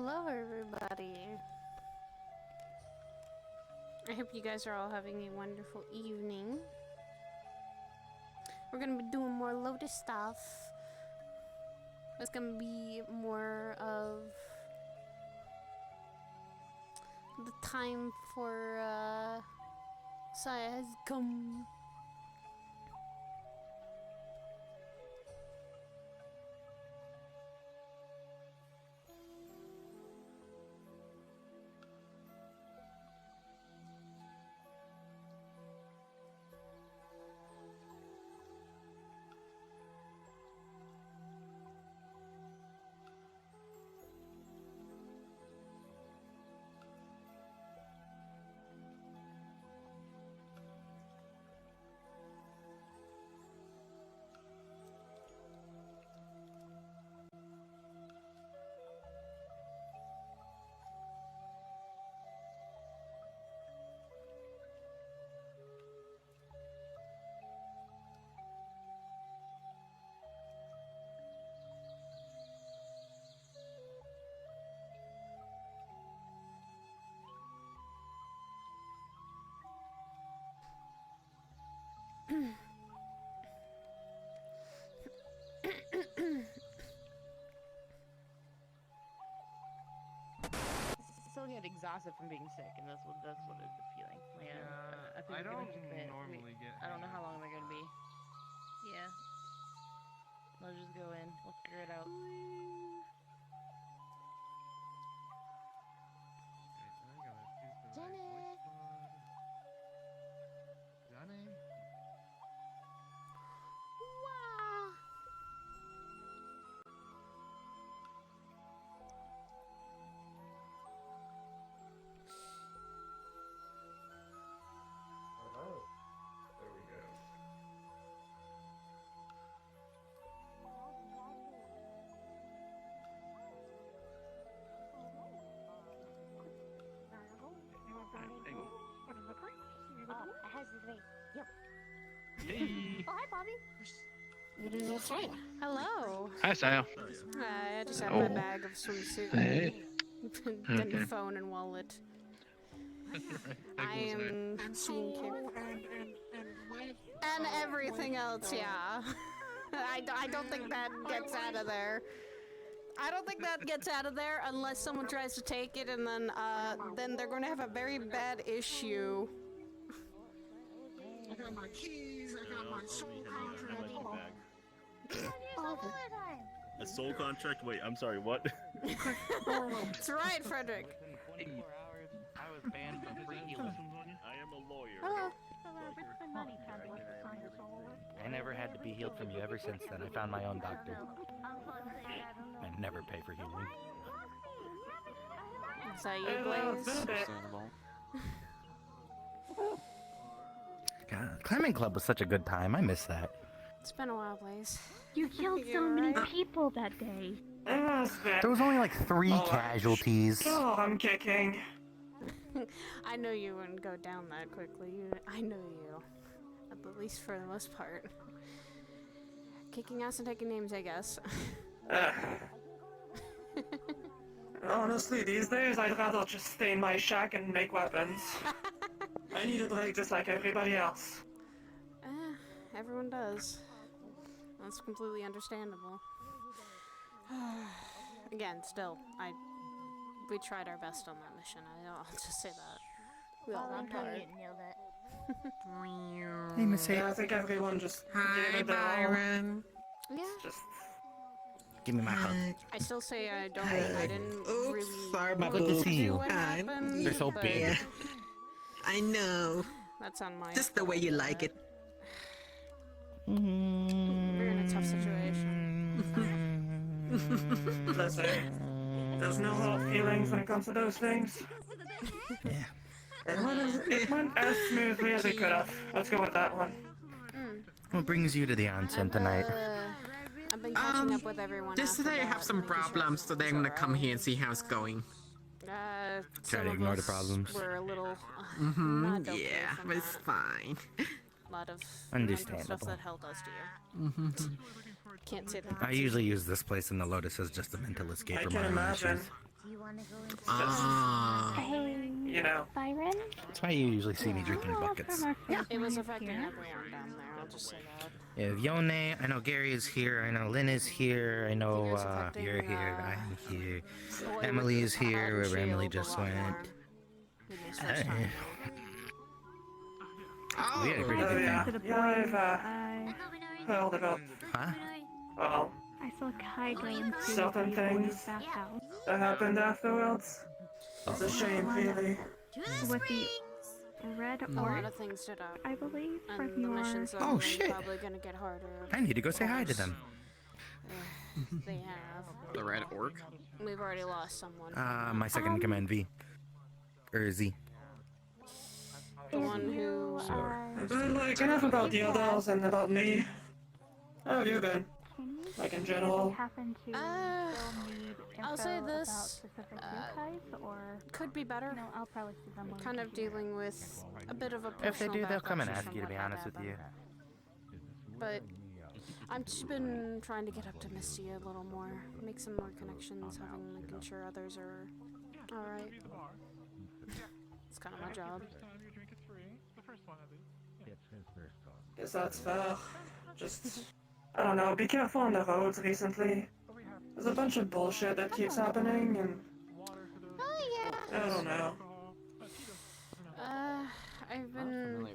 Hello, everybody. I hope you guys are all having a wonderful evening. We're gonna be doing more Lotus stuff. It's gonna be more of the time for Saya has come. Still get exhausted from being sick, and that's what it's the feeling. Yeah, I think I don't get normally get. I don't know how long they're gonna be. Yeah, let's just go in. We'll figure it out. Jenny. Wow. Oh, there we go. Hey. Oh, hi, Bobby. Hello. Hi, Saya. I just have my bag of swimsuit, Hey. and Okay. phone and wallet. Right. I am seeing and everything else. Yeah. I don't think that gets out of there. I don't think that gets out of there unless someone tries to take it, and then they're going to have a very bad issue. I got my keys, I got my soul contract. A soul contract? Wait, I'm sorry, what? That's right, Frederick. Within 24 hours, I was banned from free healing. I am a lawyer. Hello. I never had to be healed from you ever since then. I found my own doctor. I never pay for healing. Is that you, Blaze? God, climbing club was such a good time. I miss that. It's been a while, Blaze. You killed so many people that day. There was only like 3 casualties. Oh, I'm kicking. I know you wouldn't go down that quickly. I know you. At least for the most part. Kicking ass and taking names, I guess. Honestly, these days I'd rather just stay in my shack and make weapons. I need a break just like everybody else. Everyone does. That's completely understandable. Again, still, we tried our best on that mission. I'll just say that. We all worked hard. Hey, Miss Yeah, I think everyone just gave it their all. Byron. Yeah. Just Give me my hug. I still say I didn't Oops, really sorry, my Good to boo. see you. what Hi. happened, They're so but big. Yeah. I know. That's on my Just the way you like it. We're in a tough situation. listen. There's no hard feelings when it comes to those things. Yeah. It went as smoothly as it could have. Let's go with that one. What brings you to the onsen tonight? I've been catching up with everyone. Just after today I that, have some making sure problems, so everything's I'm gonna come alright. here and see how it's going. Try Some to of ignore the us problems. We're a little not okay Yeah, from but it's that. fine. A lot of mental stuff Understandable. that held us dear. Can't say that. I usually use this place in the Lotus as just a mental escape I from can my own imagine. issues. Ah. Hey, You know. Byron? That's why you usually see me drinking buckets. It was affecting everyone down there, I'll just say that. Yeah, Yone, I know Gary is here, I know Lynn is here, I know It's affecting, you're here, I'm here. Boy, Emily with is the pot here, and wherever Emily shield a just lot went. more in this first time. We had a pretty good yeah. thing. Yeah, I've heard about, Huh? well, I saw Kai go into certain the things boys' bathhouse that happened afterwards. It's a shame, really. with the red A lot orc, of things stood out. I believe, from And the your... missions are Oh, really shit. probably gonna get harder. I need to go say hi to them. They have. The red orc? We've already lost someone. My second in command, V. Or Z. The one who... But, like, enough about the others and about me. How have you been? Like, in general? Happen to I'll say about this. specific yokais, or... Could be better. No, I'll probably see them when we Kind get of here. dealing with a bit of a personal If they do, they'll come and backlash ask from you, to be what had honest with you. happened. But I've just been trying to get up to Misty a little more, make some more connections, making sure others are alright. It's kind of my job. Guess that's fair. Just, I don't know, be careful on the roads recently. There's a bunch of bullshit that keeps happening, and Oh I don't know. I've been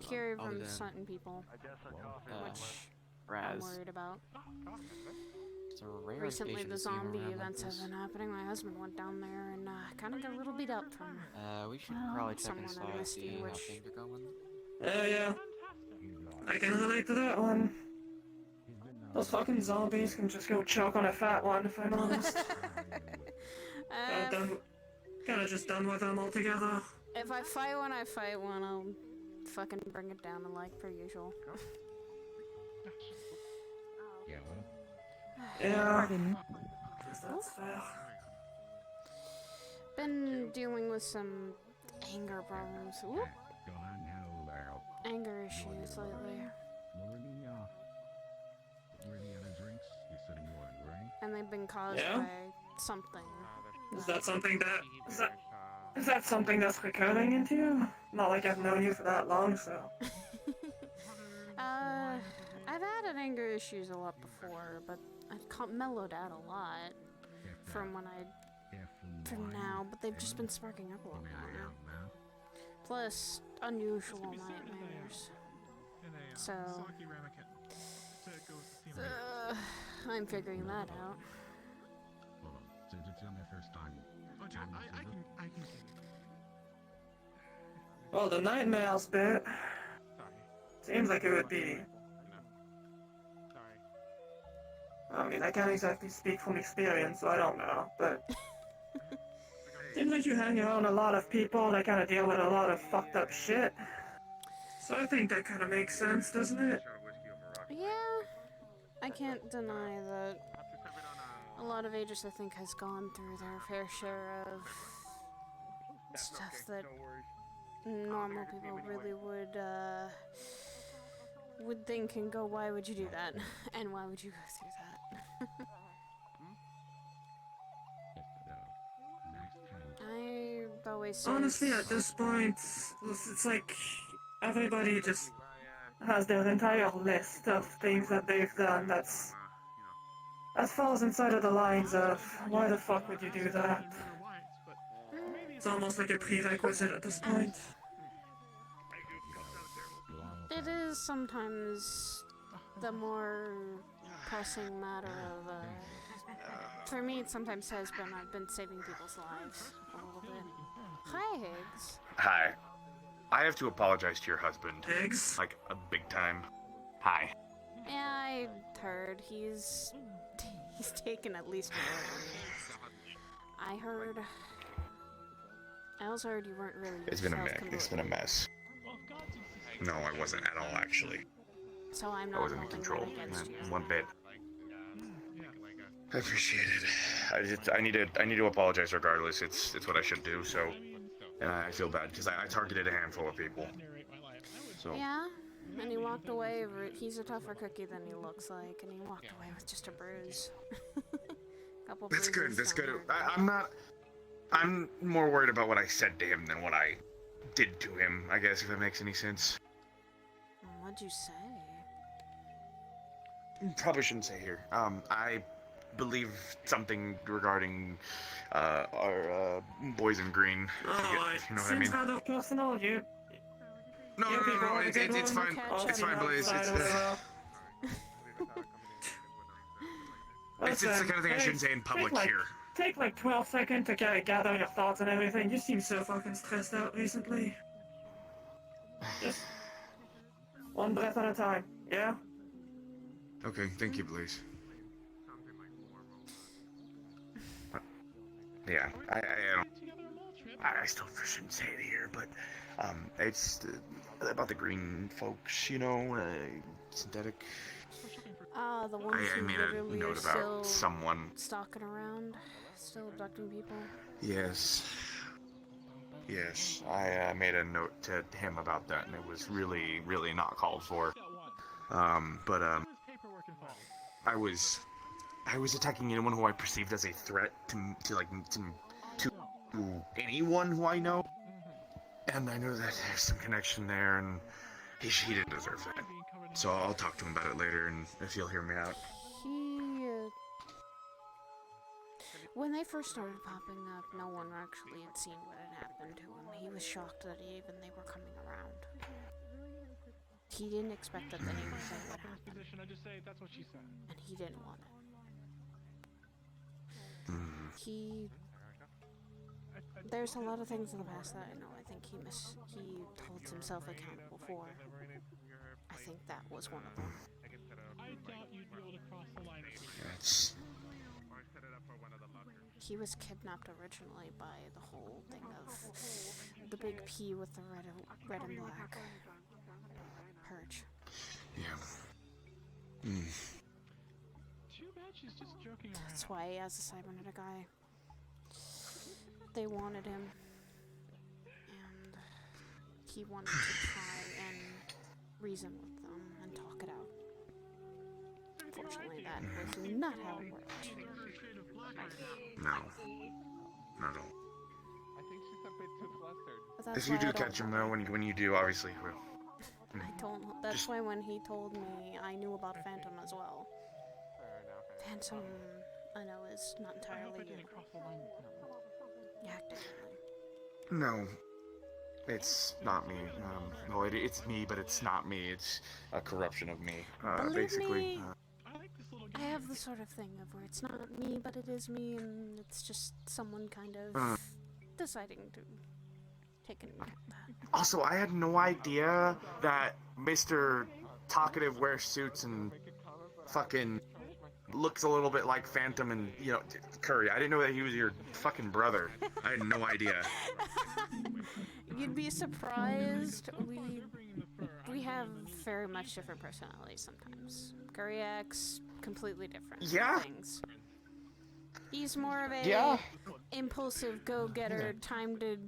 hearing from certain people, which I'm worried about. Recently, the zombie events have been happening. My husband went down there and kind of got a little beat up from We should probably check someone inside, in Misty, see how which... things are going. Yeah. I can relate to that one. Those fucking zombies can just go choke on a fat one, if I'm honest. Kinda just done with them altogether. If I fight one, I fight one. I'll fucking bring it down like per usual. Yeah. Guess that's fair. Been dealing with some anger problems. Whoop. Anger issues lately. And they've been caused by something. Is that something is that something that's recurring into you? Not like I've known you for that long, so. I've had anger issues a lot before, but I've mellowed out a lot from now, but they've just been sparking up a lot more. Plus, unusual nightmares. So, I'm figuring that out. Well, the nightmares bit seems like it would be. I mean, I can't exactly speak from experience, so I don't know, but seems like you hang around a lot of people that kind of deal with a lot of fucked up shit. So I think that kind of makes sense, doesn't it? Yeah, I can't deny that a lot of ages, I think, has gone through their fair share of stuff that normal people really would think and go, why would you do that? And why would you go through that? I've always said... Honestly, at this point, it's like everybody just has their entire list of things that they've done that falls inside of the lines of, why the fuck would you do that? It's almost like a prerequisite at this point. It is sometimes the more pressing matter of, for me it sometimes has been, I've been saving people's lives a little bit. Hi, Higgs. Hi. I have to apologize to your husband. Higgs? Like, a big time. Hi. Yeah, I heard he's taken at least a year. I heard... I also heard you weren't really It's been a mess. No, I wasn't at all, actually. So I'm not I wasn't in holding control. that against you. One bit. I appreciate it. I need to apologize regardless. It's what I should do, so... And I feel bad, because I targeted a handful of people. So... Yeah, and he walked away, he's a tougher cookie than he looks like, and he walked away with just a bruise. Couple That's bruises good, that's down good. there. I'm not... I'm more worried about what I said to him than what I did to him, I guess, if that makes any sense. What'd you say? Probably shouldn't say here. I believe something regarding our boys in green. Oh, If you know it what I seems mean. kind of personal. No, it's fine. It's fine, Blaze. It's the kind of thing I shouldn't say in public here. Take like 12 seconds to gather your thoughts and everything. You seem so fucking stressed out recently. Just one breath at a time, yeah? Okay, thank you, Blaze. Yeah, I still shouldn't say it here, but it's about the green folks, you know, synthetic. The ones I who made literally a note are still about someone. stalking around, still abducting people. Yes. Yes, I made a note to him about that, and it was really, really not called for. I was attacking anyone who I perceived as a threat to anyone who I know, and I know that there's some connection there, and he didn't deserve that. So I'll talk to him about it later, and if he'll hear me out. When they first started popping up, no one actually had seen what had happened to him. He was shocked that they were coming around. He didn't expect that anything would happen. And he didn't want it. There's a lot of things in the past that I know I think he holds himself accountable for. I think that was one of them. He was kidnapped originally by the whole thing of the big P with the red and black. Purge. Yeah. That's why, as a cybernetic guy, they wanted him, and he wanted to try and reason with them and talk it out. Unfortunately, that was not how it worked. No. Not at all. But that's If you why do I don't catch him, though, when you do, obviously, well. That's why when he told me, I knew about Phantom as well. Phantom, I know, is not entirely active. No. It's not me. No, it's me, but it's not me. It's a corruption of me, basically. I have the sort of thing of where it's not me, but it is me, and it's just someone kind of deciding to take into account that. Also, I had no idea that Mr. Talkative wears suits and fucking looks a little bit like Phantom and, you know, Curry. I didn't know that he was your fucking brother. I had no idea. You'd be surprised. We have very much different personalities sometimes. Curry acts completely different things. He's more of a impulsive go-getter, time to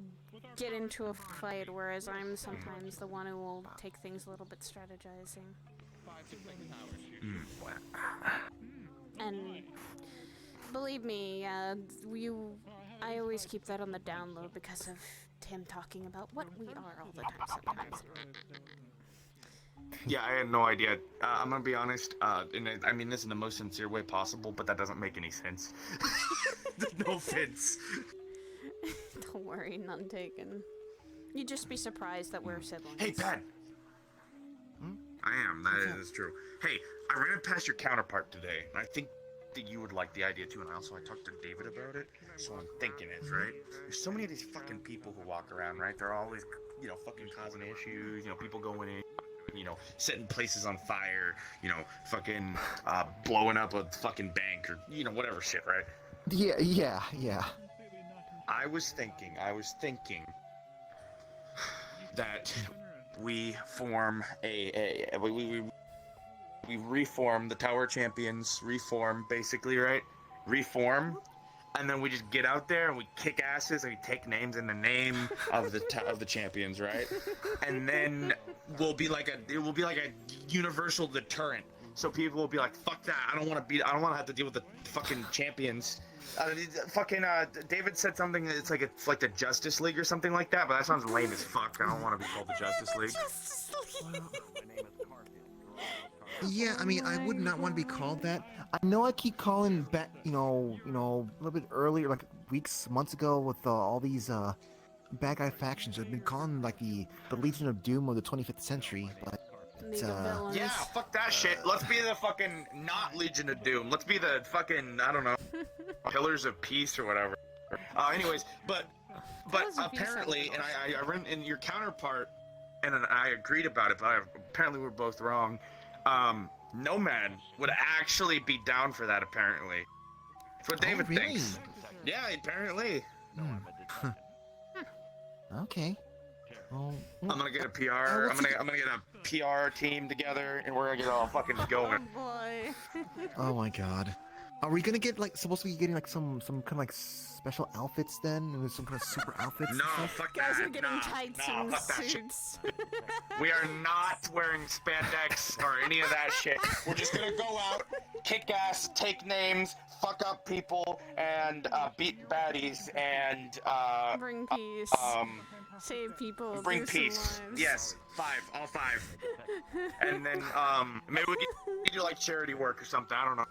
get into a fight, whereas I'm sometimes the one who will take things a little bit strategizing. And believe me, I always keep that on the down low because of him talking about what we are all the time sometimes. Yeah, I had no idea. I'm gonna be honest, and I mean this in the most sincere way possible, but that doesn't make any sense. No offense. Don't worry, none taken. You'd just be surprised that we're siblings. Hey, Pat! I am, that is true. Hey, I ran past your counterpart today, and I think that you would like the idea too, and I talked to David about it, so I'm thinking is, right? There's so many of these fucking people who walk around, right? They're always, you know, fucking causing issues, you know, people going in, you know, setting places on fire, you know, fucking blowing up a fucking bank or, you know, whatever shit, right? Yeah. I was thinking that we form we reform the Tower Champions, basically, right? Reform, and then we just get out there and we kick asses and we take names in the name of the champions, right? And then it will be like a universal deterrent. So people will be like, fuck that, I don't want to have to deal with the fucking champions. Fucking David said something. It's like the Justice League or something like that. But that sounds lame as fuck. I don't want to be called the Justice League. Yeah, I mean, I would not want to be called that. I know I keep calling back, you know, a little bit earlier, like months ago, with all these bad guy factions. I've been calling like the Legion of Doom of the 25th century, but yeah, fuck that shit. Let's be the fucking not Legion of Doom. Let's be the fucking, I don't know, Pillars of Peace or whatever. Anyways, but apparently, and I ran in your counterpart, and I agreed about it, but apparently we're both wrong. Nomad would actually be down for that, apparently. That's what David really? thinks. Yeah, apparently. Okay. Well, I'm gonna get a PR. I'm gonna get a PR team together, and we're gonna get all fucking going. Oh boy. Oh my god. Are we gonna get supposed to be getting like some kind of like special outfits then? And some kind of super outfits? No, fuck Guys that. are getting tights and fuck that shit. suits. We are not wearing spandex or any of that shit. We're just gonna go out, kick ass, take names, fuck up people, and beat baddies, and bring peace. Save people. Bring do some peace. lives. Yes, all five. And then maybe we can do like charity work or something. I don't know.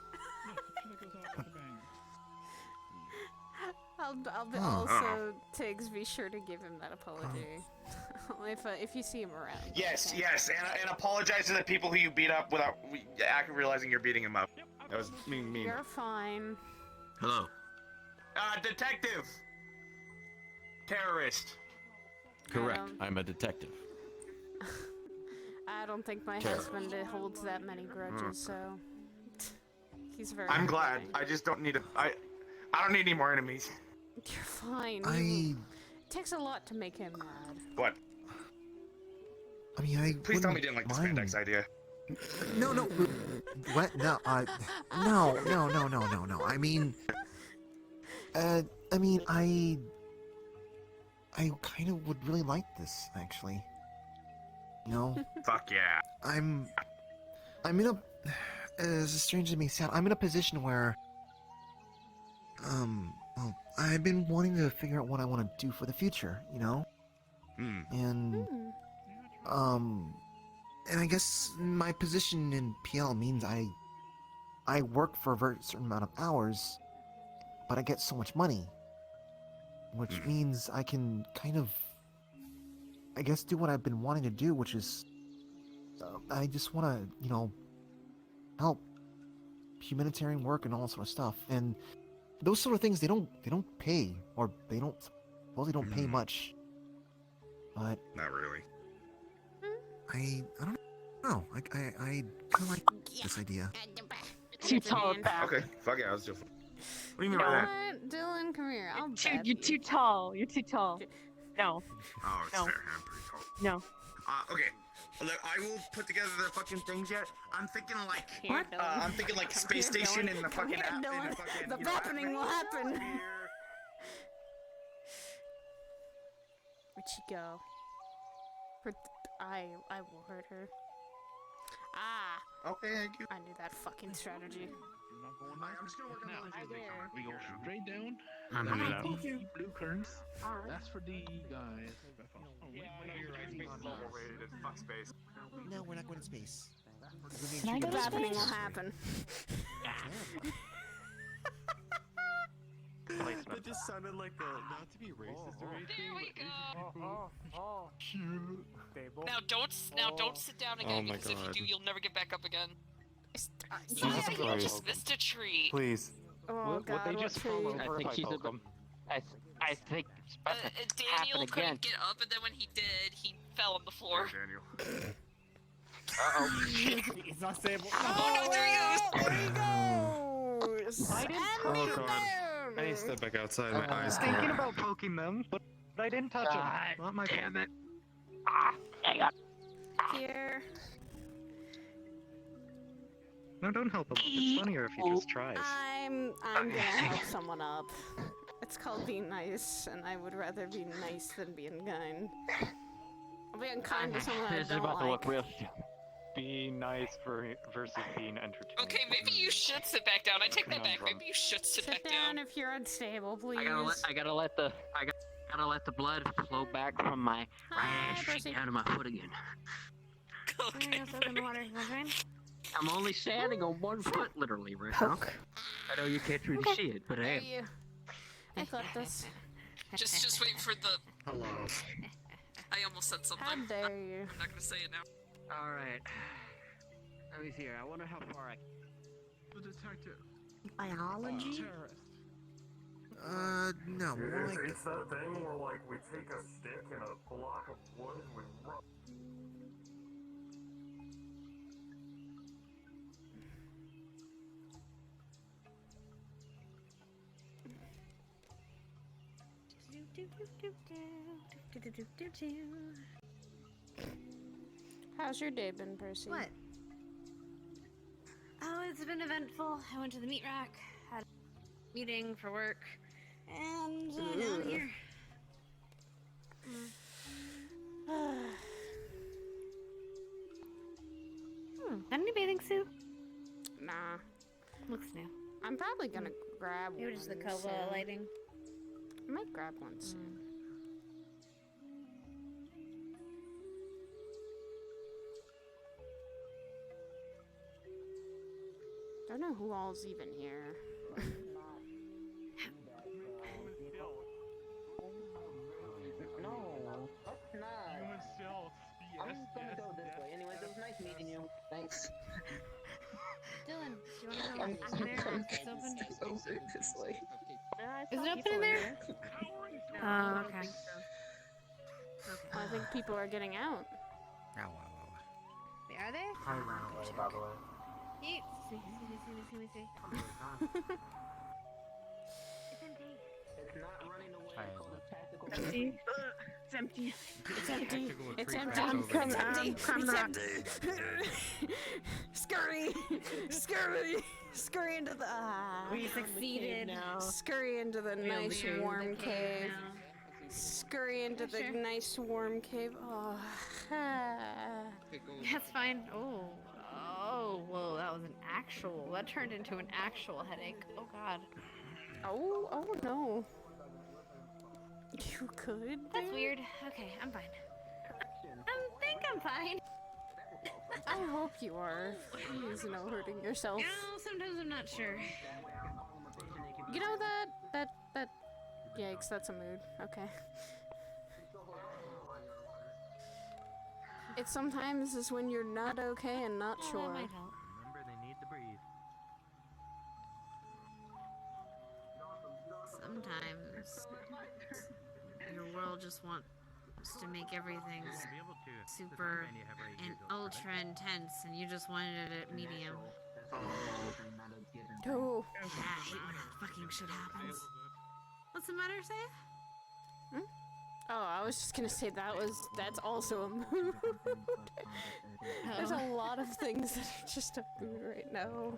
I'll also, Tiggs, be sure to give him that apology. if you see him around. Yes, and apologize to the people who you beat up without realizing you're beating him up. That was mean. You're fine. Hello. Detective. Terrorist. Correct. I'm a detective. I don't think my husband holds that many grudges, so he's very. I'm glad. I just don't need I don't need any more enemies. You're fine. It takes a lot to make him mad. What? I mean, Please tell me you didn't like the spandex idea. No. What? No. No. I mean, I kind of would really like this, actually. You know? Fuck yeah. I'm in a, as strange as it may sound, I'm in a position where, well, I've been wanting to figure out what I want to do for the future, you know? And I guess my position in PL means I work for a very certain amount of hours, but I get so much money. Which means I can kind of, I guess, do what I've been wanting to do, which is, I just want to, you know, help humanitarian work and all that sort of stuff. And those sort of things, they don't pay, or they don't pay much. But not really. I don't know. I kind of like this idea. Too tall. Okay, fuck yeah, let's do it. What do you mean by that? Dylan, come here. You're too tall. You're too tall. No. Oh, it's No. fair. I'm pretty tall. No. Okay. Look, I will put together the fucking things yet. I'm thinking like Here, Dylan. I'm thinking like Come space here, station Dylan. in the Come fucking here, app. Dylan. In the fucking, The happening will happen. Where'd she go? I will hurt her. Ah! Okay, thank you. I knew that fucking strategy. I'm just gonna work on the We go straight down. I'm and gonna then the blue currents. That's for the guys. Fuck space. No, we're not going to space. The happening will happen. That just sounded like not to be racist or anything. There we go. Now don't sit down again, because if you do, you'll never get back up again. Jesus Christ. Just missed a tree. Please. Oh god, they what just tree? fall over I think she's I think it's about to Daniel happen couldn't again. get up, and then when he did, he fell on the floor. Daniel. He's not stable. Oh no, there he goes! There he goes! Oh god. I need to step back outside. My eyes Thinking can't. about poking them, but I didn't touch them. Not my damn it. Here. No, don't help him. It's funnier if he just tries. I'm gonna help someone up. It's called being nice, and I would rather be nice than being kind. I'll be unkind to someone I This is don't about to like. look real stupid. being nice versus being entertaining. Okay, maybe you should sit back down. I take that back. Maybe you should sit back down. if you're unstable, please. I gotta let the blood flow back from my rash down to my foot again. Okay. I'm only standing on one foot, literally, right now. I know you can't really see it, but I am. I got this. Just wait for the. Hello. I almost said something. How dare you? I'm not gonna say it now. Alright. Let me see here. I wonder how far I. The detective. Biology? No, more like... It's that thing where, like, we take a stick and a block of wood and we rub. How's your day been, Percy? What? Oh, it's been eventful. I went to the meat rack, had a meeting for work, and now I'm here. Got any bathing suit? Nah. Looks new. I'm probably gonna grab one. Maybe just the cobalt soon. lighting. I might grab one soon. Don't know who all's even here. No, that's not. Human cells. I'm gonna go this way. Anyways, it was nice meeting you. Thanks. Dylan, do you want to go in there? It's open. So seriously. Is it open in there? Oh, okay. I think people are getting out. Are they? I ran away, by the way. See. It's not running away. It's empty. It's empty. It's empty. It's empty. I'm It's empty. It's empty. Scurry. Scurry. Scurry into the. We succeeded. Scurry into the nice warm cave. Scurry into the nice warm cave. Oh. That's fine. Oh, whoa, that was an actual. That turned into an actual headache. Oh god. Oh no. You could? That's weird. Okay, I'm fine. I think I'm fine. I hope you are. Please, no hurting yourself. No, sometimes I'm not sure. You know that. Yikes, that's a mood. Okay. It sometimes is when you're not okay and not Oh, sure. that might help. Remember, they need to breathe. Sometimes your world just wants to make everything super and ultra intense, and you just wanted it at medium. Oh. Yeah, I hate when that fucking shit happens. What's the matter, Saya? Oh, I was just gonna say that's also a mood. There's a lot of things that are just a mood right now.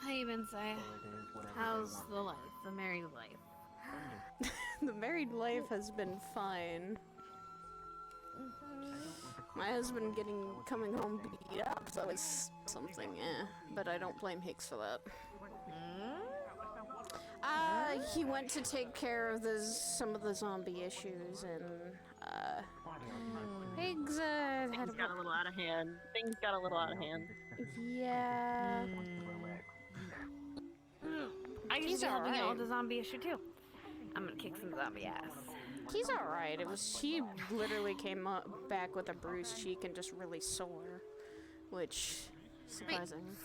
How you been, Saya? How's the life, the married life? The married life has been fine. My husband coming home beat up, so it's something, but I don't blame Hicks for that. He went to take care of some of the zombie issues, and Higgs Things got a little out of hand. Things got a little out of hand. Yeah. I used He's to be helping out alright. with the zombie issue too. I'm gonna kick some zombie ass. He's alright. He literally came back with a bruised cheek and just really sore, which surprising.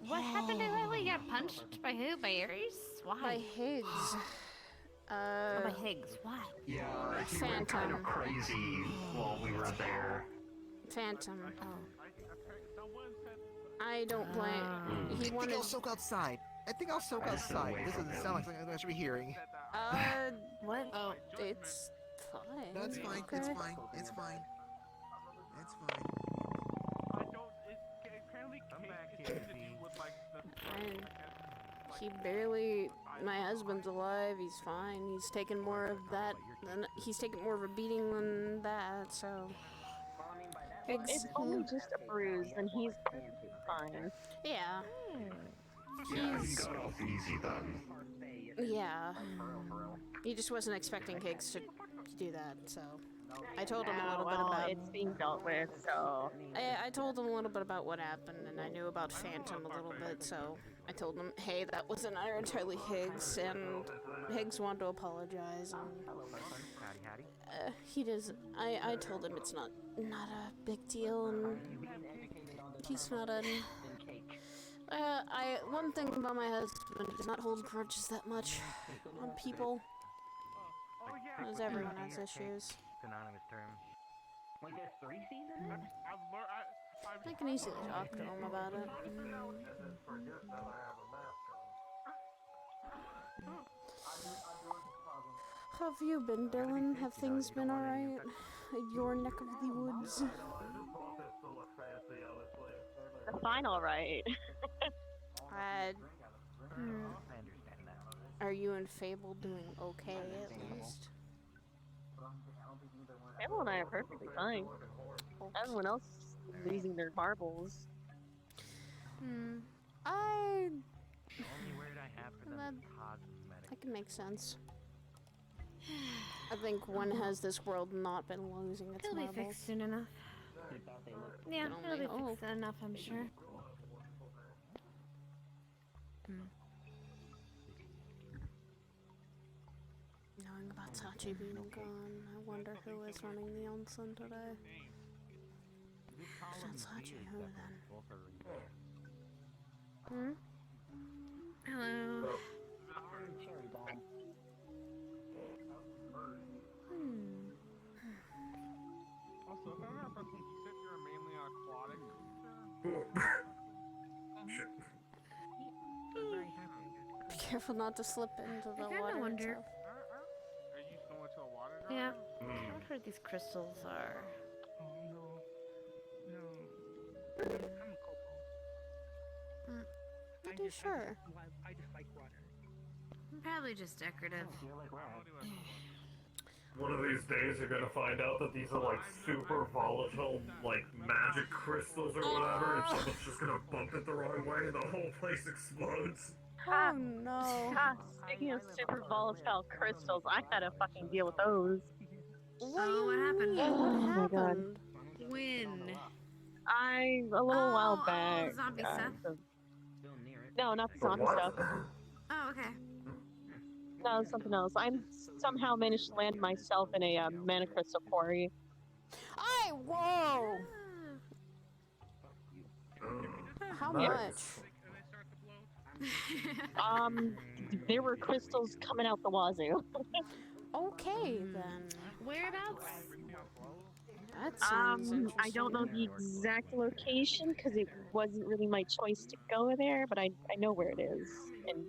What happened to him? He got punched by who? By Ares? Why? By Higgs. Oh, by Higgs. Why? Yeah, he Phantom. went kind of crazy while we were there. Phantom. Oh. I don't blame. I He think wanted. I'll soak outside. I think I'll soak outside. This doesn't sound like something I should be hearing. What? Oh, it's fine. No, it's fine. Okay. It's fine. It's fine. It's fine. He barely. My husband's alive. He's fine. He's taking more of that And he's taking more of a beating than that, so... It's only just a bruise, and he's fine. Yeah. Yeah, he got off easy then. Yeah. He just wasn't expecting Higgs to do that, so... I told him a little bit about... it's being dealt with, so... I told him a little bit about what happened, and I knew about Phantom a little bit, so... I told him, hey, that wasn't entirely Higgs, and Higgs wanted to apologize, and... he does... I told him it's not a big deal, and... He's not an... one thing about my husband, he does not hold grudges that much on people. As everyone has issues. Synonymous term. Wait, there's 3 seasons? I can easily talk to him about it. How have you been, Dylan? Have things been alright? Your neck of the woods? Fine, alright. Are you and Fable doing okay, at least? Fable and I are perfectly fine. Okay. Everyone else is losing their marbles. I... The only word I have for them is cosmetic. That can make sense. I think one has this world not been losing its It'll marbles. be fixed soon enough. Yeah, it'll be fixed enough, I'm sure. Knowing about Sachi being gone, I wonder who is running the onsen today. If not Sachi, who then? Hello. Also, if I remember correctly, you said you're mainly an aquatic Shit. Be careful not to slip into the kinda water wonder. itself. Are you similar to a water dog? Yeah. I've heard these crystals are. Oh, no. I'm a Coco. Pretty sure. I just like water. Probably just decorative. One of these days you're gonna find out that these are like super volatile, like magic crystals or whatever, and someone's just gonna bump it the wrong way and the whole place explodes. Oh no. Speaking of super volatile crystals, I had to fucking deal with those. What happened? What happened? When? A little while back. Zombie stuff? No, not the zombie stuff. Oh, okay. No, something else. I'm somehow managed to land myself in a mana crystal quarry. Whoa! How much? There were crystals coming out the wazoo. Okay, then. Whereabouts? That sounds I don't know the exact location because it wasn't really my choice to go there, but I know where it is. In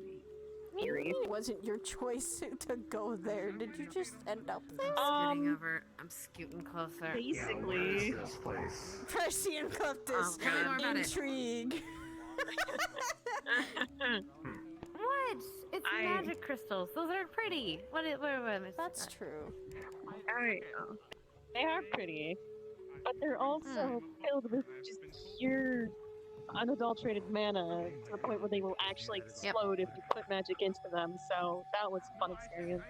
theory. It wasn't your choice to go there. Did you just end up there? Scooting over. I'm scooting closer. Basically. Percy and Cuptus. Tell me more about it. Intrigue. What? It's magic crystals. Those are pretty. What? That's true. They are pretty, but they're also filled with just pure, unadulterated mana to the point where they will actually explode if you put magic into them. So that was a fun experience.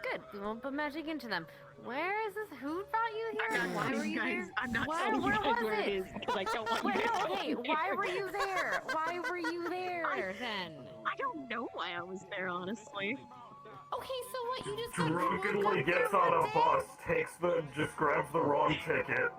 Good. We won't put magic into them. Where is this? Who brought you here? Why were you there? I'm not telling you guys where it is because I don't want you guys to Hey, why were you there? Why were you there then? I don't know why I was there, honestly. Okay, so what? You just Drunkenly gets on a bus, just grabs the wrong ticket.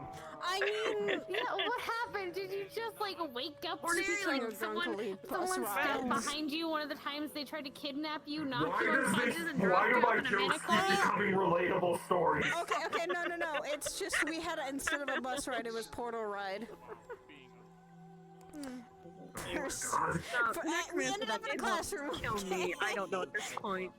I mean, yeah, what happened? Did you just like wake up Or did today? Like someone stepped behind you one of the times they tried to kidnap you, knocked you unconscious, and drove you off in a jokes keep becoming relatable stories? Okay, no. It's just we had instead of a bus ride, it was portal ride. We ended up in a classroom. Kill me. I don't know at this point.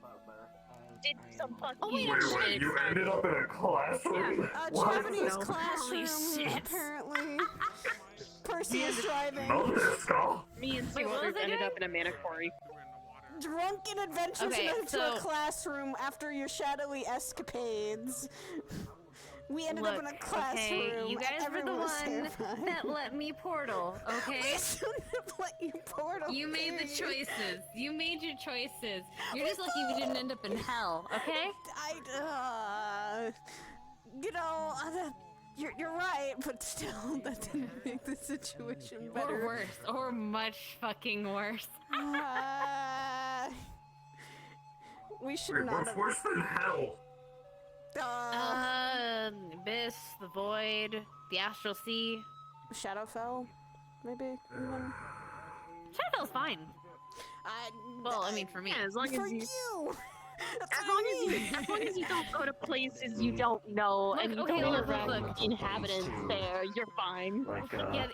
Did some fucking Wait, you ended up in a classroom? Japanese classroom, apparently. Percy is driving. Me and two others ended up in a mana quarry. drunken adventures Okay, into so- a classroom after your shadowy escapades. We ended up in a classroom. Okay, you guys were the Everyone was one terrified. that let me portal, okay? We shouldn't have let you portal. You made the choices. You made your choices. You're just lucky we didn't end up in hell, okay? You know, you're right, but still, that didn't make the situation better. Or worse, or much fucking worse. We should Wait, not what's have. worse than hell? Abyss, the void, the astral sea. Shadowfell, maybe. Even. Shadowfell's fine. Well, I mean, for me. Yeah, as long For as you. you. As long as you don't go to places you don't know and you okay, don't look, interact look. with the inhabitants there, you're fine. Yeah,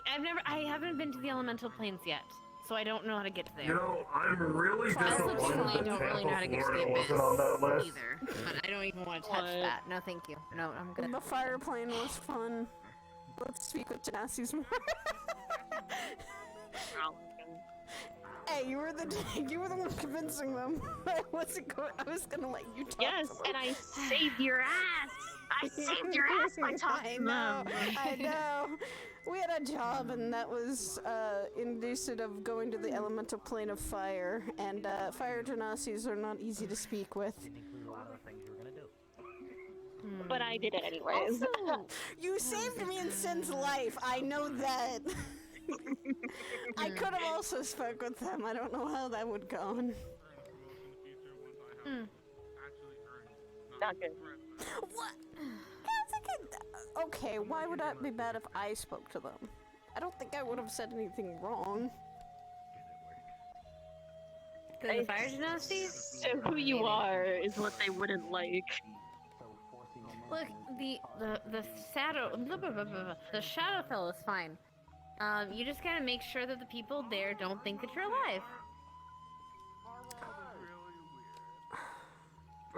I haven't been to the elemental planes yet, so I don't know how to get there. You know, I'm really disappointed Unfortunately, I that don't really know how to Tampa, get to the Florida abyss wasn't on that list. either, but I don't even want to touch that. No, thank you. No, I'm good. The fire plane was fun. Let's speak with Genasi's more. Hey, you were the one convincing them. I was gonna let you talk. Yes, to them. and I saved your ass. I saved your ass by talking to them. I know. We had a job, and that was induced of going to the elemental plane of fire, and fire Genasis are not easy to speak with. But I did it anyways. Also, you saved me in Sin's life. I know that. I could have also spoke with them. I don't know how that would go. Not good. What? Okay, why would that be bad if I spoke to them? I don't think I would have said anything wrong. The fire Genasies? So who you are is what they wouldn't like. Look, the shadow, the Shadowfell is fine. You just gotta make sure that the people there don't think that you're alive.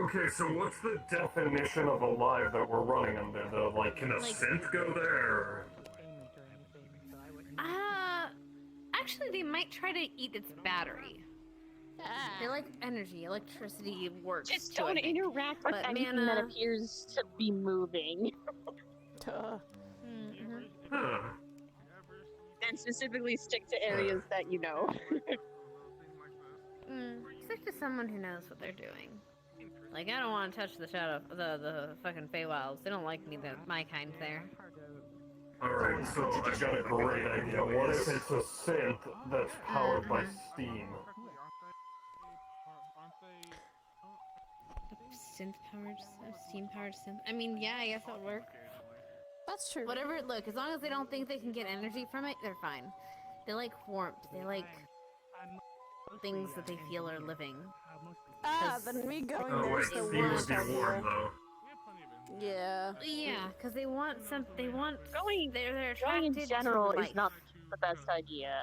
Okay, so what's the definition of alive that we're running under? Like, can a synth go there? Actually, they might try to eat its battery. They like energy, electricity works. Just too, I don't think. interact with But anything mana- that appears to be moving. And specifically stick to areas that you know. Stick to someone who knows what they're doing. Like, I don't want to touch the the fucking Feywilds. They don't like me, my kind there. Alright, so I got a great idea. What if it's a synth that's powered by steam? Synth-powered, steam-powered synth. I mean, yeah, I guess that would work. That's true. Whatever, look, as long as they don't think they can get energy from it, they're fine. They like warmth. They like things that they feel are living. Then me going Oh there wait, is the steam worst would be warm idea. though. Yeah. Yeah, because they want they're Going attracted in general to life. is not the best idea.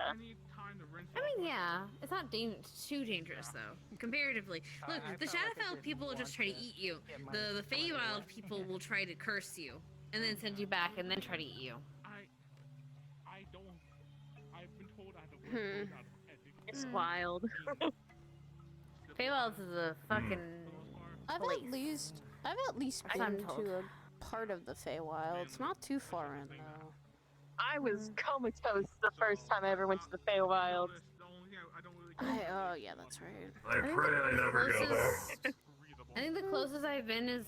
I mean, yeah, it's not too dangerous though, comparatively. Look, the Shadowfell people will just try to eat you. The Feywild people will try to curse you, and then send you back, and then try to eat you. It's wild. Feywilds is a fucking I've at least That's what I'm been told. to a part of the Feywild. It's not too far in though. I was comatose the first time I ever went to the Feywilds. Oh yeah, that's right. I pray I never go there. I think the closest I've been is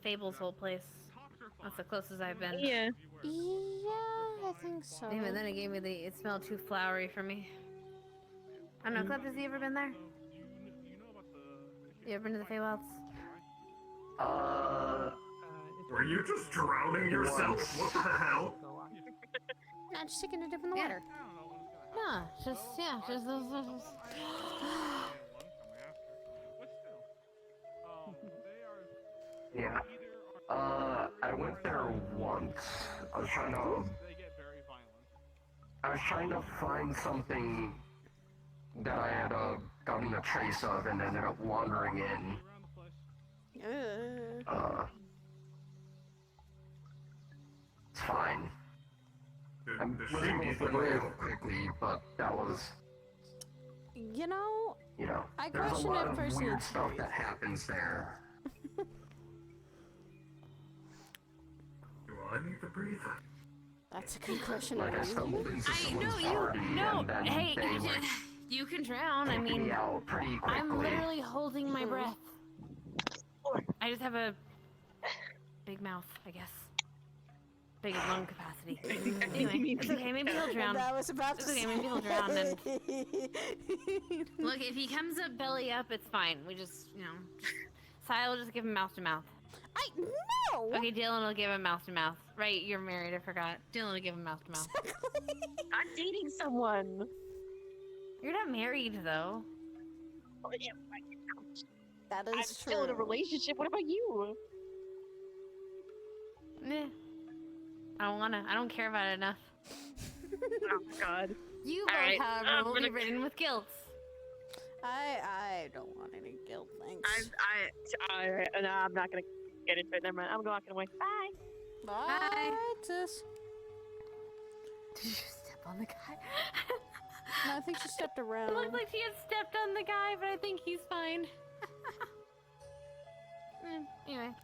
Fable's whole place. That's the closest I've been. Yeah. Yeah, I think so. Even then, it smelled too flowery for me. I don't know, Clip, has he ever been there? You ever been to the Feywilds? Were you just drowning yourself? What the hell? Nah, just taking a dip in the water. No, just Yeah. I went there once. I was trying to find something that I had gotten a trace of and ended up wandering in. It's fine. I was able to live quickly, but that was... You know, You know, I there's a question lot if of person- weird stuff that happens there. Do I need to breathe? That's a good question. Like I stumbled into someone's party and then Hey, they like you can drown. I took mean, me out pretty quickly. I'm literally holding my breath. I just have a big mouth, I guess. Big lung capacity. Anyway, it's okay. Maybe he'll drown. That was about It's to okay. Maybe he'll drown. And look, if he comes up belly up, it's fine. We just, Sai will just give him mouth to mouth. No. Okay, Dylan will give him mouth to mouth. Right, you're married. I forgot. Dylan will give him mouth to mouth. I'm dating someone. You're not married though. Oh, yeah, that is I'm still in a relationship. What about you? Nah. I don't wanna. I don't care about it enough. Oh God. You All both, right, however, will be ridden with guilt. I don't want any guilt, thanks. No, I'm not gonna get into it. Never mind. I'm walking away. Bye. Bye, sis. Did you step on the guy? No, I think she stepped It around. looked like she had stepped on the guy, but I think he's fine. Anyway.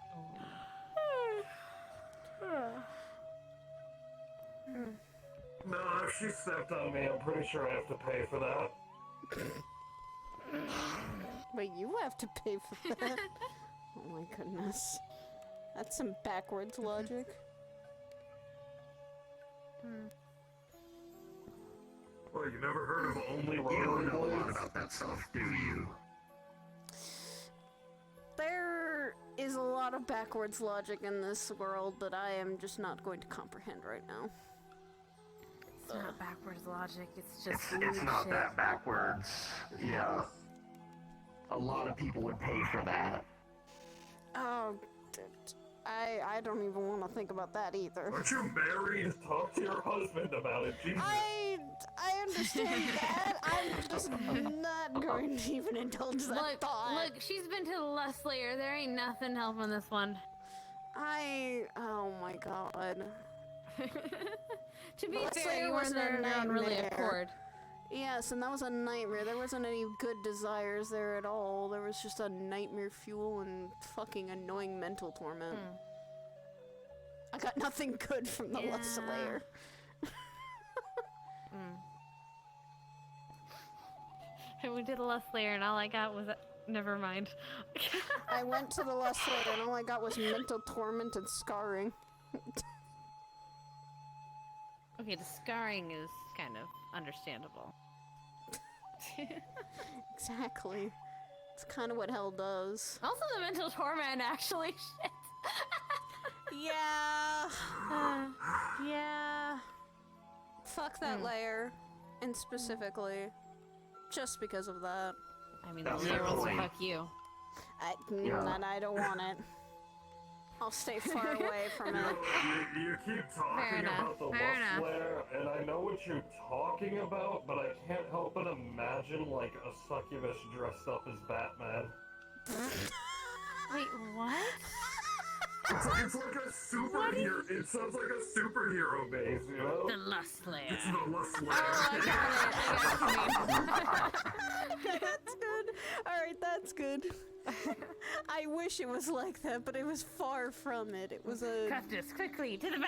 No, if she stepped on me, I'm pretty sure I have to pay for that. Wait, you have to pay for that? Oh my goodness. That's some backwards logic. Well, you never heard of only You don't know a lot road about that stuff, do you? There is a lot of backwards logic in this world that I am just not going to comprehend right now. It's not backwards logic, it's just It's not shit. that backwards. Yeah. A lot of people would pay for that. Oh, I don't even want to think about that either. Aren't you married? Talk to your husband about it, Jesus. I understand that. I'm just not going to even indulge that thought. Look, she's been to the lust layer. There ain't nothing helping this one. Oh my god. To be Lust fair, layer you weren't was a there around really nightmare. accord. Yes, and that was a nightmare. There wasn't any good desires there at all. There was just a nightmare fuel and fucking annoying mental torment. I got nothing good from the lust layer. We did a lust layer, and all I got was never mind. I went to the lust layer, and all I got was mental torment and scarring. Okay, the scarring is kind of understandable. Exactly. It's kind of what hell does. Also, the mental torment, actually. Shit. Yeah. Yeah. Fuck that layer. And specifically, just because of that. I mean, the layer wants to fuck you. And I don't want it. I'll stay far away from it. You keep talking about the lust layer, and I know what you're talking about, but I can't help but imagine, like, a succubus dressed up as Batman. Wait, what? It's like a superhero. It sounds like a superhero base, you know? The lust layer. It's the lust layer. Oh, I got it. That's good. Alright, that's good. I wish it was like that, but it was far from it. It was a... Cut this quickly to the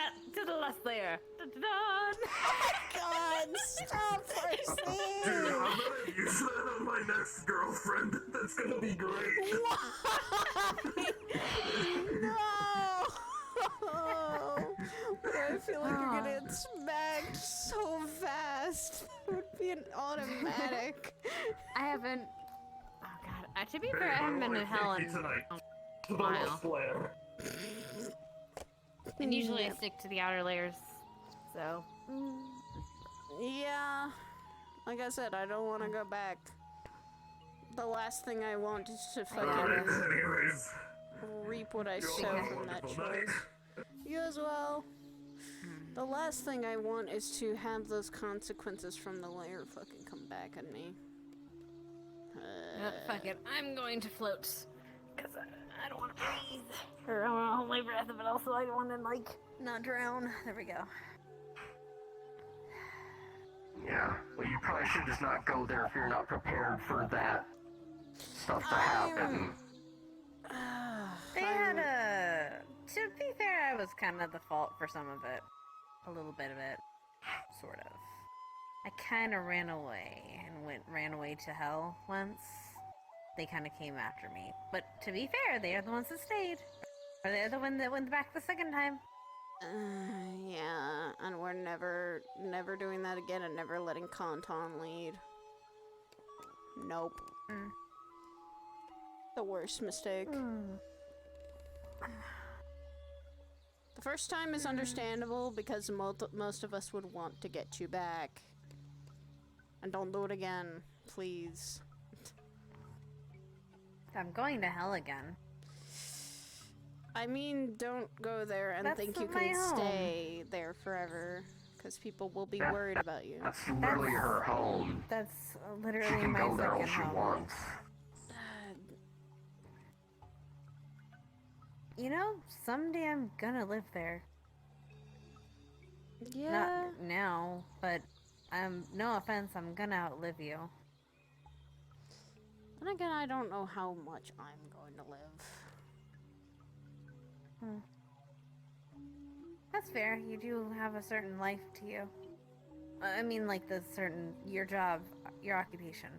lust layer. Dun-dun-dun. Oh my god, stop Dude, Percy! I'm gonna use that on my next girlfriend. That's gonna be great. Why? No! I feel like you're gonna get smacked so fast. It would be an automatic. I haven't. Oh god. To be fair, I haven't been in hell in a while. And usually I stick to the outer layers. So. Yeah. Like I said, I don't want to go back. The last thing I want is to fucking reap what I sow from that choice. You as well. The last thing I want is to have those consequences from the layer fucking come back at me. Fuck it. I'm going to float. Because I don't want to breathe. Or I want to hold my breath, but also I don't want to, like, not drown. There we go. Yeah, well, you probably should just not go there if you're not prepared for that stuff to happen. They had a. To be fair, I was kind of the fault for some of it. A little bit of it. Sort of. I kind of ran away and ran away to hell once. They kind of came after me. But to be fair, they are the ones that stayed. Or they're the one that went back the second time. Yeah, and we're never doing that again and never letting Kanton lead. Nope. The worst mistake. The first time is understandable because most of us would want to get you back. And don't do it again, please. I'm going to hell again. I mean, don't go there and That's think you my can home. stay there forever. Because people will be worried about you. That's literally her home. That's She literally can my go there all second she home. wants. You know, someday I'm gonna live there. Yeah. Not now, but no offense, I'm gonna outlive you. Then again, I don't know how much I'm going to live. That's fair. You do have a certain life to you. I mean, like your job, your occupation.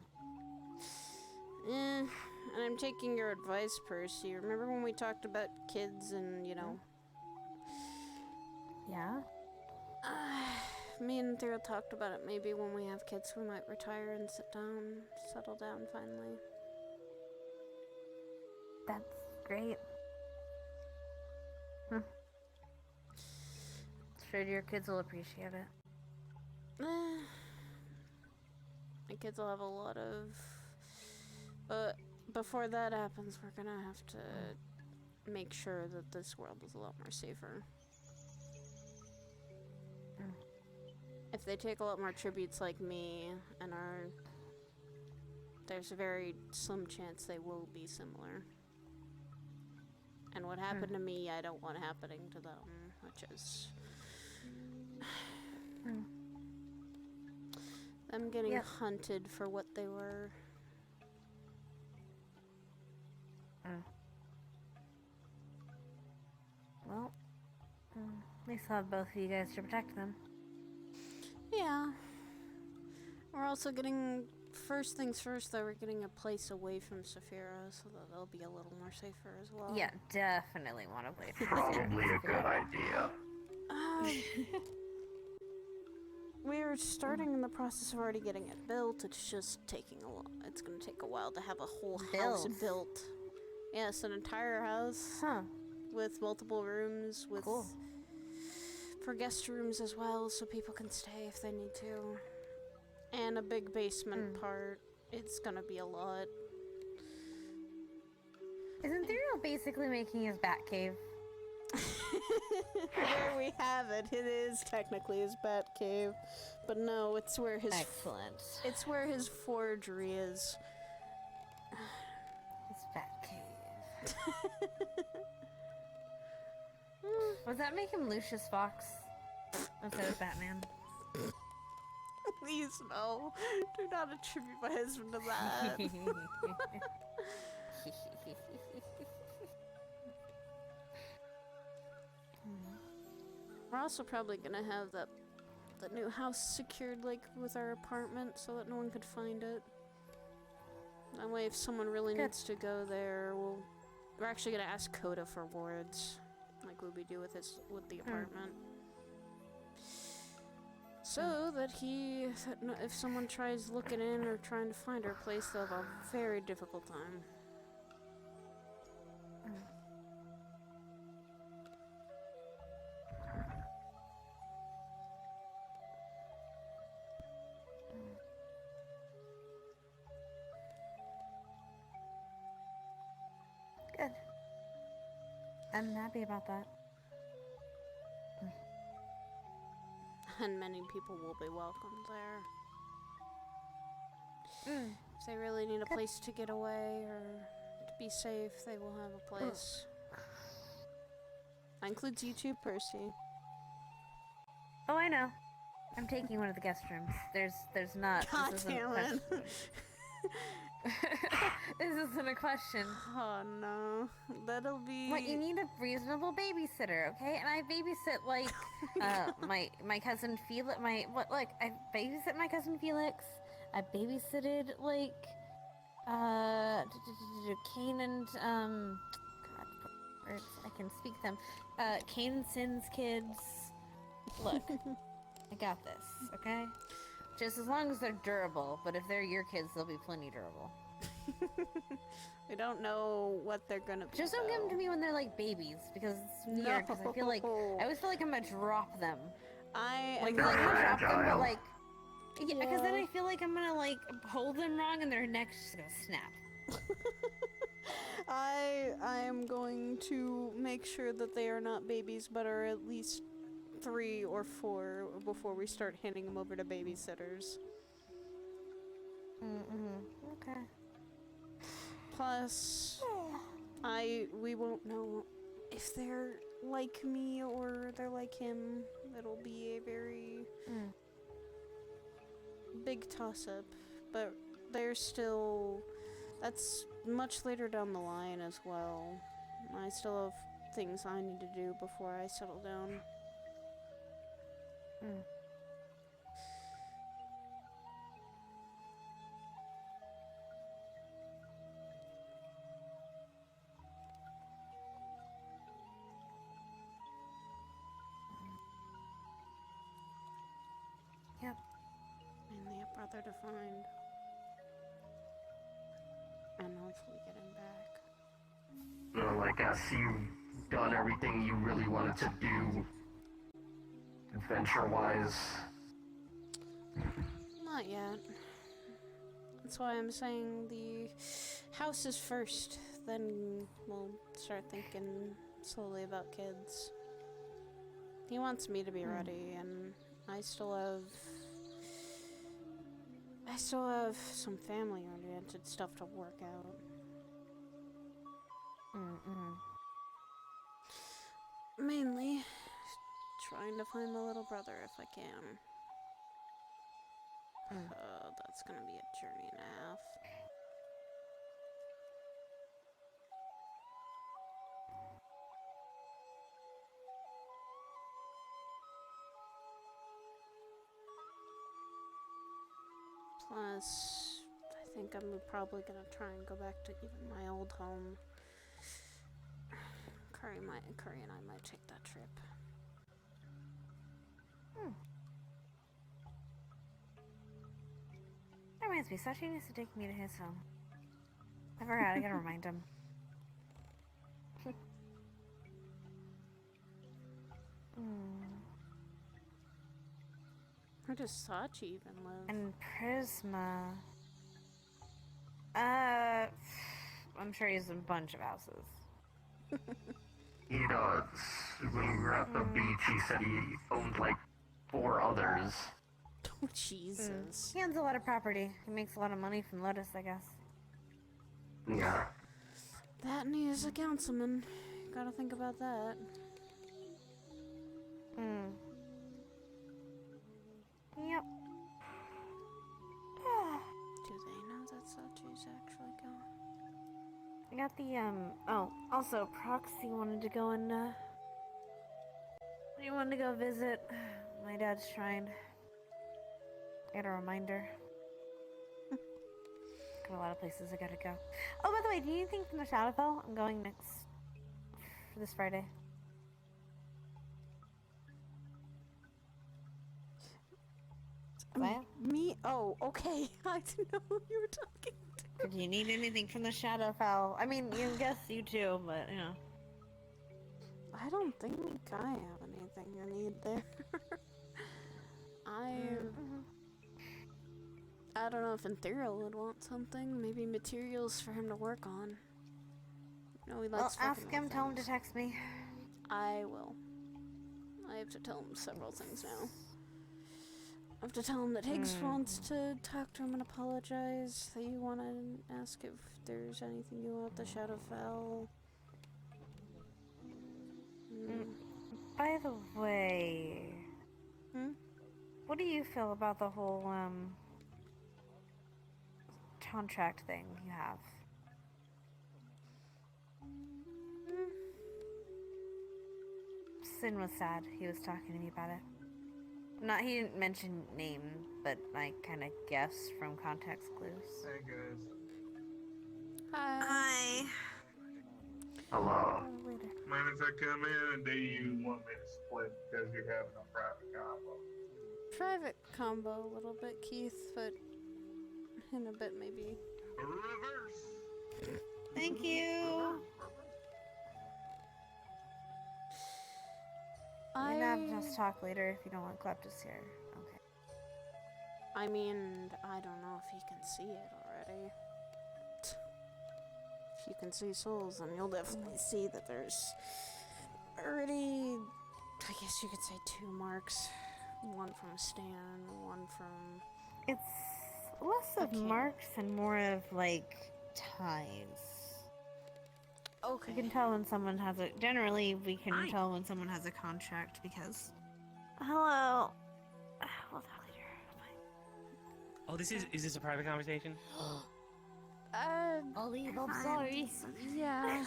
And I'm taking your advice, Percy. Remember when we talked about kids and, you know... Yeah? Me and Theo talked about it. Maybe when we have kids, we might retire and settle down finally. That's great. Sure your kids will appreciate it. My kids will have a lot of... But before that happens, we're gonna have to make sure that this world is a lot more safer. If they take a lot more tributes like me and there's a very slim chance they will be similar. And what happened to me, I don't want happening to them, which is... them getting hunted for what they were. Well, at least I'll have both of you guys to protect them. Yeah. We're also getting... First things first, though, we're getting a place away from Saphira, so that they'll be a little more safer as well. Yeah, definitely want to play. Probably a good idea. We're starting in the process of already getting it built. It's just taking a while. It's gonna take a while to have a whole house built. Yes, an entire house. With multiple rooms, with... Cool. For guest rooms as well, so people can stay if they need to. And a big basement part. It's gonna be a lot. Isn't Sidriel basically making his bat cave? Where we have it, it is technically his bat cave. But no, it's where his... Excellent. It's where his forgery is. His bat cave. Does that make him Lucius Fox instead of Batman? Please, no. Do not attribute my husband to that. We're also probably gonna have that new house secured, like, with our apartment so that no one could find it. That way, if someone really needs to go there, we're actually gonna ask Coda for wards, like we do with the apartment. So that if someone tries looking in or trying to find our place, they'll have a very difficult time. Good. I'm happy about that. And many people will be welcomed there. If they really need a place to get away or to be safe, they will have a place. That includes you too, Percy. Oh, I know. I'm taking one of the guest rooms. There's not. God this isn't damn it. This isn't a question. Oh no, that'll be. What, you need a reasonable babysitter, okay? And I babysit like my cousin Felix. I babysit my cousin Felix. I babysitted like Kane and God, words, I can speak them. Kane and Sin's kids. Look, I got this, okay? Just as long as they're durable, but if they're your kids, they'll be plenty durable. We don't know what they're gonna be. Just don't give them to me when they're like babies, because it's weird. Because I feel like I always feel like I'm gonna drop them. I like I'm gonna drop them, but like yeah, because then I feel like I'm gonna like hold them wrong and their neck's just gonna snap. I am going to make sure that they are not babies, but are at least 3 or 4 before we start handing them over to babysitters. Okay. Plus, we won't know if they're like me or they're like him. It'll be a very big toss-up, but they're still. That's much later down the line as well. I still have things I need to do before I settle down. Yep. Mainly a brother to find. And hopefully get him back. Like, as you've done everything you really wanted to do, adventure-wise. Not yet. That's why I'm saying the house is first, then we'll start thinking slowly about kids. He wants me to be ready, and I still have some family-oriented stuff to work out. Mainly, trying to find my little brother if I can. That's gonna be a journey and a half. Plus, I think I'm probably gonna try and go back to even my old home. Curry and I might take that trip. That reminds me, Sachi needs to take me to his home. I forgot, I gotta remind him. Where does Sachi even live? And Prisma. I'm sure he has a bunch of houses. He does. When we were at the beach, he said he owned like 4 others. Oh, Jesus. He owns a lot of property. He makes a lot of money from Lotus, I guess. Yeah. That and he is a councilman. Gotta think about that. Yep. Do they know that Sachi's actually gone? I got the, oh, also, Proxy wanted to go and, he wanted to go visit my dad's shrine. Got a reminder. Got a lot of places I gotta go. Oh, by the way, do you need anything from the Shadowfell? I'm going this Friday. Me? Oh, okay. I didn't know who you were talking to. Do you need anything from the Shadowfell? I mean, you guess you too, but, you know. I don't think I have anything I need there. I don't know if Ethereal would want something. Maybe materials for him to work on. No, he likes. Well, ask him. Tell him to text me. I will. I have to tell him several things now. I have to tell him that Higgs wants to talk to him and apologize. That you want to ask if there's anything you want the Shadowfell. By the way, what do you feel about the whole contract thing you have. Sin was sad. He was talking to me about it. He didn't mention name, but I kind of guessed from context clues. Hey guys. Hi. Hello. Mind if I come in and do you want me to split because you're having a private combo? Private combo a little bit, Keith, but in a bit maybe. Reverse. Thank you. We can have us talk later if you don't want Kleptus here. Okay. I mean, I don't know if you can see it already. If you can see souls, then you'll definitely see that there's already, I guess you could say, 2 marks. One from Stan, one from... It's less of marks and more of, like, ties. Okay. You can tell when someone has a... Generally, we can tell when someone has a contract because... Hello. We'll talk later. Bye. Oh, is this a private conversation? Ollie, I'm sorry. Yeah.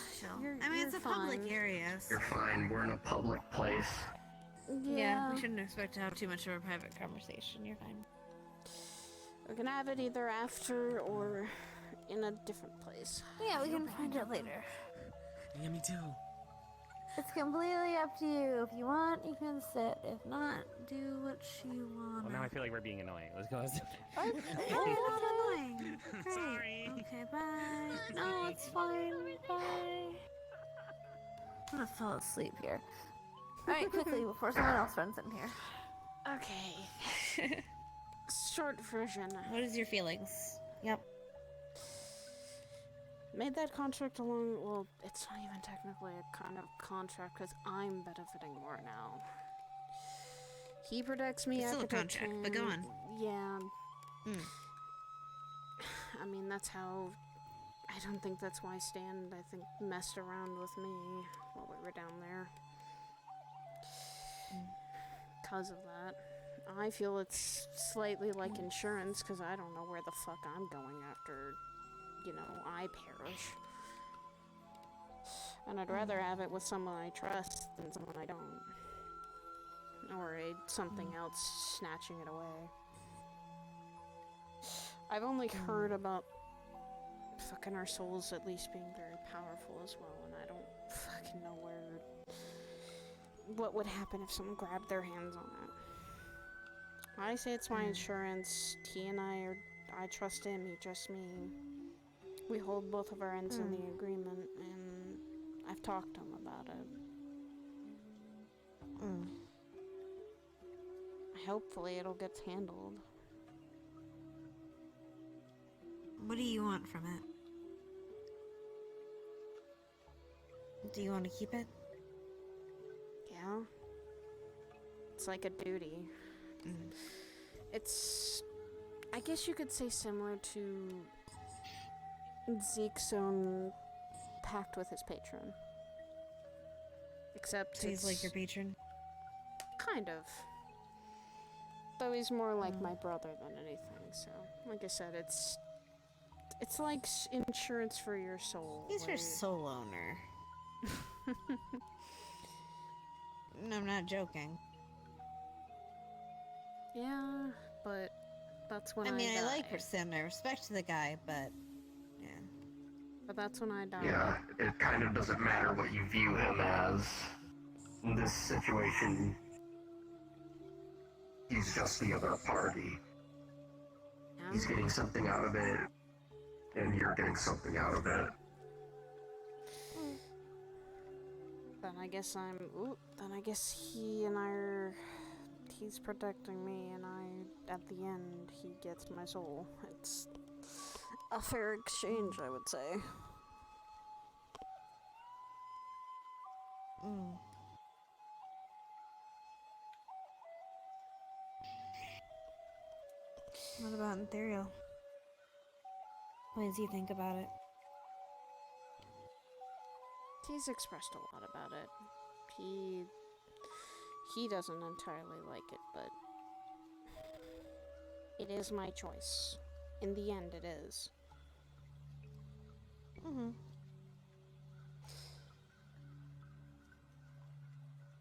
I mean, it's a public area. You're fine. We're in a public place. Yeah, we shouldn't expect to have too much of a private conversation. You're fine. We can have it either after or in a different place. Yeah, we can find it later. Yeah, me too. It's completely up to you. If you want, you can sit. If not, do what you want. Well, now I feel like we're being annoying. Let's go. Oh, you're not annoying. Great. Sorry. Okay, bye. No, it's fine. Bye. I'm gonna fall asleep here. Alright, quickly, before someone else runs in here. Okay. Short version. What is your feelings? Yep. Made that contract along, well, it's not even technically a kind of contract because I'm benefiting more now. He protects me. It's I still a protect contract, but go him. on. Yeah. I mean, that's how... I don't think that's why Stan, I think, messed around with me while we were down there. Because of that. I feel it's slightly like insurance because I don't know where the fuck I'm going after, you know, I perish. And I'd rather have it with someone I trust than someone I don't. Or something else snatching it away. I've only heard about fucking our souls at least being very powerful as well, and I don't fucking know what would happen if someone grabbed their hands on it. I say it's my insurance. He and I trust him, he trusts me. We hold both of our ends in the agreement, and I've talked to him about it. Hopefully it'll get handled. What do you want from it? Do you want to keep it? Yeah. It's like a duty. It's... I guess you could say similar to Zeke's own pact with his patron. Except So he's like your patron? Kind of. Though he's more like my brother than anything, so... Like I said, it's like insurance for your soul. He's your soul owner. No, I'm not joking. Yeah, but that's when I mean, die. I like Persim. I respect the guy, but yeah. But that's when I die. Yeah, it kind of doesn't matter what you view him as. In this situation, he's just the other party. Yeah. He's getting something out of it, and you're getting something out of it. Then I guess then I guess he and I are... He's protecting me, and at the end, he gets my soul. It's a fair exchange, I would say. What about Ethereal? What does he think about it? He's expressed a lot about it. He doesn't entirely like it, but it is my choice. In the end, it is. Mm-hmm.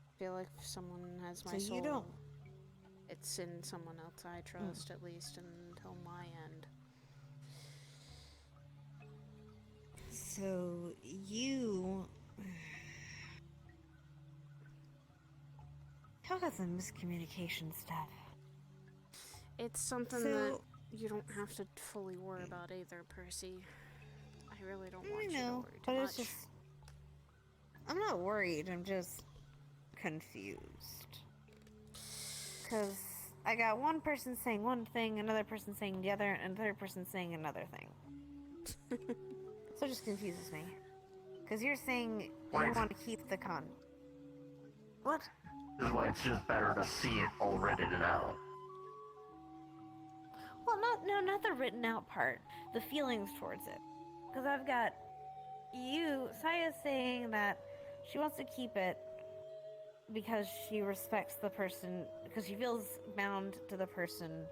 I feel like if someone has my So soul, you don't- it's in someone else I trust, at least until my end. So you talk about the miscommunication stuff. It's something So- that you don't have to fully worry about either, Percy. I really don't want I you to know, worry too but much. it's just I'm not worried. I'm just confused. Because I got one person saying one thing, another person saying the other, and a third person saying another thing. So it just confuses me. Because you're saying you What? want to keep the con. What? This is why it's just better to see it all written out. Well, not the written out part. The feelings towards it. Because I've got Saya saying that she wants to keep it because she respects the person, because she feels bound to the person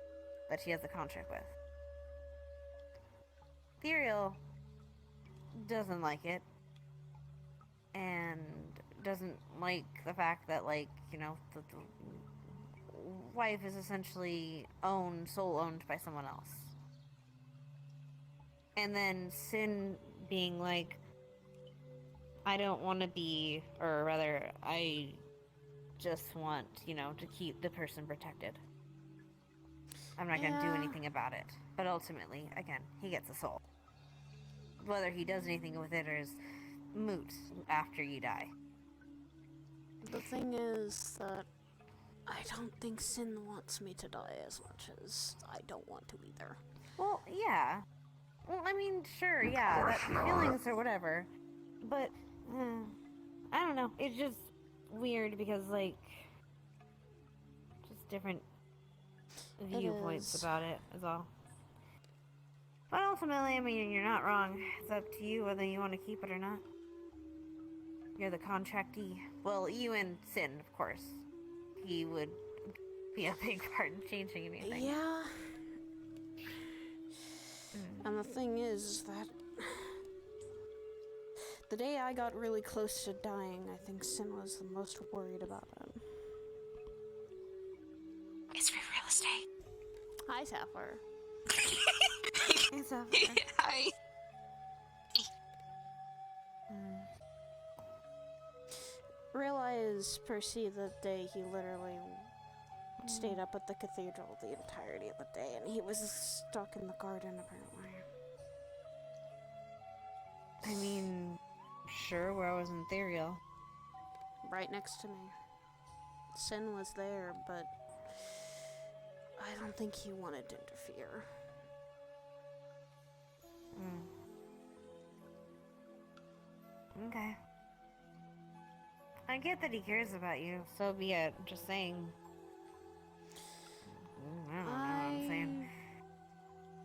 that she has a contract with. Sidriel doesn't like it, and doesn't like the fact that, like, you know, the wife is essentially soul owned by someone else. And then Sin being like, I don't want to be, or rather, I just want, you know, to keep the person protected. I'm not going to do Yeah. anything about it. But ultimately, again, he gets a soul. Whether he does anything with it or is moot after you die. The thing is that I don't think Sin wants me to die as much as I don't want to either. Well, yeah. Well, I mean, sure, yeah, that feelings or whatever. But, I don't know. It's just weird because, like, just different viewpoints is. about it is all. But ultimately, I mean, you're not wrong. It's up to you whether you want to keep it or not. You're the contractee. Well, you and Sin, of course. He would be a big part in changing anything. Yeah. And the thing is that the day I got really close to dying, I think Sin was the most worried about it. It's free real estate. Hi, Sapphire. Hey, Sapphire. Hi. Realize, Percy, that day he literally stayed up at the cathedral the entirety of the day, and he was stuck in the garden, apparently. I mean, sure, where I was in Sidriel. Right next to me. Sin was there, but I don't think he wanted to interfere. Okay. I get that he cares about you, so be it. Just saying. I don't know what I'm saying.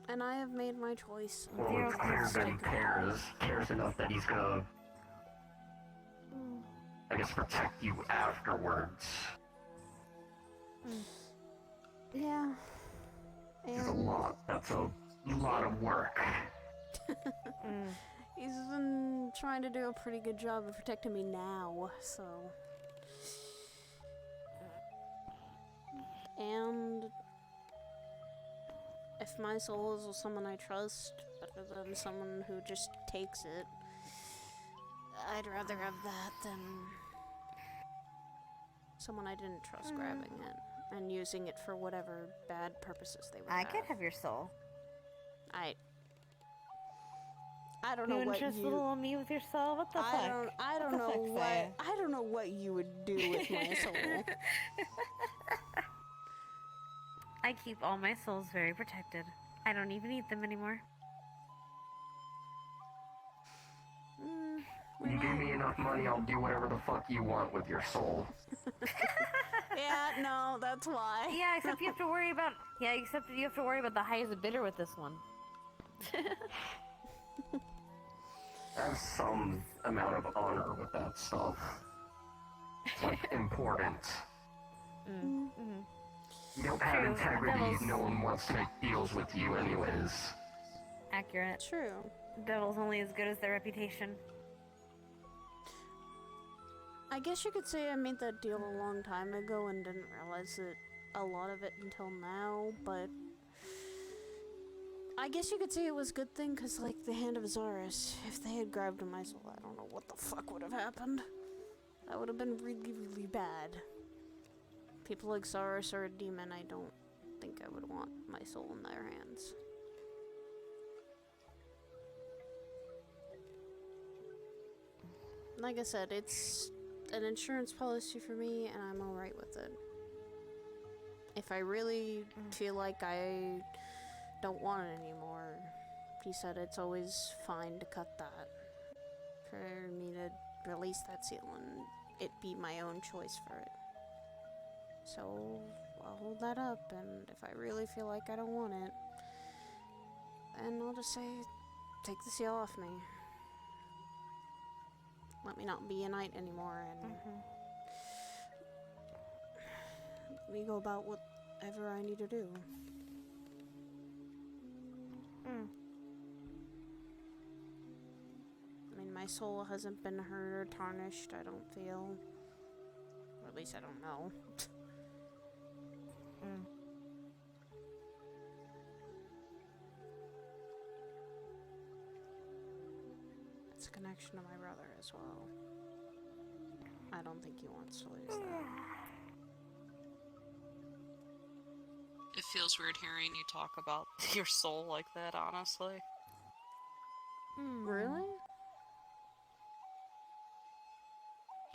And I have made my choice. Well, it's clear that he cares enough that he's gonna, I guess, protect you afterwards. Yeah. It's a lot. That's a lot of work. He's been trying to do a pretty good job of protecting me now, so... And... if my soul is with someone I trust, better than someone who just takes it, I'd rather have that than someone I didn't trust grabbing it and using it for whatever bad purposes they would I have. could have your soul. I don't know you what interest you... little me with your soul? What the fuck? I don't know what... I don't know what you would do with my soul. I keep all my souls very protected. I don't even eat them anymore. You give me enough money, I'll do whatever the fuck you want with your soul. Yeah, no, that's why. Yeah, except you have to worry about... Yeah, except you have to worry about the highest bidder with this one. Have some amount of honor with that stuff. It's like important. You don't have integrity, no one wants to make deals with you anyways. Accurate. True. devil's only as good as their reputation. I guess you could say I made that deal a long time ago and didn't realize it, a lot of it until now, but I guess you could say it was a good thing, because, like, the Hand of Azarus, if they had grabbed my soul, I don't know what the fuck would have happened. That would have been really, really bad. People like Zarus or a demon, I don't think I would want my soul in their hands. Like I said, it's an insurance policy for me, and I'm alright with it. If I really feel like I don't want it anymore, he said it's always fine to cut that. For me to release that seal and it be my own choice for it. So, I'll hold that up, and if I really feel like I don't want it, then I'll just say, take the seal off me. Let me not be a knight anymore, and let me go about whatever I need to do. I mean, my soul hasn't been hurt or tarnished, I don't feel. Or at least I don't know. It's a connection to my brother as well. I don't think he wants to lose that. It feels weird hearing you talk about your soul like that, honestly. Really?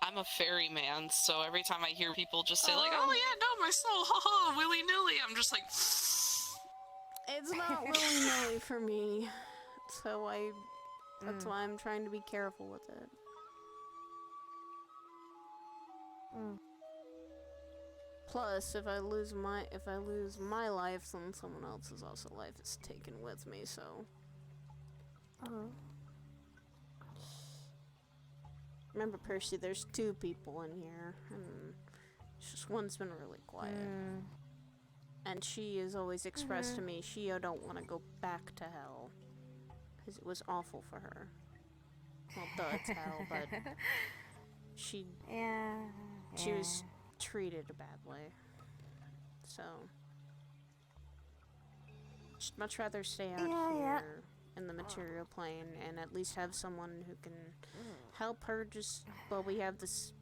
I'm a ferryman, so every time I hear people just say like, oh yeah, no, my soul, haha, willy-nilly, I'm just like... It's not willy-nilly for me, so that's why I'm trying to be careful with it. Plus, if I lose my life, then someone else's life is taken with me, so... Remember, Percy, there's 2 people in here, and it's just one's been really quiet. And she has always expressed to me she don't want to go back to hell. Because it was awful for her. Well, duh, it's hell, but she was treated badly. So, she'd much rather stay out here in the material plane and at least have someone who can help her just while we have this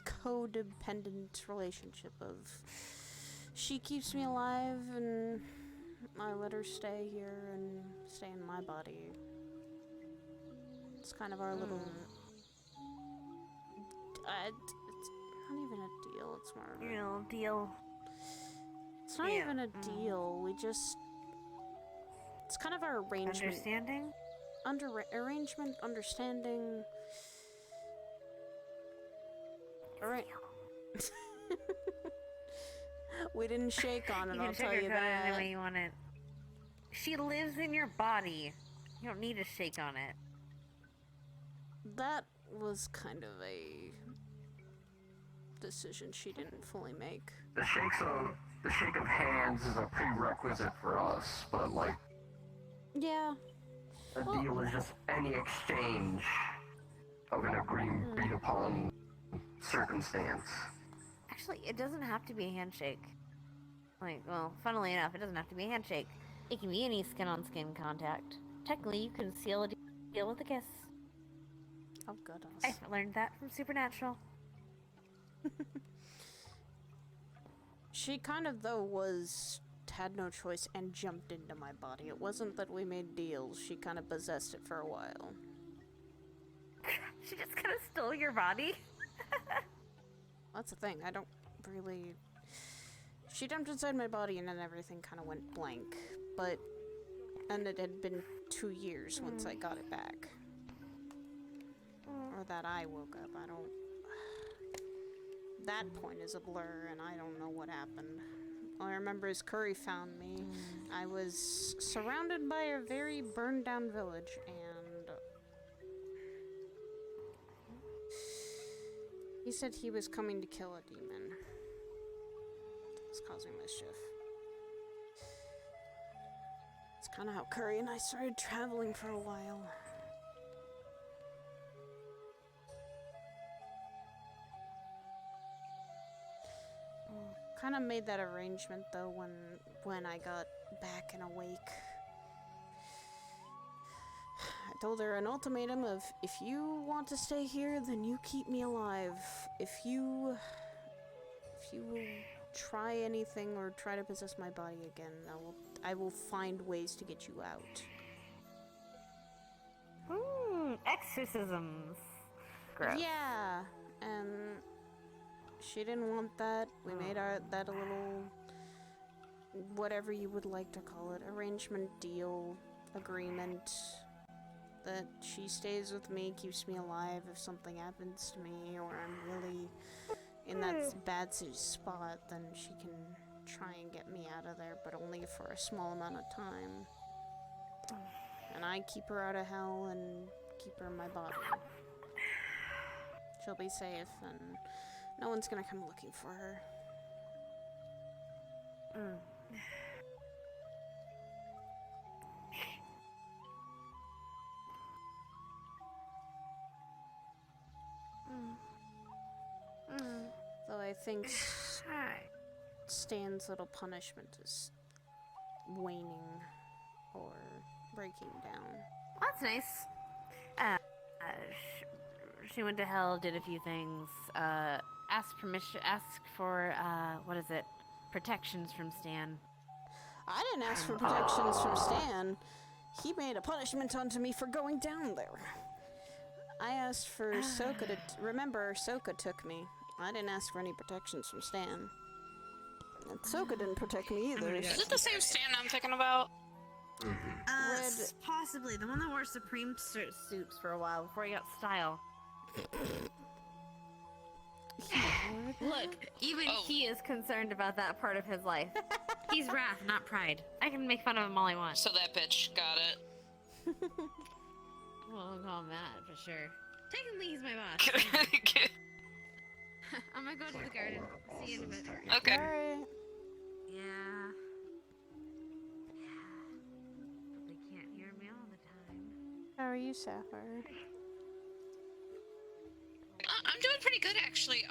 codependent relationship of she keeps me alive and I let her stay here and stay in my body. It's kind of our little... it's not even a deal, it's more of a... You know, deal. It's not even a deal, we just... It's kind of our arrangement. Understanding? Arrangement, understanding... Alright. We didn't shake on it, I'll tell you that. Any way you want it. She lives in your body. You don't need to shake on it. That was kind of a decision she didn't fully make. The shake of hands is a prerequisite for us, but like... Yeah. A deal is just any exchange of an agreed upon circumstance. Actually, it doesn't have to be a handshake. Like, well, funnily enough, it doesn't have to be a handshake. It can be any skin-on-skin contact. Technically, you can seal a deal with a kiss. Oh, goodness. I learned that from Supernatural. She kind of, though, had no choice and jumped into my body. It wasn't that we made deals. She kind of possessed it for a while. She just kind of stole your body? That's the thing. I don't really... She jumped inside my body and then everything kind of went blank. But... And it had been 2 years once I got it back. Or that I woke up. I don't... That point is a blur and I don't know what happened. All I remember is Curry found me. I was surrounded by a very burned down village and... He said he was coming to kill a demon. That was causing mischief. It's kind of how Curry and I started traveling for a while. kind of made that arrangement though when I got back and awake. I told her an ultimatum of, if you want to stay here, then you keep me alive. If you try anything or try to possess my body again, I will find ways to get you out. Exorcisms. Gross. Yeah, and she didn't want that. We made that a little, whatever you would like to call it, arrangement, deal, agreement, that she stays with me, keeps me alive if something happens to me, or I'm really in that bad spot, then she can try and get me out of there, but only for a small amount of time. And I keep her out of hell and keep her in my body. She'll be safe, and no one's gonna come looking for her. Though I think Stan's little punishment is waning or breaking down. That's nice. She went to hell, did a few things, asked for, what is it? Protections from Stan. I didn't ask for protections from Stan. He made a punishment onto me for going down there. I asked for Soka to... Remember, Soka took me. I didn't ask for any protections from Stan. And Soka didn't protect me either. Is it the same stand I'm thinking about? Possibly. The one that wore Supreme suits for a while before he got style. Look, even he is concerned about that part of his life. He's wrath, not pride. I can make fun of him all I want. So that bitch got it. Well, I'll call him that for sure. Technically, he's my boss. I'm gonna go to the garden. See you in a bit. Okay. Alright. Yeah. But they can't hear me all the time. How are you, Sapphire? I'm doing pretty good, actually.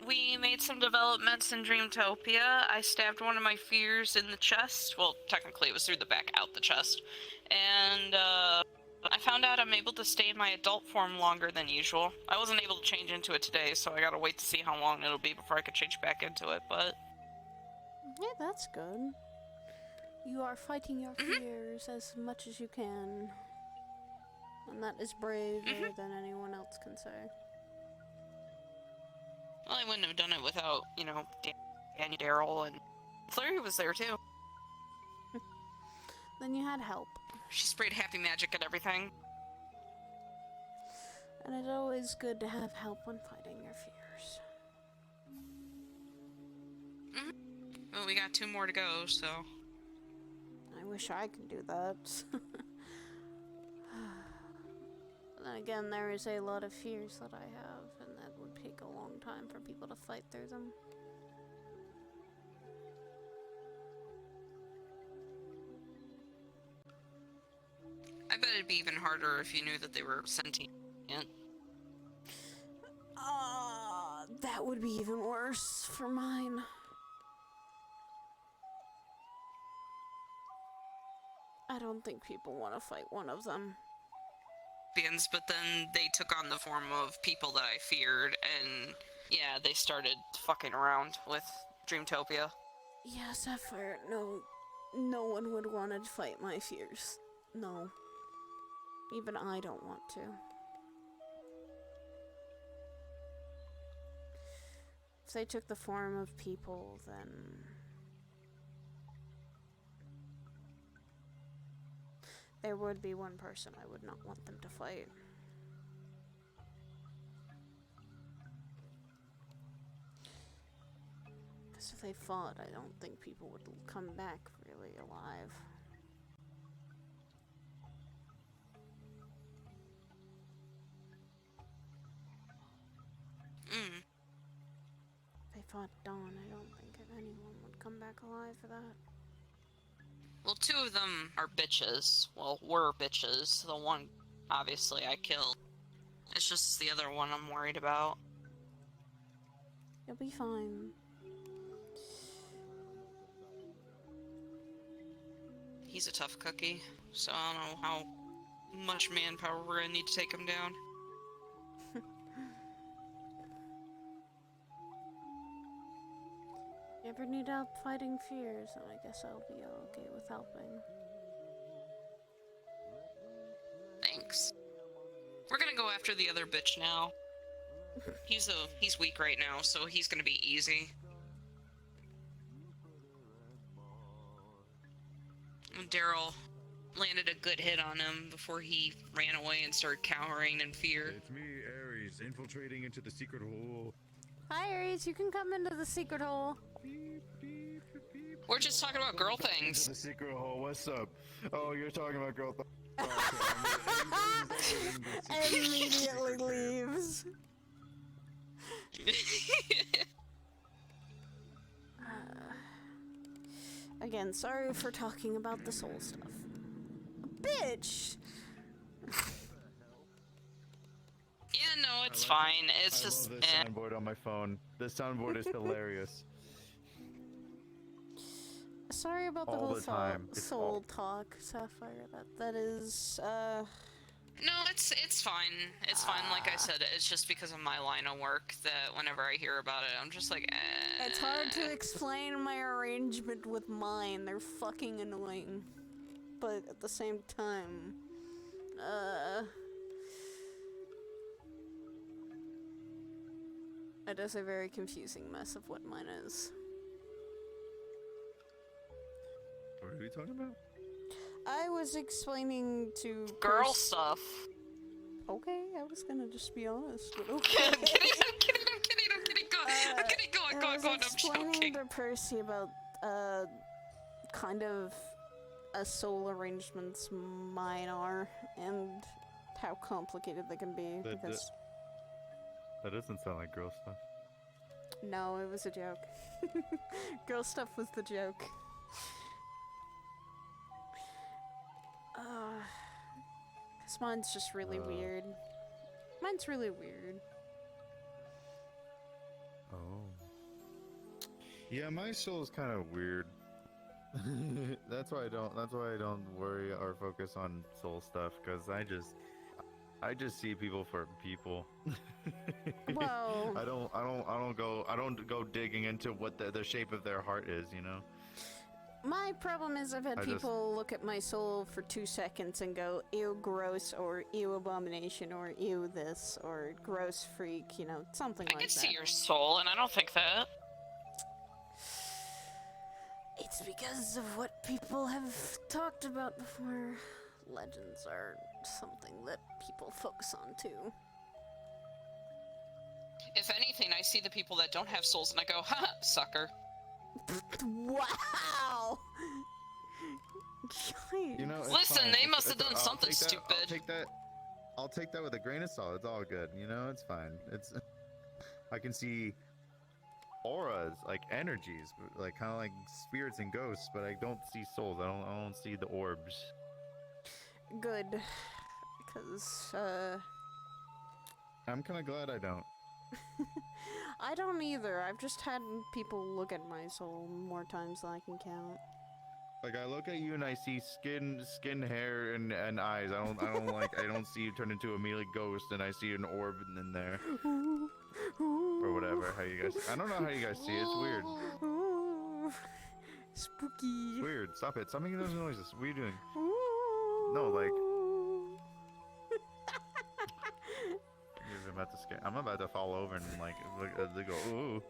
We made some developments in Dreamtopia. I stabbed one of my fears in the chest. Well, technically it was through the back, out the chest. And, I found out I'm able to stay in my adult form longer than usual. I wasn't able to change into it today, so I gotta wait to see how long it'll be before I can change back into it, but... Yeah, that's good. You are fighting your fears as much as you can. And that is braver than anyone else can say. Well, I wouldn't have done it without, you know, Danny, Daryl, and Flurry was there, too. Then you had help. She sprayed happy magic at everything. And it's always good to have help when fighting your fears. Well, we got 2 more to go, so... I wish I could do that. But then again, there is a lot of fears that I have, and that would take a long time for people to fight through them. I bet it'd be even harder if you knew that they were sentient. That would be even worse for mine. I don't think people want to fight one of them. But then they took on the form of people that I feared, and yeah, they started fucking around with Dreamtopia. Yeah, Sapphire, no one would want to fight my fears. No. Even I don't want to. If they took the form of people, then... there would be one person I would not want them to fight. Because if they fought, I don't think people would come back really alive. If they fought Dawn, I don't think anyone would come back alive for that. Well, 2 of them are bitches. Well, were bitches. The one, obviously, I killed. It's just the other one I'm worried about. You'll be fine. he's a tough cookie, so I don't know how much manpower we're gonna need to take him down. You ever need help fighting fears, then I guess I'll be okay with helping. Thanks. We're gonna go after the other bitch now. He's weak right now, so he's gonna be easy. Daryl landed a good hit on him before he ran away and started cowering in fear. It's me, Ares, infiltrating into the secret hole. Hi, Aries. You can come into the secret hole. We're just talking about girl things. The secret hole. What's up? Oh, you're talking about girl things. Immediately leaves. Again, sorry for talking about the soul stuff. Bitch! Yeah, no, it's fine. It's just. I love this soundboard on my phone. This soundboard is hilarious. Sorry about the All whole the time. soul talk, Sapphire. That is, No, it's fine. It's fine. Like I said, it's just because of my line of work that whenever I hear about it, I'm just like, eh. It's hard to explain my arrangement with mine. They're fucking annoying. But at the same time, it is a very confusing mess of what mine is. What are we talking about? I was explaining to girl stuff. Okay, I was gonna just be honest. But okay. I'm kidding. Go on. I was explaining to Percy about kind of soul arrangements mine are and how complicated they can be. Because That doesn't sound like girl stuff. no, it was a joke. Girl stuff was the joke. Cause mine's just really weird. Mine's really weird. Oh. Yeah, my soul is kind of weird. That's why I don't worry or focus on soul stuff, because I just see people for people. Whoa. I don't go digging into what the shape of their heart is, you know? My problem is I've had people look at my soul for 2 seconds and go, ew, gross, or ew, abomination, or ew, this, or gross freak, you know, something like that. I can see your soul, and I don't think that. It's because of what people have talked about before. Legends are something that people focus on, too. If anything, I see the people that don't have souls, and I go, ha, sucker. Wow! You know, listen, fine. they must have done something stupid. I'll take that with a grain of salt. It's all good. You know, it's fine. I can see auras, like energies, like kind of like spirits and ghosts, but I don't see souls. I don't see the orbs. Good, because I'm kind of glad I don't. I don't either. I've just had people look at my soul more times than I can count. Like, I look at you and I see skin, hair, and eyes. I don't see you turn into a mealy ghost, and I see an orb in there. Or whatever, how you guys... I don't know how you guys see it. It's weird. Spooky. It's weird. Stop it. Stop making those noises. What are you doing? No, like... I'm about to fall over and, like, they go, ooh.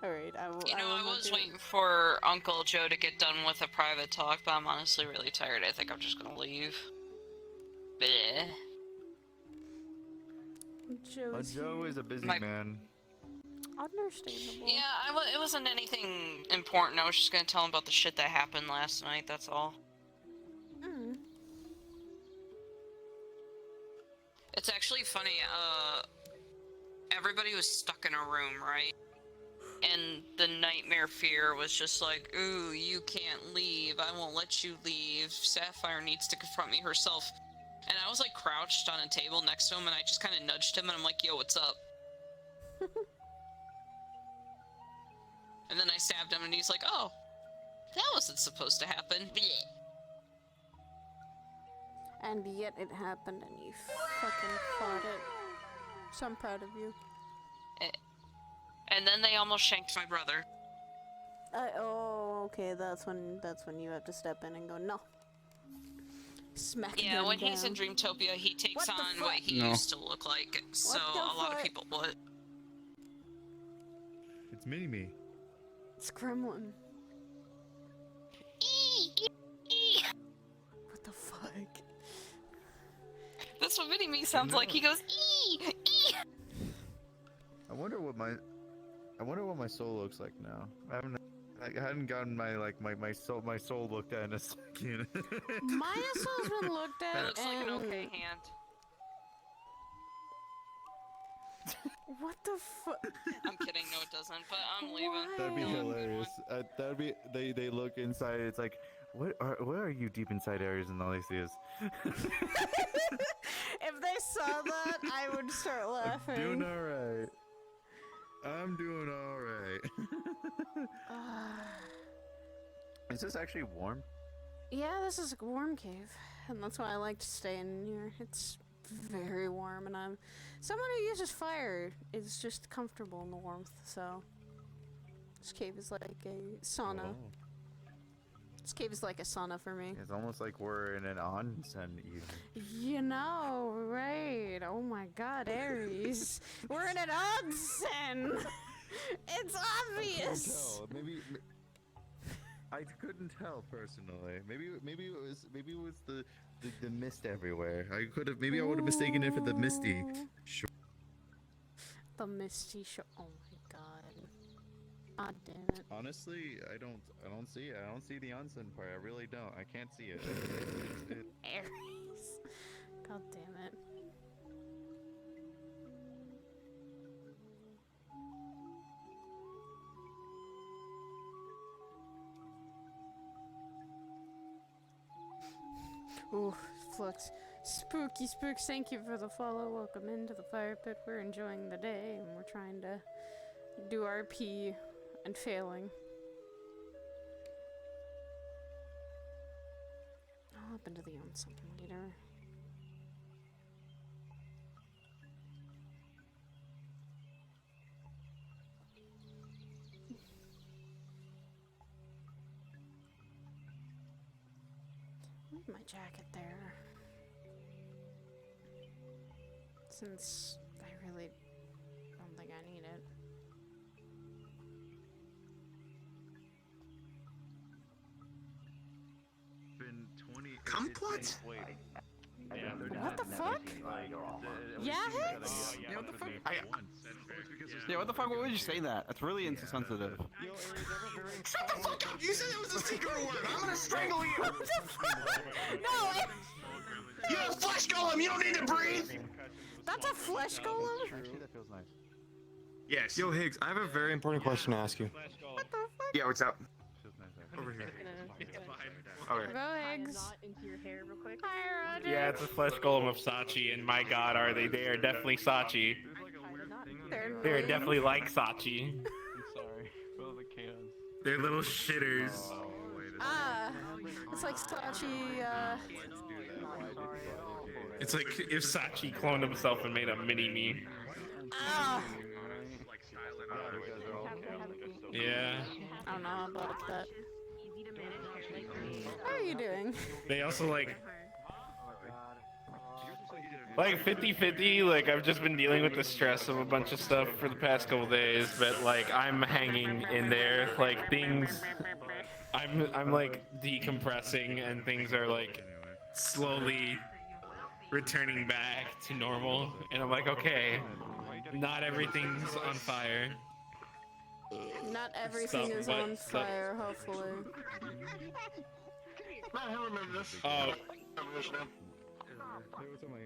Alright, I will. I was waiting for Uncle Joe to get done with a private talk, but I'm honestly really tired. I think I'm just gonna leave. Bleh. Joe is a busy man. Understandable. Yeah, it wasn't anything important. I was just gonna tell him about the shit that happened last night, that's all. Mm. It's actually funny, everybody was stuck in a room, right? And the nightmare fear was just like, ooh, you can't leave, I won't let you leave, Sapphire needs to confront me herself. And I was like crouched on a table next to him, and I just kind of nudged him, and I'm like, yo, what's up? And then I stabbed him, and he's like, "Oh, that wasn't supposed to happen." Blech. And yet it happened, and you fucking fought it. So I'm proud of you. And then they almost shanked my brother. Oh, okay. That's when you have to step in and go, no. Smack Yeah, them when down. he's in Dreamtopia, he takes What the on fuck? what he No. used to look like. So the a lot of fuck? people would. It's Mini-Me. It's Gremlin. What the fuck? That's what Mini-Me sounds like. He goes, "Ee! Ee!" I wonder what my soul looks like now. I hadn't gotten my soul looked at in a second. My soul's been looked at. It looks like an and... okay hand. What the fuck? I'm kidding, no it doesn't, but I'm leaving. That'd be No, I'm moving hilarious. That'd be they look inside. It's like, where are you deep inside Aries? And all they see is. If they saw that, I would start laughing. Doing all right. I'm doing all right. Is this actually warm? Yeah, this is a warm cave, and that's why I like to stay in here. It's very warm, and I'm someone who uses fire is just comfortable in the warmth. So this cave is like a sauna. Oh. This cave is like a sauna for me. It's almost like we're in an onsen even. You know, right? Oh my God, Aries, we're in an onsen. It's obvious. Maybe I couldn't tell personally. Maybe it was the mist everywhere. I would have mistaken it for the misty. Sure. The misty show. Oh my God. God damn it. Honestly, I don't see it. I don't see the onsen part. I really don't. I can't see it. Aries. God damn it. Ooh, Flux. Spooky Spooks, thank you for the follow. Welcome into the fire pit. We're enjoying the day, and we're trying to do RP and failing. I'll hop into the onsen later. Leave my jacket there. Since I really don't think I need it. Been 20. Kumquat? What the fuck? Yeah, Hicks? Yeah, what the fuck? Yeah, what the fuck? What would you say that? That's really insensitive. Shut the fuck up! You said it was a secret word! I'm gonna strangle you! What the fuck? No! You're a flesh golem! You don't need to breathe! That's a flesh golem? Actually, that feels nice. Yes. Yo, Higgs, I have a very important question to ask you. Yeah, what's up? Over here. Okay. Go eggs. Into your hair real quick. Hi, Roger. Yeah, it's a flesh golem of Sachi, and my god, are they? They are definitely Sachi. They are definitely like Sachi. I'm sorry. Fill the cans. They're little shitters. It's like Sachi, It's like if Sachi cloned himself and made a mini-me. Yeah. I don't know about that. How are you doing? They also like 50-50, like I've just been dealing with the stress of a bunch of stuff for the past couple days, but like I'm hanging in there, like things I'm like decompressing and things are like slowly returning back to normal, and I'm like, okay, not everything's on fire. Not everything is on fire, hopefully. Man, I remember this. Oh.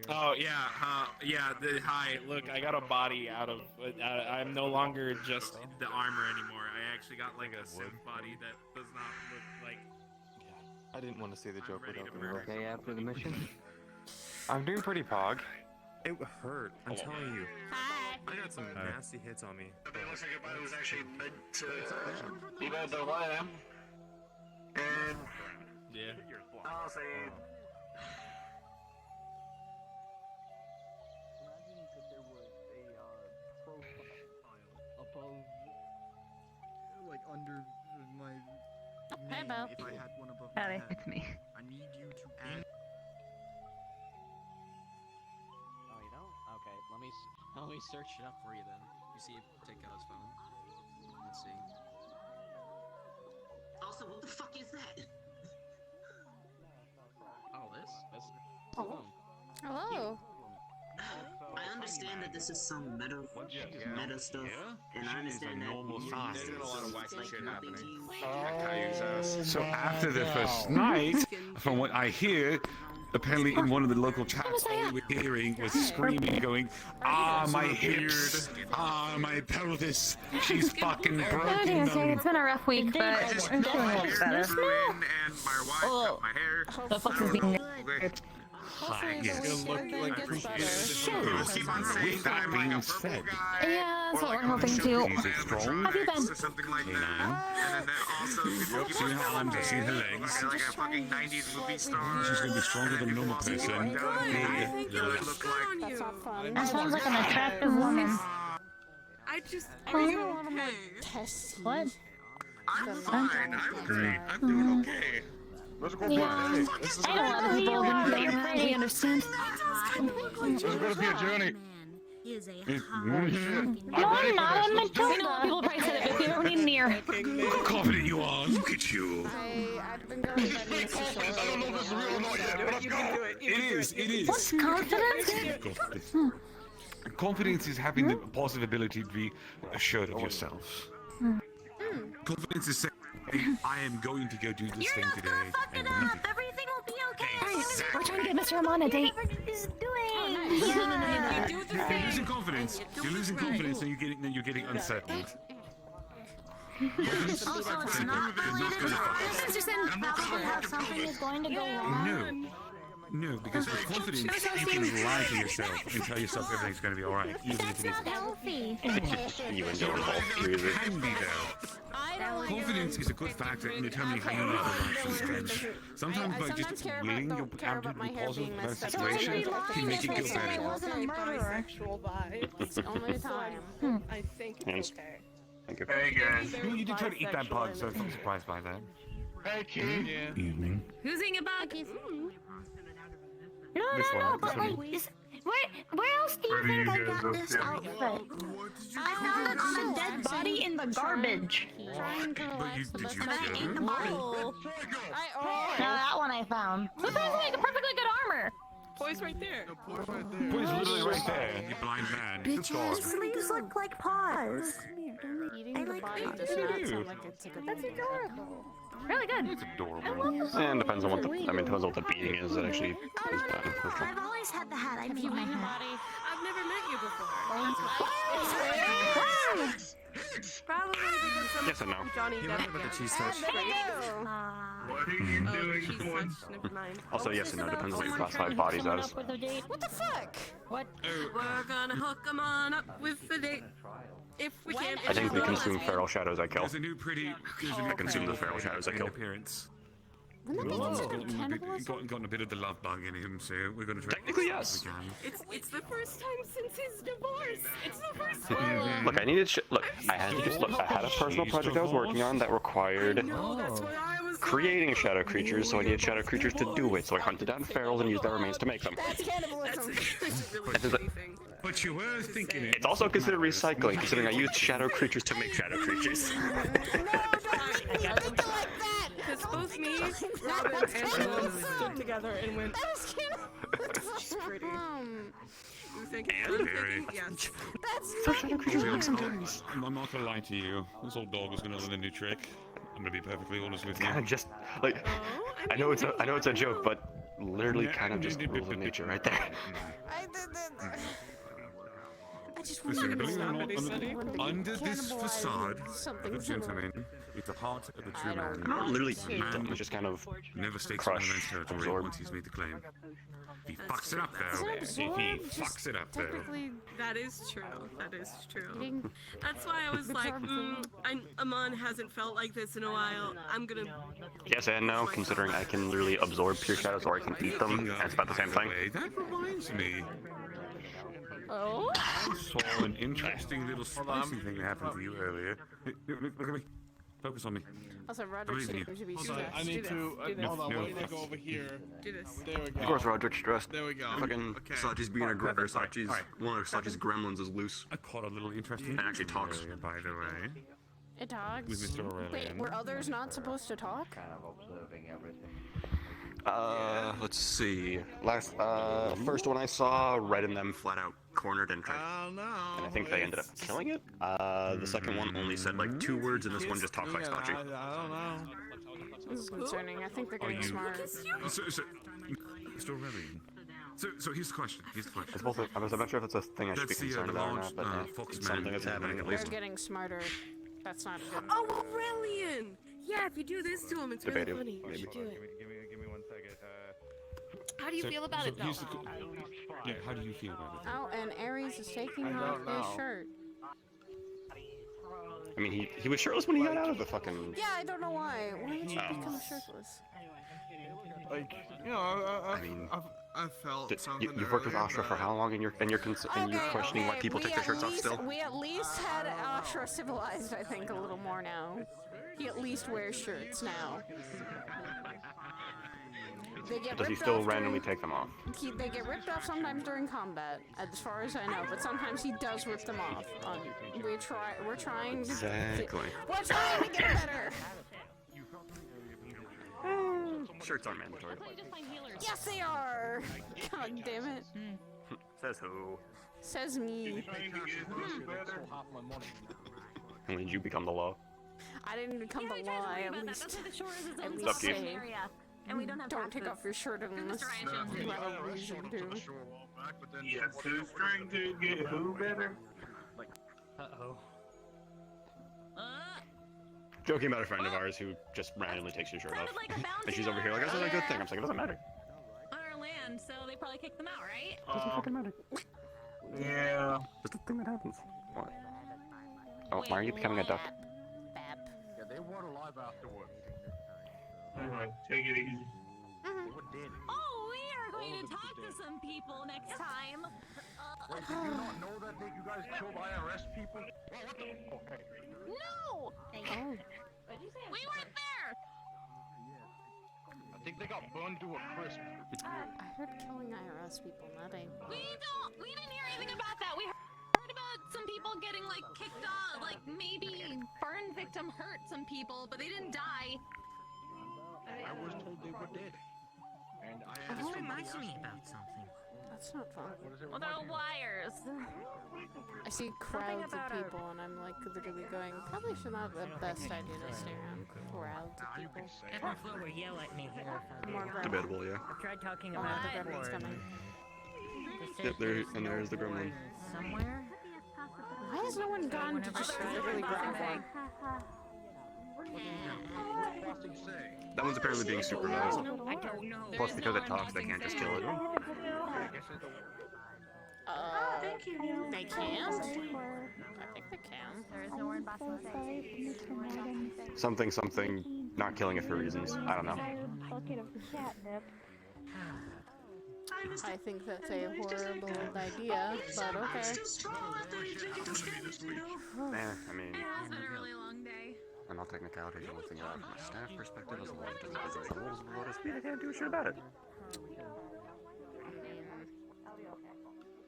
Oh yeah, hi. Look, I got a body out of. I'm no longer just the armor anymore. I actually got like a synth body that does not look like. I didn't want to say the joke without the murder. Okay, after the mission? I'm doing pretty pog. It hurt, I'm telling you. Hi. I got some nasty hits on me. It looks like your body was actually meant to. You got the lamb. And Yeah. I'll say. Imagine that there was a profile above, like under my name. Bo. If I had one above my Howdy, head. it's me. I need you to add. Oh, you don't? Okay, let me search it up for you then. You see, take out his phone. Let's see. Also, what the fuck is that? Oh, this? That's Oh. Hello. I understand that this is some meta stuff, and I understand that normal you're size. used to There's a lot of it, wacky it's like shit nothing happening. to you. So after the first night, from what I hear, apparently in one of the local chats, all we were hearing was screaming, going, "Ah, my hips! Ah, my pelvis! She's fucking broken them!" It's been a rough week, but I'm feeling a little better. Oh, the fuck is being Hi, yes. Look like So, with that being said, Yeah, that's what we're hoping to. is it strong? Have you been? Something like that. Yep, seen her arms, I've seen her legs. Like a fucking 90s movie star. She's gonna be stronger than a normal person. Big. That's not fun. That sounds like an attractive woman. I just testy. What? I'm fine. I'm great. I'm doing okay. Let's go Yeah, I know a lot of people are, but you're pretty. We understand. Let's go to see a journey. No, I'm not. I'm Matilda. People probably said it, but you don't need an ear. Look how confident you are. Look at you. I've been going to bed for so I don't know if this is real or not yet, but let's go. It is. What's confidence? Confidence is having the positive ability to be assured of yourself. Confidence is saying, I am going to go do this thing today. And Everything will be okay. We're trying to get Mr. Amon a date. you're losing confidence. You're losing confidence, and you're getting unsettled. Confidence? Also, it's not related to Mr. Sin, probably have something is going to go wrong. No, because with confidence, you can lie to yourself and tell yourself everything's going to be alright, even if it isn't. Healthy. You and your it can be though. Confidence is a good factor in determining how you live your life sometimes. Sometimes by just willing your character to be positive about a situation can make it go better. wasn't a murderer. It's the only time. I think It's okay. Hey guys. Well, you did try to eat that bug, so I'm surprised by that. Hey, kid. Evening. Who's eating a bug? No, but like, where else do you think I got this outfit? I found it on a dead body in the garbage. Trying to relax the best I ate can. the body. No, that one I found. Look, that's like a perfectly good armor. Boy's right there. Boy's literally right there, you blind man. Good God. Sleeves look like paws. eating the body does not sound like it's a good That's idea. adorable. Really good. It's adorable. And depends on what depends on what the beating is. That actually is beneficial. I've always had the hat. I made my hat. I've never met you before. Probably because some Yes and no. Johnny Depp. About the cheese touch. What are you doing, boy? Never mind. Also, yes and no. Depends on what you classify bodies as. What the fuck? What? We're gonna hook 'em on up with the date. If we can. I think we consume feral shadows I kill. There's a new I consume the feral shadows I kill. appearance. Wouldn't that make him considered cannibalism? Gotten a bit of the love bug in him, so we're going to try. Technically, yes. It's the first time since his divorce. It's the first time. Look, I needed I had a personal project I was working on that required creating shadow creatures, so I needed shadow creatures to do it. So I hunted down ferals and used their remains to make them. That's cannibalism. But you were thinking it. It's also considered recycling, considering I used shadow creatures to make shadow creatures. Because both me, Robin, and Rose stood together and went. She's pretty. You think Very. yes. I'm not gonna lie to you. This old dog is gonna learn a new trick. I'm gonna be perfectly honest with you. Kind of just like I know it's a joke, but literally kind of just rules of nature right there. just Listen, wanted believe it or to not, under this cannibalize facade something of a gentleman is the heart of a true man. Not literally A eat them, man it's just kind of never stakes crush, another man's territory absorb. once he's made the claim. If he fucks it up, Is though, it if absorb? he Just fucks it up, though, Technically, that is true. That is true. Eating- That's why I was like, Amon hasn't felt like this in a while. I'm gonna. Yes and no, considering I can literally absorb pure shadows or I can eat them, and it's about the same thing. that reminds me. Oh? I saw an interesting little spicy thing that happened to you earlier. Look at me. Focus on me. Also, Roderick Amazing you. seems to be Hold on, stressed. I need to. Hold on, wait, I go over here. Do this. There we go. Of course, Roderick's stressed. There we go. Fucking Sachi's being a Sachi's one of Sachi's gremlins is loose. I caught a little interesting. And actually talks. Earlier, by the way. It talks. With Mr. Aurelian. Wait, were others not supposed to talk? Let's see. First one I saw, Red and them flat out cornered and tried. And I think they ended up killing it. The second one only said like 2 words, and this one just talks like Sachi. I don't know. This is concerning. I think they're getting smart. Mr. Aurelian. So here's the question. It's both. I'm not sure if it's a thing I should be That's the, concerned about or large, not, but Fox it's something man that's happening at They're least. getting smarter. That's not good. Oh, Aurelian! Yeah, if you do this to him, it's really Debatable, funny. You maybe. should do it. Give me 1 second. How do you feel about it, though? Yeah, how do you feel about it? Oh, and Ares is taking off his shirt. I mean, he was shirtless when he got out of the fucking. Yeah, I don't know why. Why would you Oh. become shirtless? Like, you know, I mean, I felt something. you've worked with Astra for how long, and you're questioning why people take their shirts off still? We at least had Ashra civilized, I think, a little more now. He at least wears shirts now. They get Does he ripped still off randomly during- take them off? They get ripped off sometimes during combat, as far as I know, but sometimes he does rip them off. We're trying to... Exactly. We're trying to get better! Shirts aren't mandatory. Yes, they are! God damn it. Says who? Says me. And when did you become the law? I didn't become the law, at least Up to you. say... And we don't have Don't take off your shirt unless you have a reason to. Yes, who's trying to get who better? Uh-oh. Joking about a friend of ours who just randomly takes her shirt off. And she's over here like, that's not a good thing. I'm like, it doesn't matter. On our land, so they probably kicked them out, right? Doesn't fucking matter. Yeah. It's a thing that happens. What? Oh, why are you becoming a duck? Yeah, they weren't alive afterwards. Alright, take it easy. Oh, we are going to talk to some people next time. Wait, did you not know that you guys killed IRS people? Okay. No! We weren't there! I think they got burned to a crisp. I heard killing IRS people, not a... We didn't hear anything about that. We heard about some people getting, like, kicked off, like, maybe burn victim hurt some people, but they didn't die. I was told they were dead. And I This reminds me about something. That's not fun. Well, they're liars. I see crowds of people and I'm like literally going, probably should not be the best idea to stay around crowds of people. Edward Flo will yell at me here. More gremlins. Debatable, yeah. I tried talking Oh, about the gremlin's coming. Yep, there's the gremlin. Somewhere? Why has no one gone to just literally grab one? That one's apparently being supervised. I don't know. Plus, because it talks, they can't just kill it. Thank you. They can? I think they can. There is no word Something, not killing it for reasons. I don't know. Bucket of catnip. I think that's a horrible idea, but okay. I mean, It has been a really long day. and all technicalities are looking at it from a staff perspective as well as the rules of Lotus. I can't do shit about it.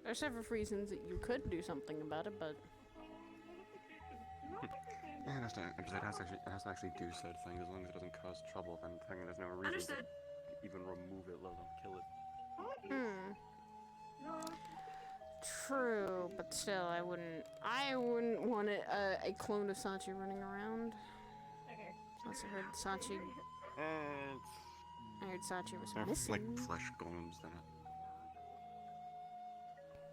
There's several reasons that you could do something about it, but... Yeah, it has to actually do said thing. As long as it doesn't cause trouble, then there's no reason to even remove it, let alone kill it. True, but still, I wouldn't want a clone of Sachi running around. Okay. Unless I heard Sachi... I heard Sachi was They're missing. like flesh golems, then.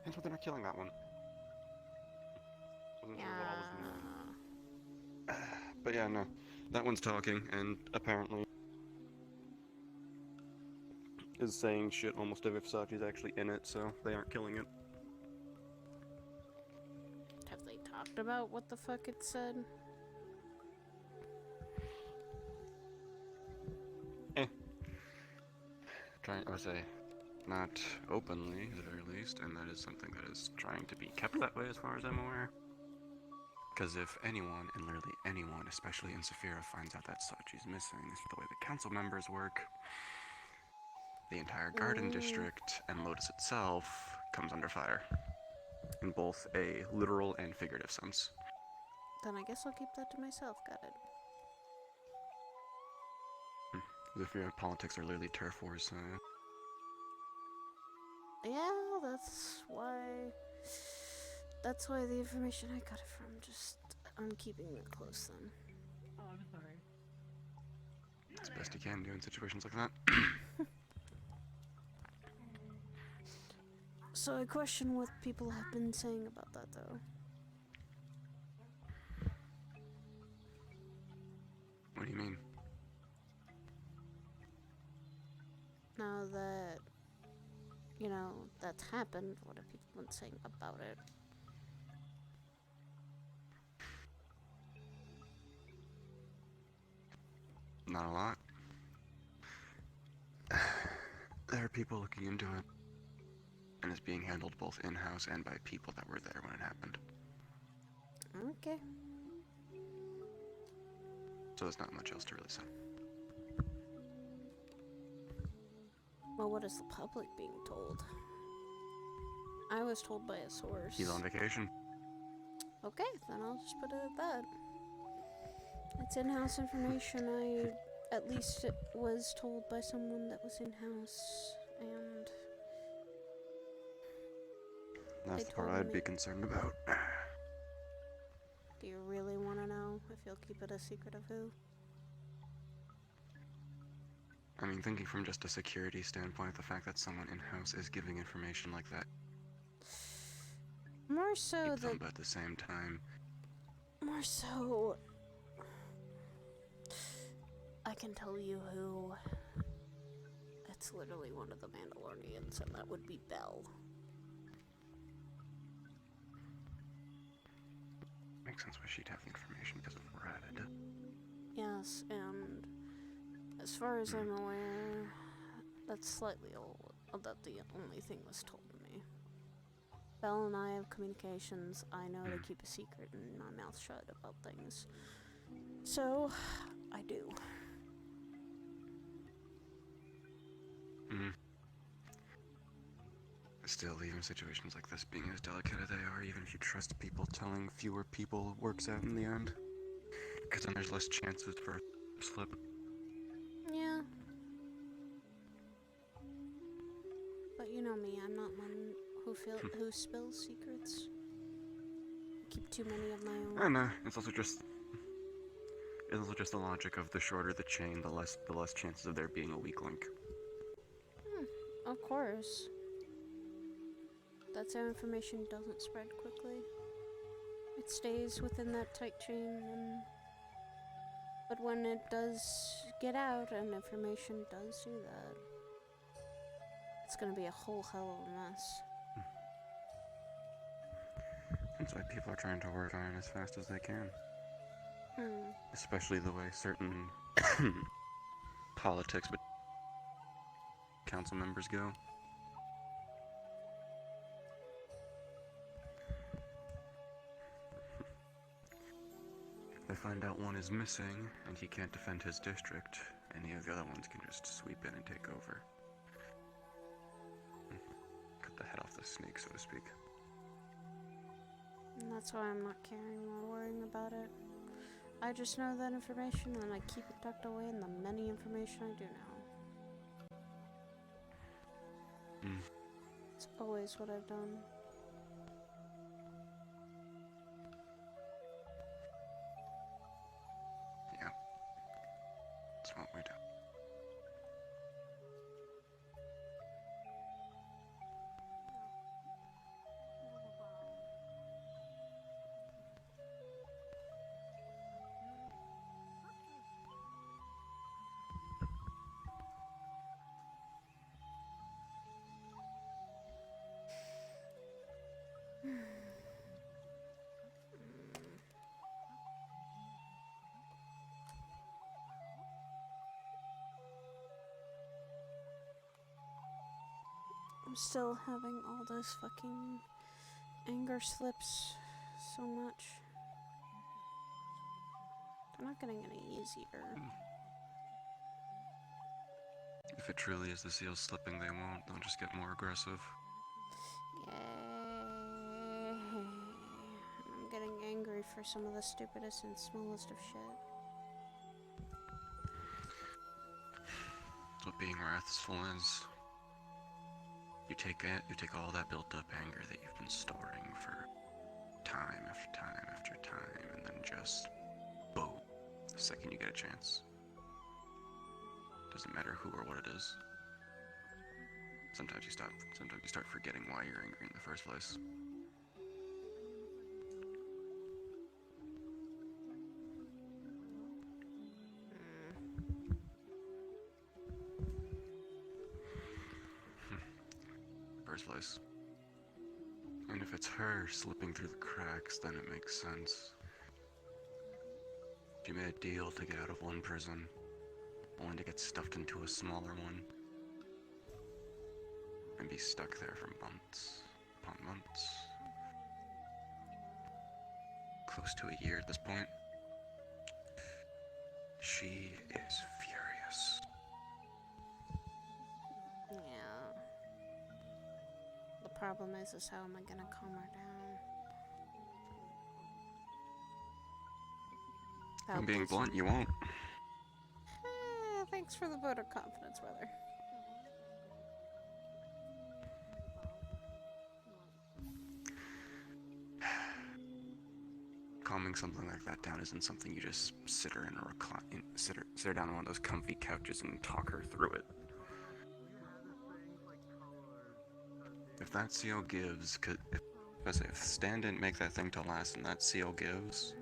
And so they're not killing that one. Wasn't sure what all was new. But yeah, no. That one's talking, and apparently is saying shit almost as if Sachi's actually in it, so they aren't killing it. Have they talked about what the fuck it said? I would say, not openly, at the very least, and that is something that is trying to be kept that way as far as I'm aware. Because if anyone, and literally anyone, especially in Saphira, finds out that Sachi's missing, the way the council members work, the entire garden district and Lotus itself comes under fire. In both a literal and figurative sense. Then I guess I'll keep that to myself, got it. Saphira politics are literally turf wars, so... Yeah, that's why the information I got it from, just, I'm keeping it close then. Oh, I'm sorry. It's the best you can do in situations like that. So I question what people have been saying about that, though. What do you mean? Now that, you know, that's happened, what have people been saying about it? Not a lot. There are people looking into it. And it's being handled both in-house and by people that were there when it happened. Okay. So there's not much else to really say. Well, what is the public being told? I was told by a source. He's on vacation. Okay, then I'll just put it at that. It's in-house information. At least it was told by someone that was in-house, and... That's the part I'd be concerned about. Do you really want to know if you'll keep it a secret of who? I mean, thinking from just a security standpoint, the fact that someone in-house is giving information like that. More so keep them, that... but at the same time... More so... I can tell you who. It's literally one of the Mandalorians, and that would be Bell. Makes sense why she'd have the information because of Red. Yes, and as far as I'm aware, that's slightly old. That's the only thing was told to me. Bell and I have communications. I know to keep a secret and my mouth shut about things. So, I do. Still, even situations like this being as delicate as they are, even if you trust people, telling fewer people works out in the end. Because then there's less chances for a slip. Yeah. But you know me, I'm not one who spills secrets. I keep too many of my own. I know, it's also just the logic of the shorter the chain, the less chances of there being a weak link. Of course. That's how information doesn't spread quickly. It stays within that tight chain, but when it does get out and information does do that, it's gonna be a whole hell of a mess. That's why people are trying to work on it as fast as they can. Especially the way certain politics but council members go. They find out one is missing and he can't defend his district, any of the other ones can just sweep in and take over. Cut the head off the snake, so to speak. And that's why I'm not caring or worrying about it. I just know that information and I keep it tucked away in the many information I do know. It's always what I've done. Yeah. That's what we do. I'm still having all those fucking anger slips so much. They're not getting any easier. If it truly is the seals slipping, they won't. They'll just get more aggressive. Yay. I'm getting angry for some of the stupidest and smallest of shit. That's what being wrathful is. You take all that built up anger that you've been storing for time after time after time, and then just boom, the second you get a chance. Doesn't matter who or what it is. Sometimes you start forgetting why you're angry in the first place. First place. And if it's her slipping through the cracks, then it makes sense. She made a deal to get out of one prison, only to get stuffed into a smaller one, and be stuck there for months upon months. Close to a year at this point. She is furious. Yeah. The problem is how am I gonna calm her down? If I'm being blunt, you won't. Thanks for the vote of confidence, brother. Calming something like that down isn't something you just sit her in a sit her down on one of those comfy couches and talk her through it. If that seal gives, if Stan didn't make that thing to last and that seal gives,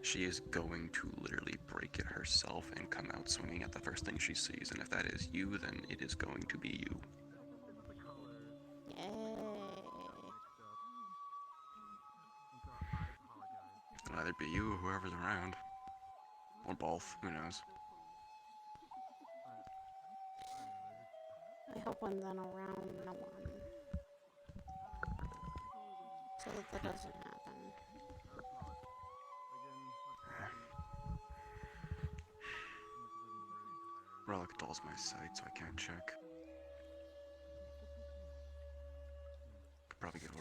she is going to literally break it herself and come out swinging at the first thing she sees. And if that is you, then it is going to be you. It'll either be you or whoever's around. Or both, who knows. I hope when then around no one. So that doesn't happen. Relic dulls my sight, so I can't check. Could probably give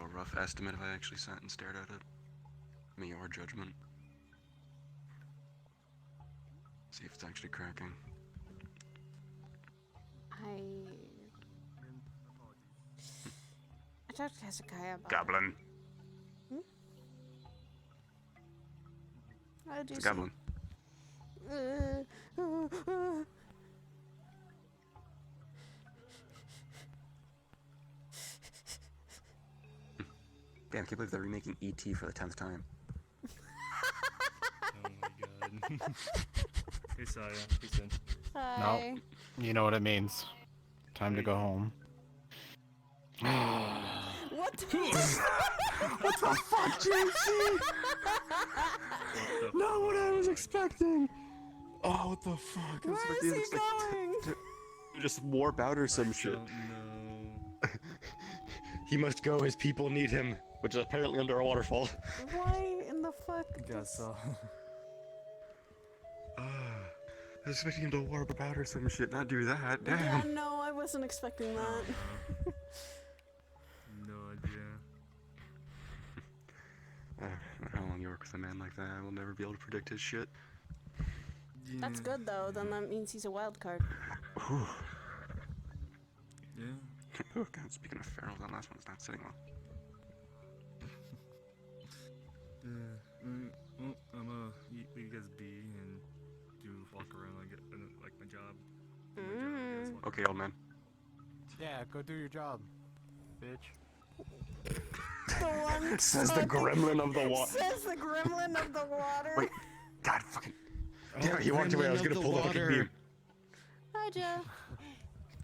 a rough estimate if I actually sat and stared at it. Me, your judgment. See if it's actually cracking. I talked to Hezekiah about Goblin. How do you It's a goblin. Damn, I can't believe they're remaking E.T. for the 10th time. Oh my god. Hey Saya, peace in. Hi. No, you know what it means. Time to go home. What the What the fuck, JC? Not what I was expecting. Oh, what the fuck? Where is he going? Just warp out or some shit. He must go, his people need him, which is apparently under a waterfall. Why in the fuck? Guess so. I was expecting him to warp out or some shit, not do that. Damn. Yeah, no, I wasn't expecting that. No idea. I don't know how long you work with a man like that. I will never be able to predict his shit. That's good though, then that means he's a wild card. Yeah. Oh god, speaking of feral, that last one's not sitting well. Well, I'm you guys be and do walk around like my job. Do my job, I guess, walk Okay, old man. Yeah, go do your job, bitch. The one Says the gremlin of the water. Says the gremlin of the water. Wait, god fucking. Damn, he walked away. I was gonna pull the fucking beam. Hi, Joe.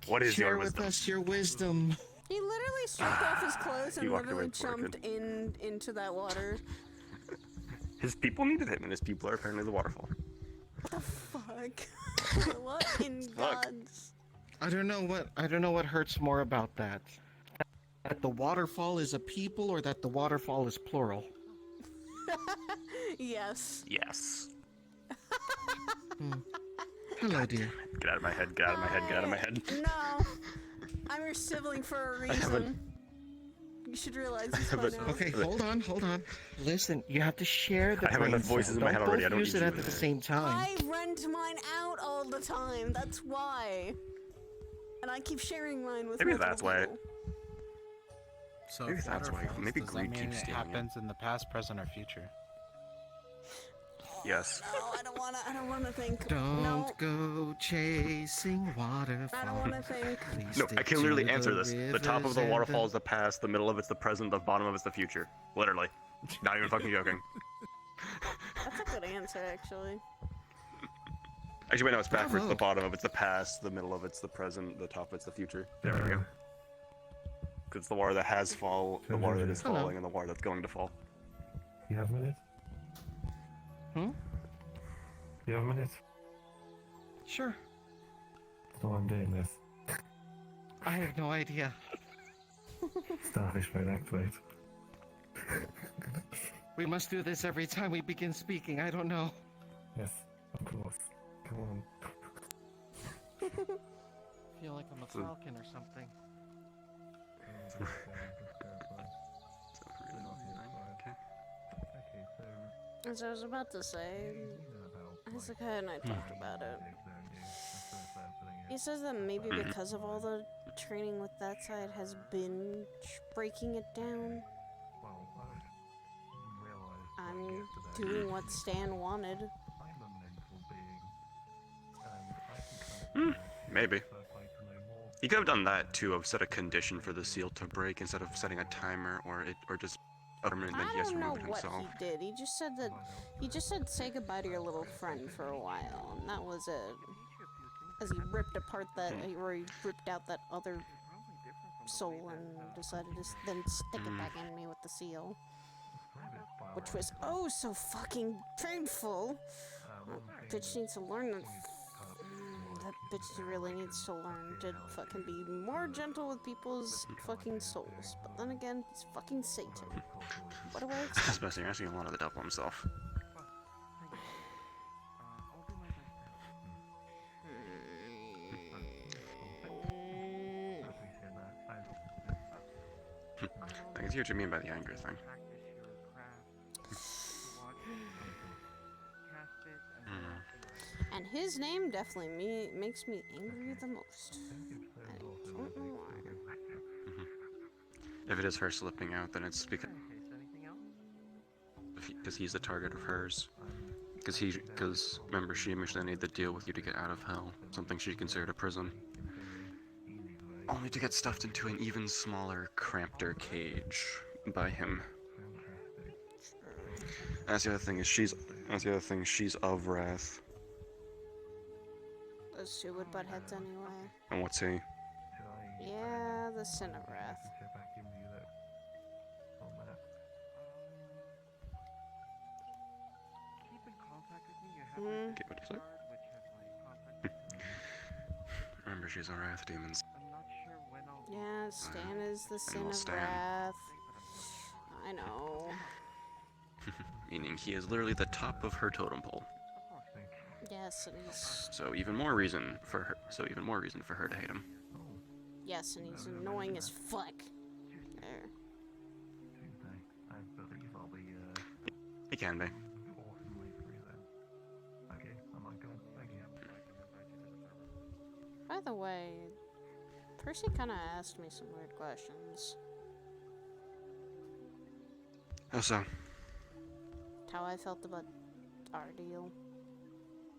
What is Share your with wisdom? us your wisdom. He literally stripped off his clothes and He walked away literally before I jumped into that water. His people needed him, and his people are apparently the waterfall. What the fuck? What in Look. God's... I don't know what hurts more about that. That the waterfall is a people or that the waterfall is plural. Yes. Yes. Hello, dear. Get out of my head, get out of my head, get out of my head. No. I'm your sibling for a reason. You should realize this by now. Okay, hold on. Listen, you have to share the I have brain enough voices cell. in my head already, I don't use need it you at in the there. same time. I rent mine out all the time. That's why. And I keep sharing mine with Maybe multiple that's why. people. So Maybe if that's water why. falls, Maybe does greed that mean keeps it stealing it. happens in the past, present, or future? Yes. No, I don't wanna think. Don't No, go chasing waterfalls. I don't wanna think. Please No, stick I can literally to answer this. The top of rivers the and waterfall is the past, the middle of it's the present, the bottom of it's the future. Literally. Not even fucking joking. That's a good answer, actually. Actually, wait, no, it's backwards. Bravo. The bottom of it's the past, the middle of it's the present, the top of it's the future. There we go. Because it's the water that has fall, the water that is Hello. falling, and the water that's going to fall. You have a minute? You have a minute? Sure. So I'm doing this. I have no idea. Starfish mode activate. We must do this every time we begin speaking. I don't know. Yes, of course. Come on. I feel like I'm a falcon or something. As I was about to say, Hezekiah and I talked about it. He says that maybe because of all the training with that side has been breaking it down. I'm doing what Stan wanted. Maybe. You could have done that too, of set a condition for the seal to break instead of setting a timer or just a permanent that he I has to don't know remove it what himself. he did. He just said say goodbye to your little friend for a while, and that was it. As he ripped apart or he ripped out that other soul and decided to then stick it back in me with the seal. Which was oh so fucking painful. Bitch needs to learn that. That bitch really needs to learn to fucking be more gentle with people's fucking souls. But then again, he's fucking Satan. What do I expect? Especially you're asking a lot of the devil himself. I can see what you mean by the anger thing. And his name definitely makes me angry the most. I don't know why. If it is her slipping out, then it's because he's the target of hers. Because remember, she initially made the deal with you to get out of hell, something she considered a prison, only to get stuffed into an even smaller, crampeder cage by him. That's the other thing is she's of wrath. Those two would butt heads anyway. And what's he? Yeah, the sin of wrath. Okay, what is it? Remember, she's a wrath demons. Yeah, Stan is the sin will of Stan. wrath. I know. Meaning he is literally the top of her totem pole. Yes, and he's So even more reason for her. To hate him. yes, and he's annoying as fuck. There. He can be. By the way, Percy kind of asked me some weird questions. How so? How I felt about our deal.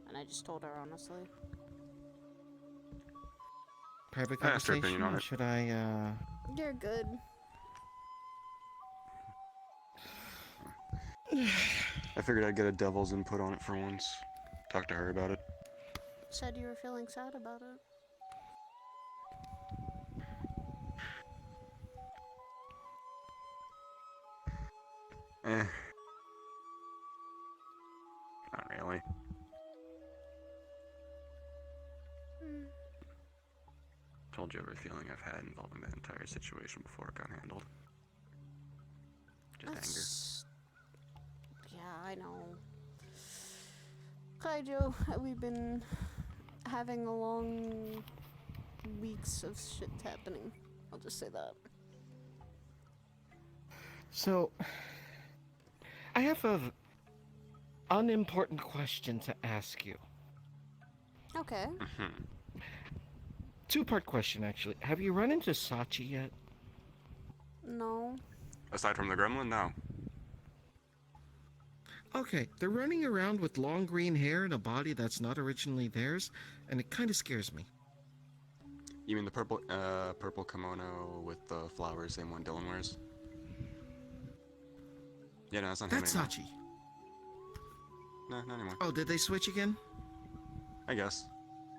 And I just told her honestly. Private I asked her conversation, opinion on or it. should I, You're good. I figured I'd get a devil's input on it for once. Talk to her about it. Said you were feeling sad about it. Not really. told you every feeling I've had involving that entire situation before it got handled. Just Yeah, I know. Hi, Joe. We've been having a long weeks of shit happening. I'll just say that. So, I have an unimportant question to ask you. Okay. Two-part question, actually. Have you run into Sachi yet? No. Aside from the gremlin, no. Okay, they're running around with long green hair and a body that's not originally theirs, and it kind of scares me. You mean the purple kimono with the flowers, same one Dylan wears? Yeah, no, that's not him That's anymore. Sachi. No, not anymore. Oh, did they switch again? I guess.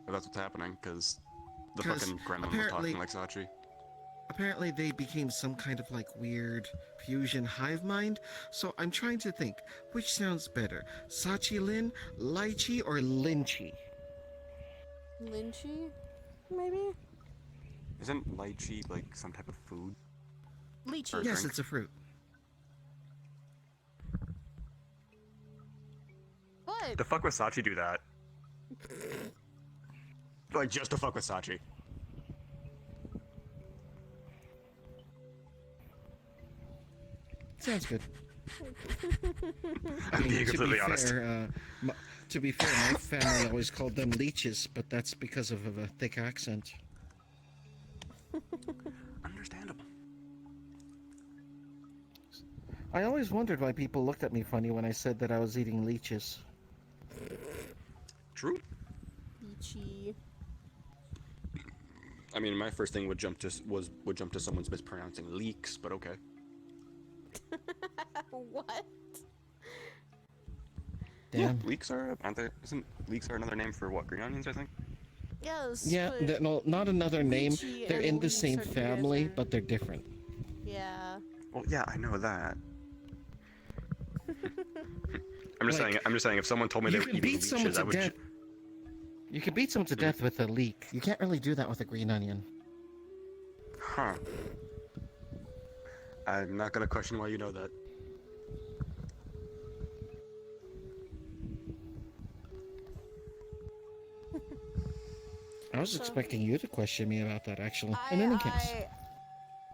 If that's what's happening, because the 'Cause fucking gremlin was apparently- talking like Sachi. Apparently they became some kind of like weird fusion hive mind, so I'm trying to think, which sounds better? Sachi Lin, Lychee, or Lynchy? Lynchy? Maybe? Isn't lychee like some type of food? Lychee. Or Yes, drink? it's a fruit. What? The fuck would Sachi do that? Like, just to fuck with Sachi. Sounds good. I'm being to completely be honest. fair, to be fair, my family always called them leeches, but that's because of a thick accent. Understandable. I always wondered why people looked at me funny when I said that I was eating leeches. True. Lychee. I mean, my first thing would jump to someone's mispronouncing leeks, but okay. What? Damn. Yeah, leeks aren't they? Isn't leeks are another name for what? Green onions, I think. Yes. Yeah, but no, not another name. lychee They're and in the leeks same are two family, different. but they're different. Yeah. Well, yeah, I know that. I'm just saying. If someone told me they You were can eating beat someone leeches, I to would. death. You can beat someone to death with a leek. You can't really do that with a green onion. Huh. I'm not gonna question why you know that. I was expecting you to question me about that, actually. In any case.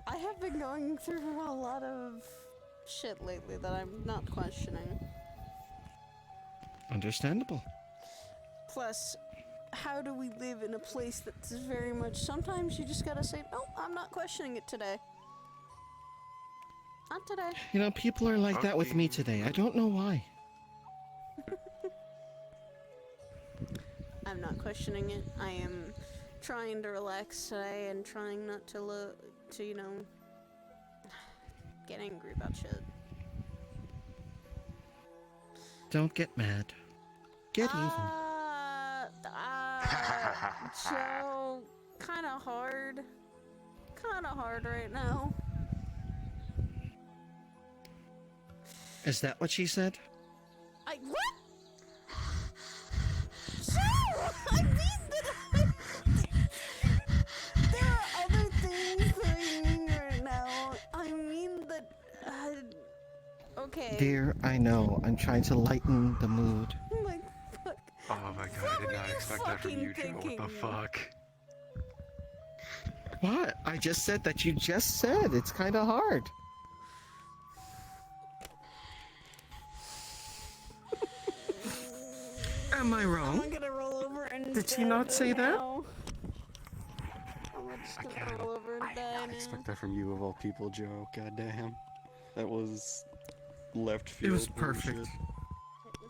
I have been going through a lot of shit lately that I'm not questioning. Understandable. Plus, how do we live in a place that's very much... Sometimes you just gotta say, no, I'm not questioning it today. Not today. You know, people are like that with me today. I don't know why. I'm not questioning it. I am trying to relax today and trying not to you know, get angry about shit. Don't get mad. Get even. So, kinda hard. Kinda hard right now. Is that what she said? What? So, I mean that there are other things that I mean right now. I mean that, okay. Dear, I know. I'm trying to lighten the mood. Like, fuck. Oh my god, I did not expect that from you, Joe. What the fuck? What? I just said that you just said. It's kind of hard. Am I wrong? I'm gonna roll over and Did she not say that? I'm just gonna roll over and die now. Expect that from you of all people, Joe. God damn. That was left field. It was perfect. bullshit.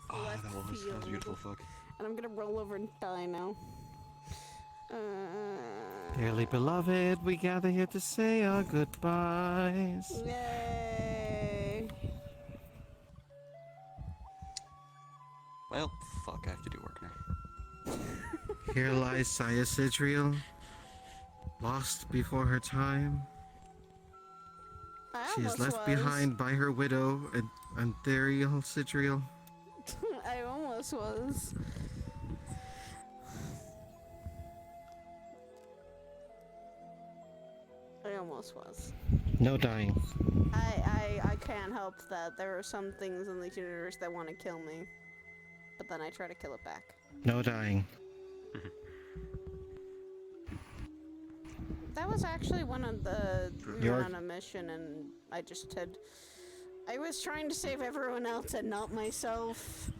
Oh, that was beautiful. Fuck. And I'm gonna roll over and die now. Dearly beloved, we gather here to say our goodbyes. Yay! Well, fuck. I have to do work now. Here lies Saya Sidriel, lost before her time. She is left behind by her widow, Antherial Sidriel. I almost was. almost was. No dying. I can't help that there are some things in the universe that want to kill me. But then I try to kill it back. No dying. That was actually one of the... We You're- were on a mission and I just had... I was trying to save everyone else and not myself.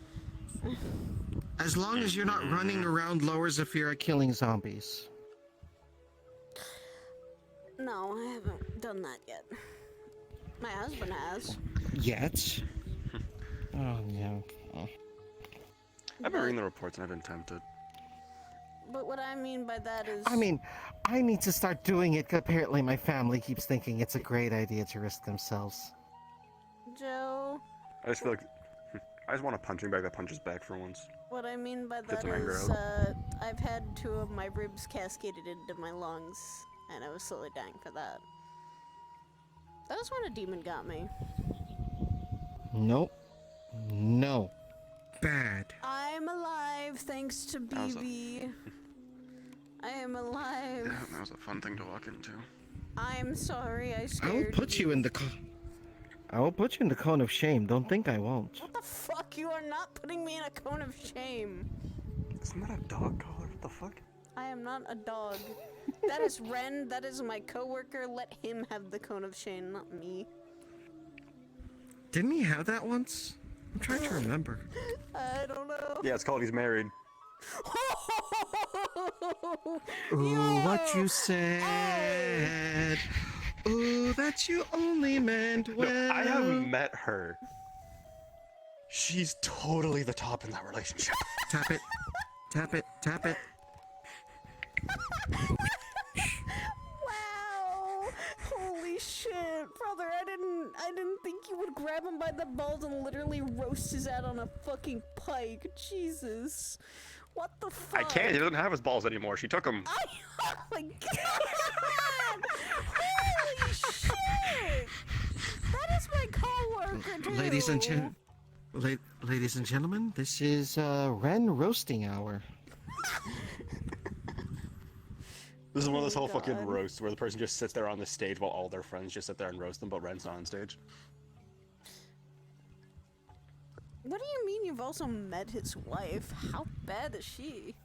As long as you're not running around Lower Zafira killing zombies. No, I haven't done that yet. My husband has. Yet? Oh, yeah. Oh. I've been reading the reports and I've been tempted. But what I mean by that is... I mean, I need to start doing it. Apparently my family keeps thinking it's a great idea to risk themselves. Joe... I just feel like I just want a punching bag that punches back for once. What I mean by Get that some anger is, out. I've had 2 of my ribs cascaded into my lungs, and I was slowly dying for that. That was when a demon got me. Nope. No. Bad. I'm alive thanks to BB. I am alive. Yeah, that was a fun thing to walk into. I'm sorry, I I scared will put you in the I will put you in the cone of shame. Don't think I won't. What the fuck? You are not putting me in a cone of shame. Isn't that a dog collar? What the fuck? I am not a dog. That is Ren. That is my coworker. Let him have the cone of shame, not me. Didn't he have that once? I'm trying to remember. I don't know. Yeah, it's called he's married. Ooh, what you said. Ooh, that you only meant well. No, I haven't met her. She's totally the top in that relationship. Tap it. Tap it. Tap it. Wow! Holy shit, brother! I didn't think you would grab him by the balls and literally roast his head on a fucking pike. Jesus, what the fuck? I can't. He doesn't have his balls anymore. She took them. Oh my god! Holy shit! That is my coworker too. Ladies and gentlemen, this is Ren roasting hour. This is one of those whole fucking roasts where the person just sits there on the stage while all their friends just sit there and roast them, but Ren's not on stage. What do you mean you've also met his wife? How bad is she?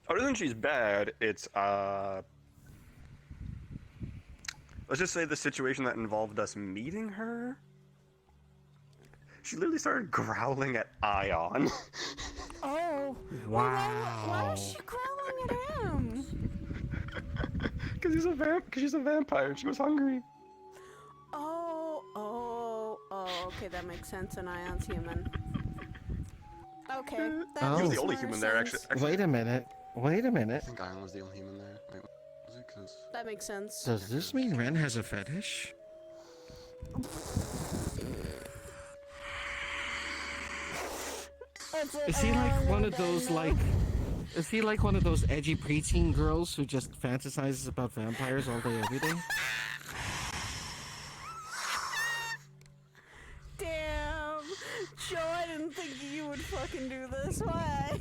Other than she's bad, it's let's just say the situation that involved us meeting her. She literally started growling at Ion. Oh. Wow. Why was she growling at him? Because she's a vampire and she was hungry. Oh, okay, that makes sense. And Ion's human. Okay, that Oh. He was makes the only more human there, sense. actually. Wait a minute. Wait a minute. I think Ion was the only human there. Wait, was it? Cause... That makes sense. Does this mean Ren has a fetish? Is he like one of those Is he like one of those edgy preteen girls who just fantasizes about vampires all day, every day? Damn, Joe, I didn't think you would fucking do this. Why?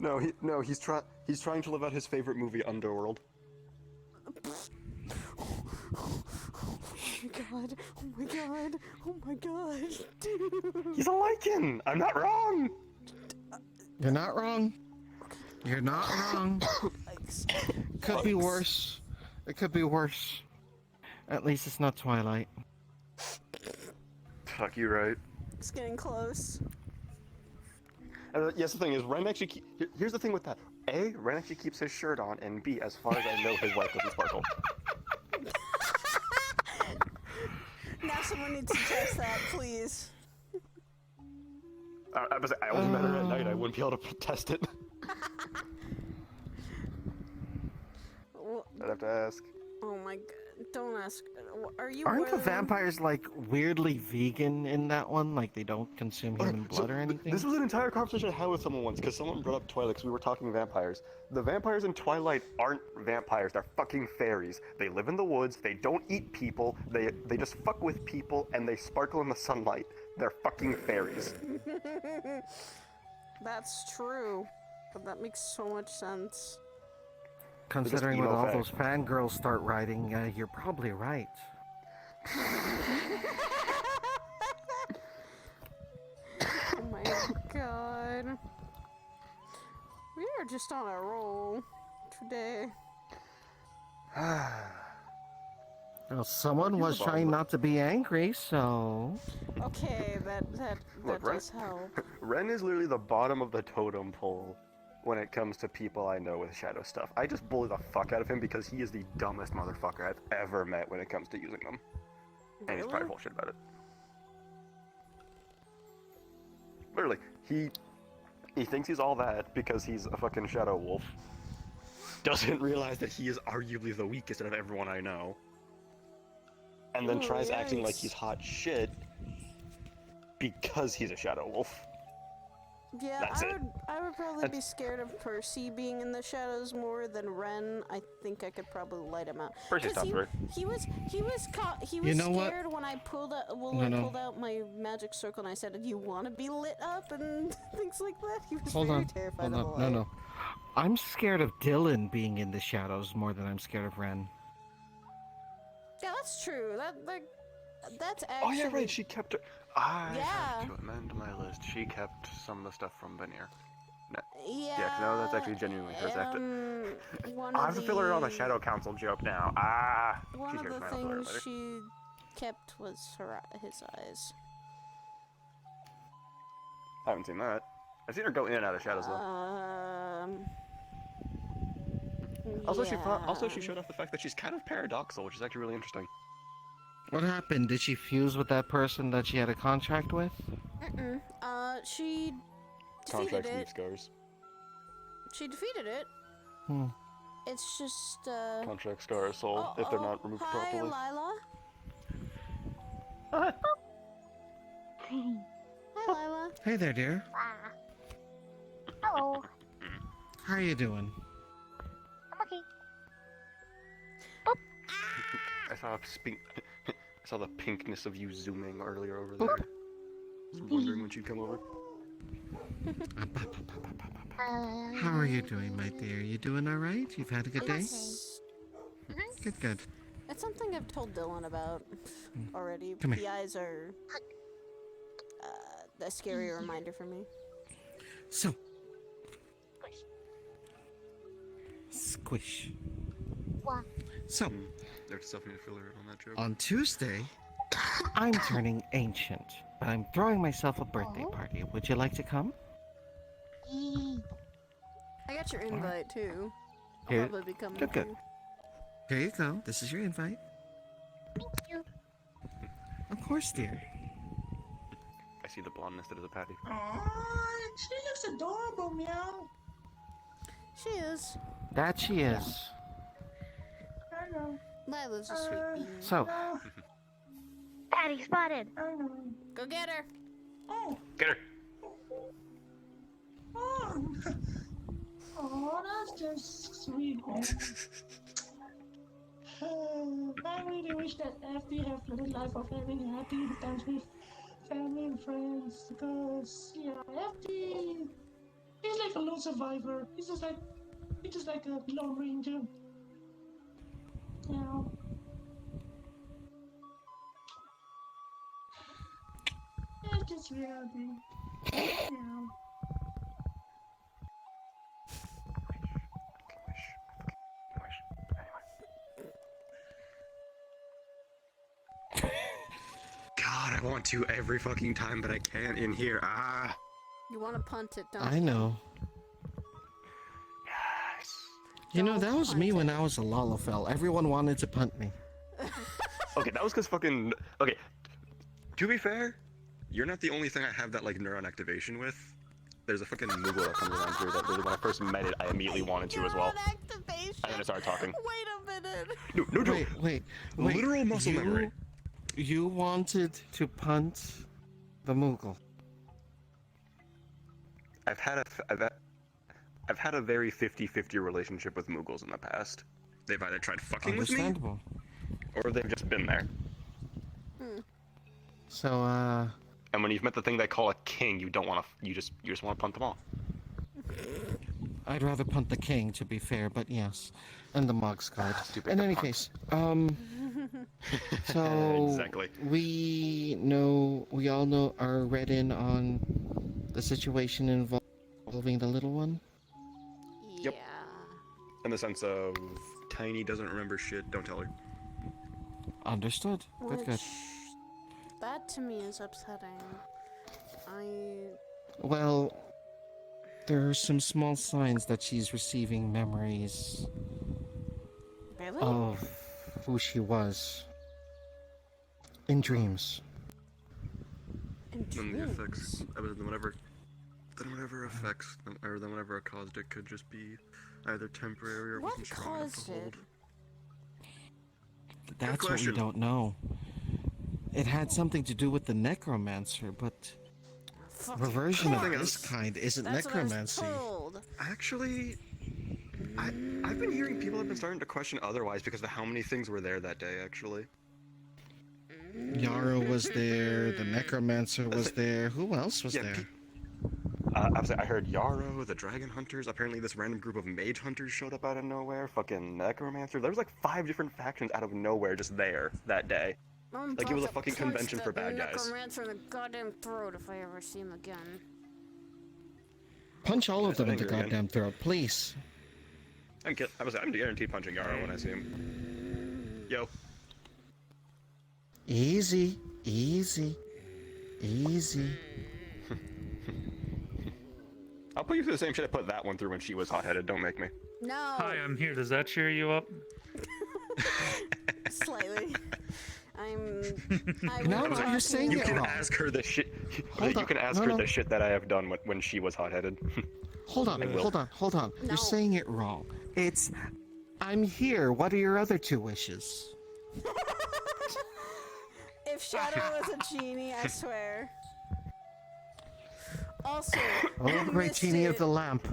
No, he's trying to live out his favorite movie, Underworld. Oh my god, oh my god, dude. He's a lichen! I'm not wrong! You're not wrong. You're not wrong. Could be worse. It could be worse. At least it's not Twilight. Fuck you, right? It's getting close. Yes, the thing is, Ren actually here's the thing with that. A, Ren actually keeps his shirt on, and B, as far as I know, his wife doesn't sparkle. Now someone needs to test that, please. I only met her at night. I wouldn't be able to test it. I'd have to ask. Oh my god, don't ask. Are you Aren't the wearing- vampires like weirdly vegan in that one? Like they don't consume human blood or anything? This was an entire conversation I had with someone once, because someone brought up Twilight, because we were talking vampires. The vampires in Twilight aren't vampires, they're fucking fairies. They live in the woods, they don't eat people, they just fuck with people, and they sparkle in the sunlight. They're fucking fairies. That's true, but that makes so much sense. Considering with emo all fag. those fangirls start writing, you're probably right. Oh my god. We are just on a roll today. Well, someone was trying not to be angry, so... Okay, that Look, Ren, does help. Ren is literally the bottom of the totem pole when it comes to people I know with shadow stuff. I just bully the fuck out of him because he is the dumbest motherfucker I've ever met when it comes to using them. And he's probably bullshit about it. Literally, he thinks he's all that because he's a fucking shadow wolf. Doesn't realize that he is arguably the weakest out of everyone I know. And then tries acting like he's hot shit because he's a shadow wolf. Yeah, That's it. I would probably be scared of Percy being in the shadows more than Ren. I think I could probably light him out. Percy's 'Cause tough, right? He was You know what? scared when I pulled out pulled out my magic circle and I said, "Do you want to be lit up?" and things like that. He was very terrified of the light. No. I'm scared of Dylan being in the shadows more than I'm scared of Ren. Yeah, that's true. That's actually. Oh yeah, right. She kept her. I Yeah. have to amend my list. She kept some of the stuff from Veneer. No. Yeah. No, that's actually genuinely hers. I have to One I of have to fill her on the Shadow Council joke now. One She's of here the tonight, I'll fill her things later. she kept was his eyes. I haven't seen that. I've seen her go in and out of shadows though. Also, she showed off the fact that she's kind of paradoxical, which is actually really interesting. What happened? Did she fuse with that person that she had a contract with? She defeated Contracts it. leave scars. She defeated it. Hmm. It's just, Contract scar a soul if they're not removed Hi, properly. Lila. Hi, Lila. Hey there, dear. Hello. How are you doing? I'm okay. I saw the pinkness of you zooming earlier over there. I was wondering when she'd come over. How are you doing, my dear? You doing all right? You've had a good day? Good. It's something I've told Dylan about already. Come The here. eyes are a scary reminder for me. So. Squish. What? So. There's stuff need to fill her on that joke. On Tuesday, I'm turning ancient, but I'm throwing myself a birthday party. Would you like to come? I got your invite too. I'll Here. probably be coming Good. too. Here you go. This is your invite. Thank you. Of course, dear. I see the blondness that is a patty. Oh, she looks adorable, meow. She is. That she is. I know. Lila's a sweet bean. So. Patty spotted. I know. Go get her. Oh. Get her. Oh, that's just sweet, man. I really wish that FD have lived a life of having happy times with family and friends, because yeah, FD he's like a lone survivor. He's just like a lone ranger. Yeah. It's just reality. Yeah. God, I want to every fucking time, but I can't in here. You want to punt it, don't you? I know. You know, that was me when I was a Lalafell. Everyone wanted to punt me. Okay, that was because fucking... Okay, to be fair, you're not the only thing I have that, like, neuron activation with. There's a fucking Moogle that comes around here that really, when I first met it, I immediately wanted to as well. And then it started talking. Wait a minute. No. Wait. Literal muscle memory. You wanted to punt the Moogle. I've had a very 50-50 relationship with Moogles in the past. They've either tried fucking with me, Understandable. or they've just been there. So, And when you've met the thing they call a king, you don't want to. You just want to punt them all. I'd rather punt the king, to be fair, but yes. And the Mog's card. Stupid In to any punt. case, so Exactly. we all know, are read in on the situation involving the little one. Yep. In the sense of Tiny doesn't remember shit, don't tell her. Understood. Good, good. Which, that to me is upsetting. Well, there are some small signs that she's receiving memories Really? of who she was in dreams. In Then the dreams? effects, then whatever effects, or then whatever caused it could just be either temporary or What wasn't strong enough to caused it? hold. That's what we question. don't know. It had something to do with the necromancer, but reversion of this kind isn't That's necromancy. What I was told. Actually, I've been hearing people have been starting to question otherwise because of how many things were there that day, actually. Yarrow was there, the necromancer was there. Who else was there? I heard Yarrow, the dragon hunters. Apparently, this random group of mage hunters showed up out of nowhere. Fucking necromancer. There was like 5 different factions out of nowhere just there that day. Like it was a fucking convention for bad guys. Necromancer in the goddamn throat if I ever see him again. Punch all of them in the Angry again. goddamn throat, please. I'm guaranteed punching Yarrow when I see him. Yo. Easy, easy, easy. I'll put you through the same shit I put that one through when she was hot-headed. Don't make me. No. Hi, I'm here. Does that cheer you up? Slightly. No, you're saying you it can wrong. ask her the shit. Hold You on. can ask No, her no. the shit that I have done when she was hot-headed. Hold on, I will. hold on. You're saying it wrong. It's, I'm here. What are your other 2 wishes? If Shadow was a genie, I swear. Also, Oh, you great missed genie it. of the lamp.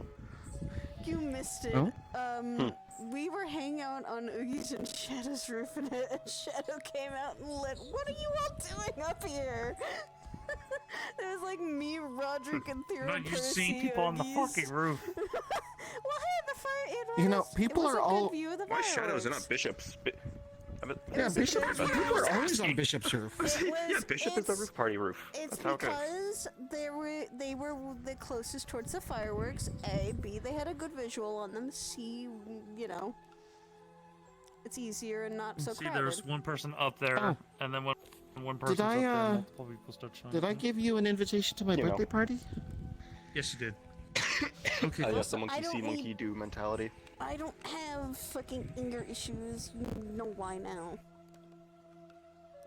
You missed it. Oh? We were hanging out on Oogie's and Shadow's roof, and Shadow came out and lit. What are you all doing up here? It was like me, Roderick, and Theo. Not you seeing people on the fucking roof. Well, hey, the fire. It You know, was- people it was are a all- good view of the Why shadows and fireworks. not bishops? Yeah, Bishop. People are always on Bishop's roof. Yeah, Bishop is the roof party roof. It's That's how it is. because they were the closest towards the fireworks. A, B, they had a good visual on them. C, you know, it's easier and not so See, crowded. there's one person up there, Oh. and then one person's Did I, up there, multiple people start showing Did I up. give you an invitation to my You know. birthday party? Yes, you did. Okay. Yes, the monkey I don't see, monkey need- do mentality. I don't have fucking anger issues. You know why now?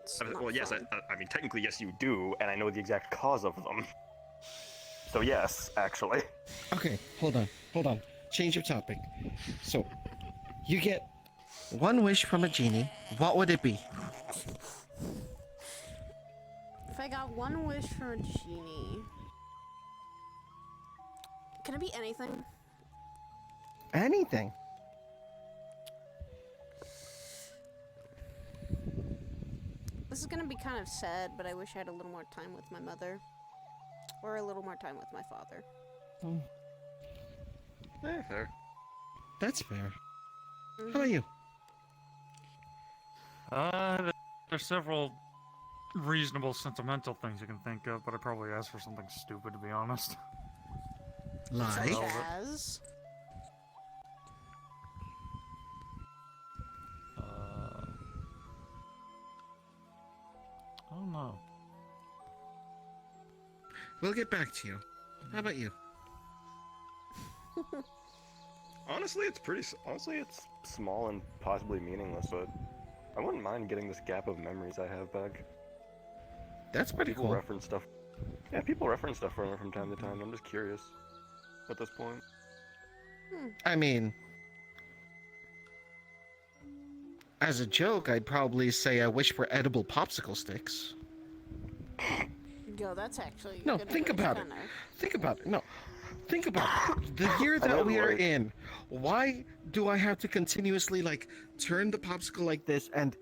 It's not Well, yes, fun. I mean, technically, yes, you do, and I know the exact cause of them. So, yes, actually. Okay, hold on. Change your topic. So, you get 1 wish from a genie. What would it be? If I got 1 wish from a genie, can it be anything? Anything. This is gonna be kind of sad, but I wish I had a little more time with my mother. Or a little more time with my father. Fair. That's fair. How about you? There's several reasonable sentimental things you can think of, but I'd probably ask for something stupid, to be honest. Like? As I don't know. We'll get back to you. How about you? Honestly, it's small and possibly meaningless, but I wouldn't mind getting this gap of memories I have back. That's pretty People cool. reference stuff. Yeah, people reference stuff from time to time. I'm just curious at this point. I mean, as a joke, I'd probably say I wish for edible popsicle sticks. yo, that's actually No, good think advice, about it. kinda. Think about it. No. Think about it. The year I know that we the are word. in, why do I have to continuously, like, turn the popsicle like this and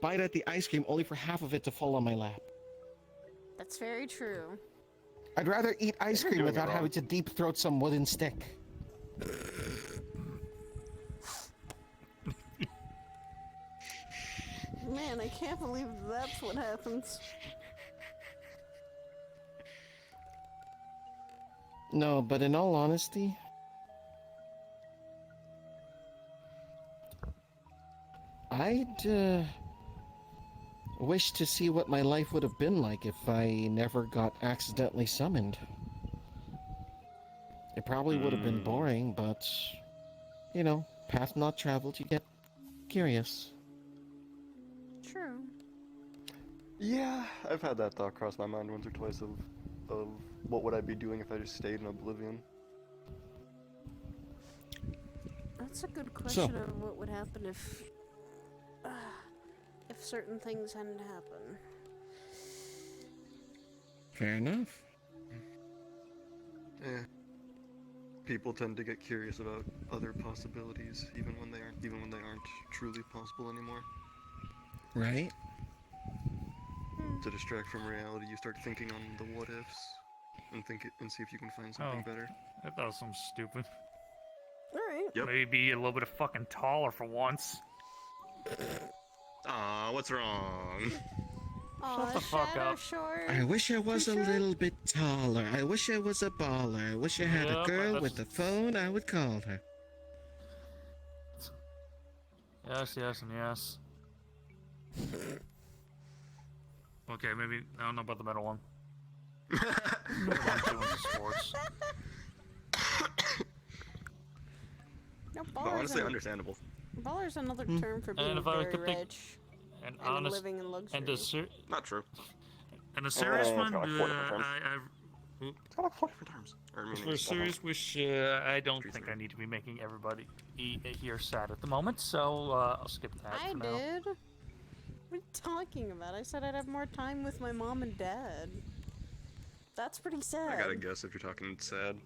bite at the ice cream only for half of it to fall on my lap? That's very true. I'd rather eat ice You're cream doing it without wrong. having to deep throat some wooden stick. Man, I can't believe that's what happens. No, but in all honesty, I'd wish to see what my life would have been like if I never got accidentally summoned. It probably would have been boring, but, you know, path not traveled, you get curious. True. Yeah, I've had that thought cross my mind once or twice of what would I be doing if I just stayed in Oblivion. That's a good question of what would happen if certain things hadn't happened. Fair enough. Yeah. People tend to get curious about other possibilities, even when they aren't truly possible anymore. Right? To distract from reality, you start thinking on the what ifs, and see if you can find something better. I thought it was something stupid. Alright. Yep. Maybe a little bit of fucking taller for once. Aw, what's wrong? Shut the fuck up. I wish I was a little bit taller. I wish I was a baller. I wish I had a Yep, girl with a phone, I would call her. Yes, yes, and yes. Okay, maybe I don't know about the middle one. Sports. No, But honestly, understandable. Baller's another term for being And if I very could think, rich and and honest, living in luxury. and Not true. And a serious it's one, got like 4 different terms. It's got like 4 different terms. For a serious wish, I don't think I need to be making everybody here sad at the moment, so I'll skip that I for now. did. What are you talking about? I said I'd have more time with my mom and dad. That's pretty sad. I gotta guess if you're talking sad.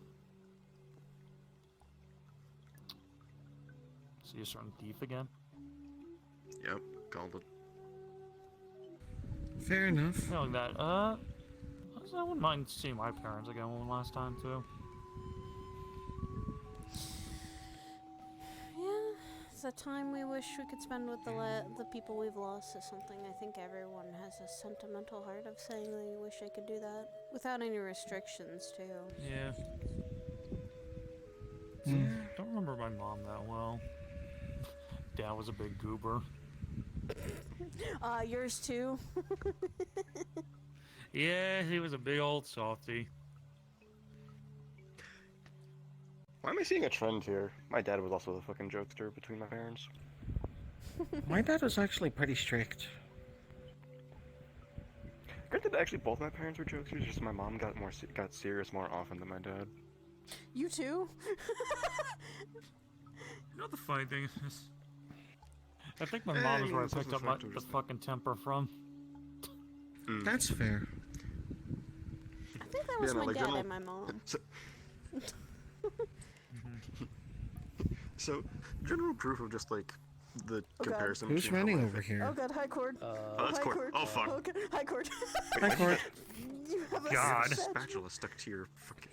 So you're starting thief again? Yep, called it. Fair enough. Feeling that, I wouldn't mind seeing my parents again one last time, too. Yeah, it's a time we wish we could spend with the people we've lost is something I think everyone has a sentimental heart of saying they wish they could do that. Without any restrictions, too. Yeah. Don't remember my mom that well. Dad was a big goober. Yours too? Yeah, he was a big old softy. Why am I seeing a trend here? My dad was also the fucking jokester between my parents. My dad was actually pretty strict. Granted, actually, both my parents were jokesters. Just my mom got serious more often than my dad. You too? You know what the funny thing is? I think my mom is where I picked up the fucking temper from. That's fair. I think that was my dad and my mom. So, general proof of just like the comparison. Who's between running how I over think- here? Oh god, hi Cord. Oh, that's Hi, Cord. Oh fuck. Okay. Hi Cord. Hi Cord. You have a God. spatula. Spatula stuck to your fucking.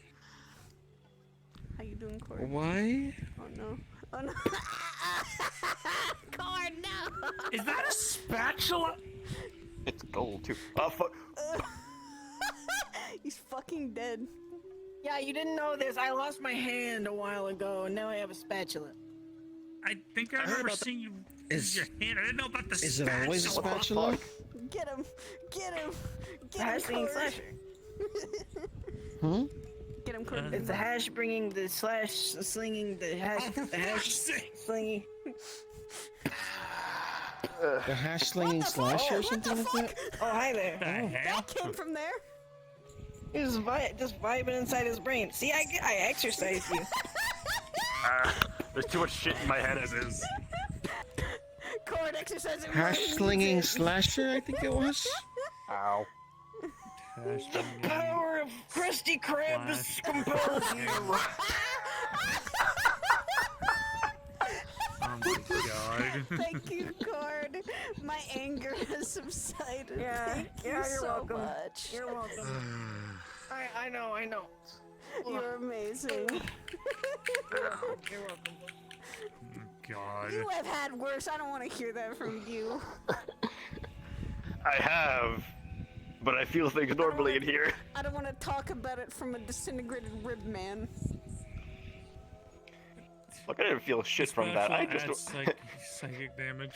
How you doing, Cord? Why? Oh no. Oh no. Cord, no! Is that a spatula? It's gold too. Oh fuck. He's fucking dead. Yeah, you didn't know this. I lost my hand a while ago, and now I have a spatula. I think I remember seeing you use your hand. I didn't know about the Is spatula. it always a spatula? Get him! Get him! Get Hash him, bringing Cord! slasher. Hmm? Get him, Cord. It's the hash bringing the slash slinging the hash slinging. The hash slinging slasher or something like that? Oh, hi there. That came from there. He was just vibing inside his brain. See, I exercise you. There's too much shit in my head as is. Cord exercising. Hash slinging slasher, I think it was. Ow. The power of Krusty Krabs compels you. Oh my god. Thank you, Cord. My anger has subsided. Yeah, Thank you you're so welcome. much. You're welcome. I know. You're amazing. You're welcome. God. You have had worse. I don't want to hear that from you. I have, but I feel things normally in here. I don't want to talk about it from a disintegrated rib man. Look, I didn't feel shit from that. I just psychic damage.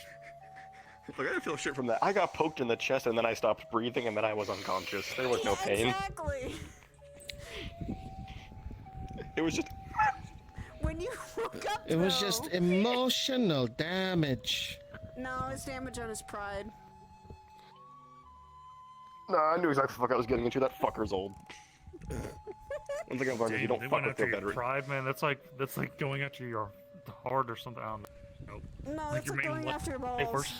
Look, I didn't feel shit from that. I got poked in the chest and then I stopped breathing and then I was unconscious. There was no pain. Exactly. It was just. When you woke up, It was just emotional damage. No, it's damage on his pride. No, I knew exactly what I was getting into. That fucker's old. One thing I've learned is you don't they fuck went with after your your veteran. pride, man. That's like going after your heart or something. I don't know. No, like it's like going after your balls. Papers.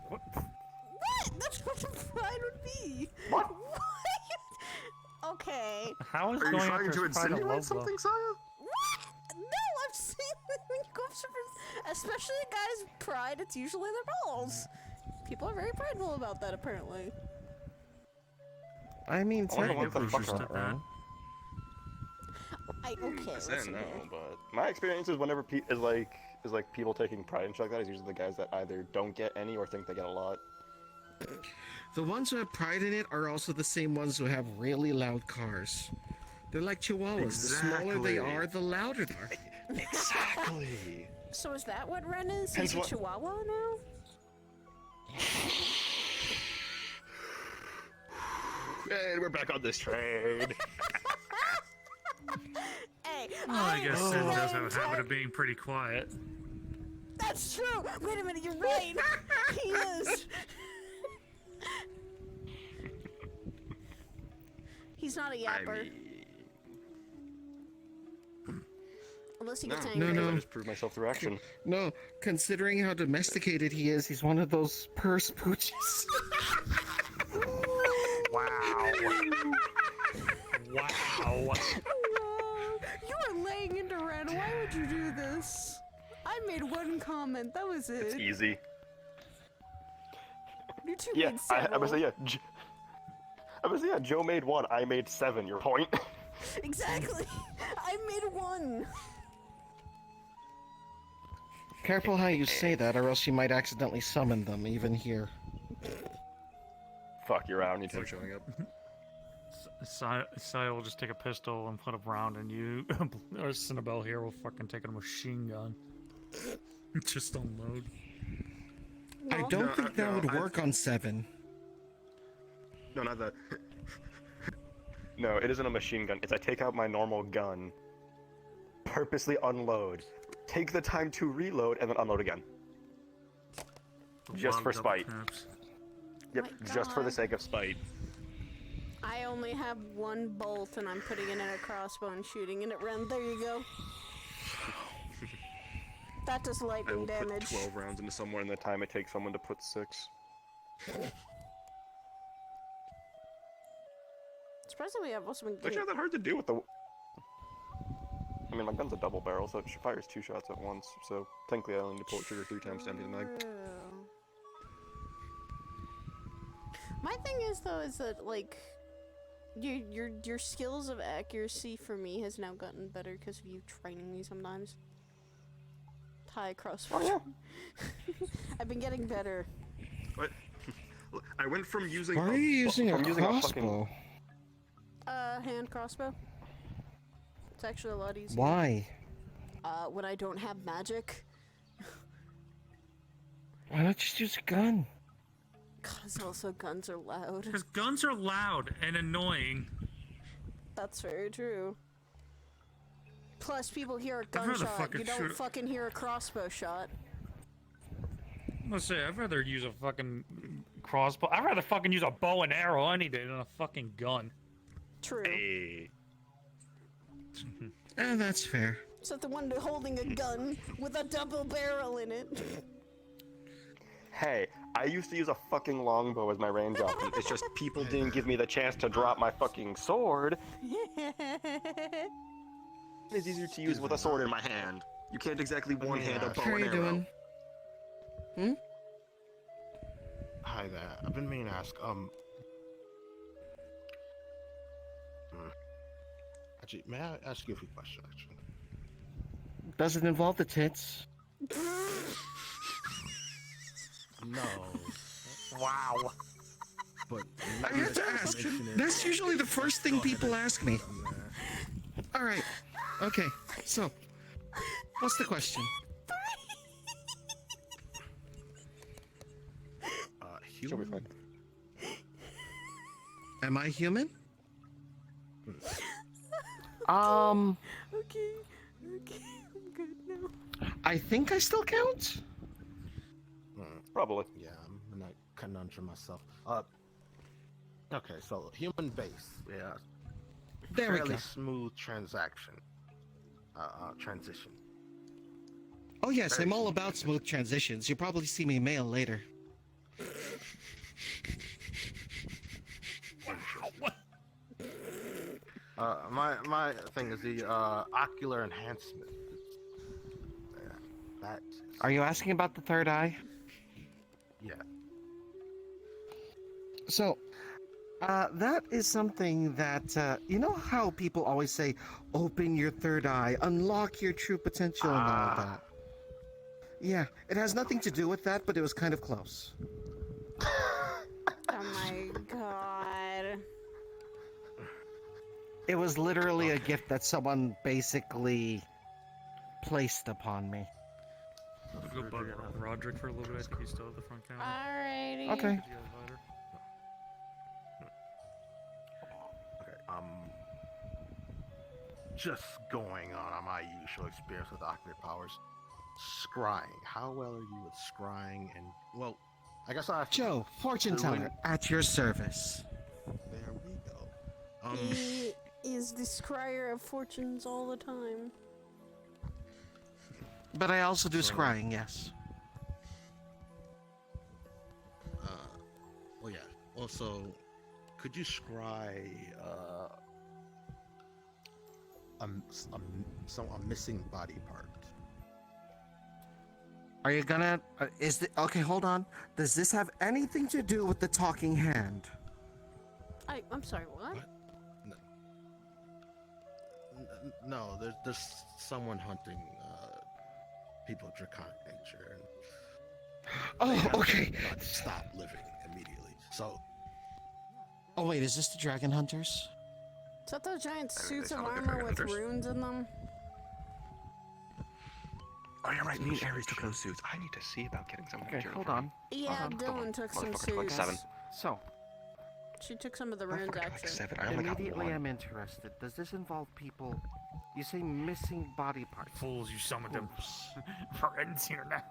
What? What? That's what the pride would be. What? Okay. How is Are you going trying after to his pride a insinuate love something, blow? Saya? What? No, I've seen that when you go after, especially a guy's pride, it's usually their balls. People are very prideful about that, apparently. I mean, I wonder what the technically she's fuck not are- wrong. Okay, I listen know, here. but my experience is whenever is like people taking pride and shit like that is usually the guys that either don't get any or think they get a lot. The ones who have pride in it are also the same ones who have really loud cars. They're like chihuahuas. The smaller they Exactly. are, the louder they are. Exactly. So is that what Ren is? Hence He's a what- chihuahua now? And we're back on this train. Hey, Well, I guess Sid does have a entire- habit of being pretty quiet. That's true! Wait a minute, you're right! He is! He's not a yapper. Unless he gets angry. No. I just prove myself through action. No, considering how domesticated he is, he's one of those purse pooches. Wow. Wow. You are laying into Ren. Why would you do this? I made one comment. That was it. It's easy. You two Yeah, made I several. was say yeah. Joe made one. I made 7. Your point. Exactly. I made one. Careful how you say that, or else you might accidentally summon them, even here. Fuck, you're out. Anytime showing up. Saya will just take a pistol and put a round in you, or Cinnabelle here will fucking take a machine gun. Just unload. I don't think that would work on 7. No, not that. No, it isn't a machine gun. It's I take out my normal gun, purposely unload, take the time to reload, and then unload again. Just for spite. Yep, just for the sake of spite. I only have one bolt and I'm putting it in a crossbow and shooting it at Ren. There you go. That does I lightning will damage. put 12 rounds into somewhere in the time it takes someone to put 6. Surprisingly, I've also been It's actually getting... not that hard to do with the... I mean, my gun's a double barrel, so it fires 2 shots at once, so technically I only need to pull the trigger 3 times to empty the mag. My thing is, though, is that, like, your skills of accuracy for me has now gotten better because of you training me sometimes. Tie crossbow. Oh, yeah. I've been getting better. What? I went from using... Why are you using a crossbow? Hand crossbow. It's actually a lot easier. Why? When I don't have magic. Why not just use a gun? Cause also guns are loud. Because guns are loud and annoying. That's very true. Plus, people hear a rather gunshot. fucking You don't shoot- fucking hear a crossbow shot. I'm gonna say, I'd rather use a fucking crossbow. I'd rather fucking use a bow and arrow any day than a fucking gun. True. Hey. That's fair. So the one holding a gun with a double barrel in it. Hey, I used to use a fucking longbow as my range option. It's just people didn't give me the chance to drop my fucking sword. It's easier to use with a sword in my hand. You can't exactly one-hand a bow How are and you arrow. doing? Hmm? Hi there. I've been meaning to ask, Actually, may I ask you a few questions? Actually, Does it involve the tits? no. Wow. But I have to ask. That's usually the first thing people ask me. All right. Okay. So, what's the question? Human. Am I human? Okay, I'm good now. I think I still count. Probably. Yeah, I'm in that conundrum myself. Okay, so human base. Yeah. There we Fairly go. smooth transaction. Transition. Oh yes, I'm all about smooth transitions. You'll probably see me mail later. My thing is the ocular enhancement. That. Are you asking about the third eye? Yeah. So, that is something that, you know how people always say, open your third eye, unlock your true potential and all that? Yeah, it has nothing to do with that, but it was kind of close. Oh my god. It was literally a gift that someone basically placed upon me. We'll go bug Roderick for a little bit. I think he's still at the front counter. Alrighty. Okay. Okay. Just going on my usual experience with ocular powers. Scrying. How well are you with scrying? And well, I guess I. Joe, fortune teller, at your service. There we go. He is the scryer of fortunes all the time. But I also do scrying, yes. Well, yeah. Also, could you scry a missing body part? Are you gonna, okay, hold on. Does this have anything to do with the talking hand? I'm sorry, what? No, there's someone hunting people of draconic nature. And Oh, okay. Stop living immediately. So. Oh wait, is this the dragon hunters? Is that those giant suits they of sound like armor with hunters. runes in them? Oh, you're right. Me and Aries took those suits. I need to see about getting some. Okay, hold on. Yeah, Dylan took some Motherfucker took like suits. 7. So, She took some of the I runes, forgot like actually. 7. I only got immediately 1. I'm interested. Does this involve people? You say missing body parts. Fools, you summoned him. Friends here now.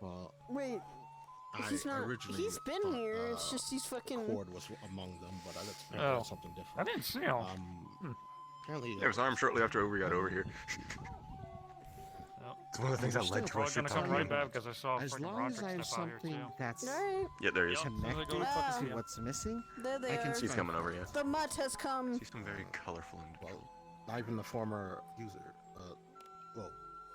Well. Wait. He's not. He's been here. It's just he's fucking. Cord was among them, but that's Oh. something different. I didn't see him. Apparently, It was armed shortly after we got over here. It's one of the things that led to Probably us gonna come right back because I saw As freaking long as I Roderick have step out here something too. that's Alright. Yeah, there he is. connected go to to what's missing, They're I can there. He's coming over, yeah. The mutt has come. See some very colorful individuals. not even the former user,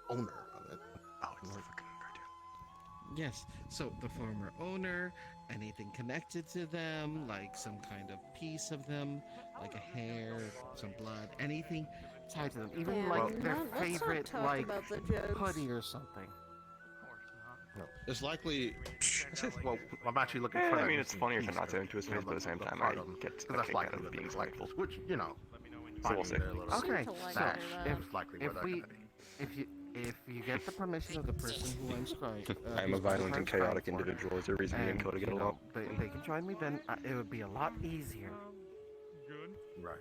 owner of it. Oh, it's the fucking cartoon. Yes, so the former owner, anything connected to them, like some kind of piece of them, like a hair, some blood, anything tied to them, even Yeah, like their let's not favorite talk like about the jokes. hoodie or something. No, it's likely. Well, I'm actually looking for. I mean, it's funnier to not say into his face, but at the same time, I get a that's kick out likely of being delightful. spiteful. Which you know, So we'll see. Okay, so if if you get the permission of the person who I'm scrying, I'm a violent and chaotic individual. Is there a reason me and Coda get along? they can join me, then it would be a lot easier. Right.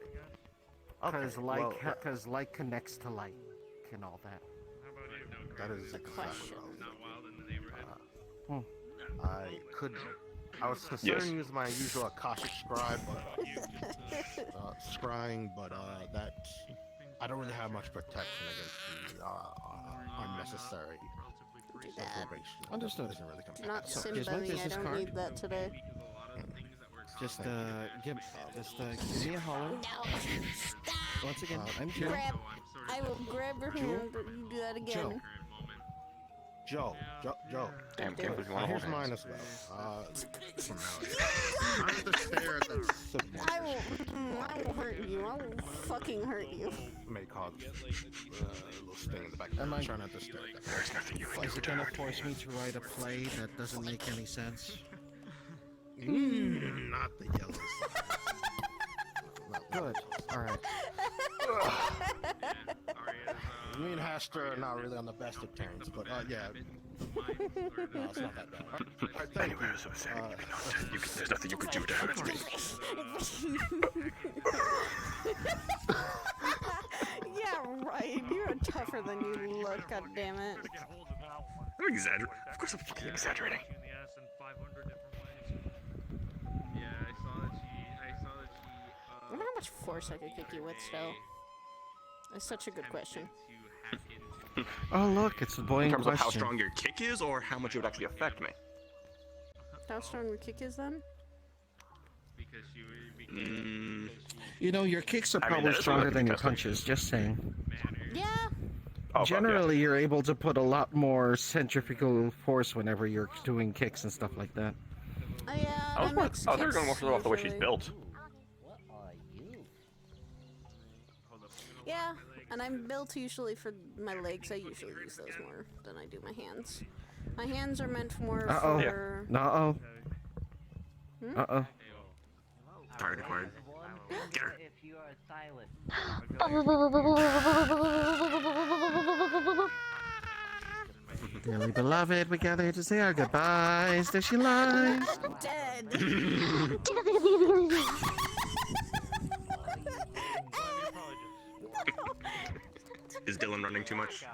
Because Okay, because like connects to like and all that. that is The exactly question. I was considering using my usual Akashic scribe, but scrying, but that I don't really have much protection against the unnecessary information. Understood. Doesn't really come Not So, sim here's my bunny. I business don't card. need that today. Just give me a holler. Once again, I'm Joe. Grab. I will grab your Joe? hand, but you do that again. Joe. Joe. Damn, can't believe you want to Here's hold mine hands. as well. From now on. I'm the stare at the siblings. I will hurt you. I will fucking hurt you. May cause a little sting in the back. Am I- Try not to stare at that. There's nothing you can do Is it gonna force me to write a play that doesn't make any sense? Not the yellow side. Good. Alright. Me and Hester are not really on the best of terms, but yeah. No, it's not that bad. Alright, thank Anyway, as I was saying, there's nothing you can do to hurt me. Yeah, right. You're tougher than you look. God damn it. I'm exaggerating. Of course I'm fucking exaggerating. I wonder how much force I could kick you with still. That's such a good question. Oh look, it's a boy In in terms of how question. strong your kick is, or how much it would actually affect me? How strong your kick is then? Mm, You know, your kicks are I mean, probably that is stronger something than your to test. punches, just saying. Yeah. Oh, fuck, Generally, you're able to put a lot more centrifugal force whenever you're doing kicks and stuff like that. Oh yeah, I was that more, makes I was going kicks more so off the way she's usually. built. Yeah, and I'm built usually for my legs. I usually use those more than I do my hands. My hands are meant more Uh-oh. for... Uh-oh. Hmm? Uh-oh. Target acquired. Get her. Dearly beloved, we gather here to say our goodbyes. There she lies. Dead. Is Dylan running too much?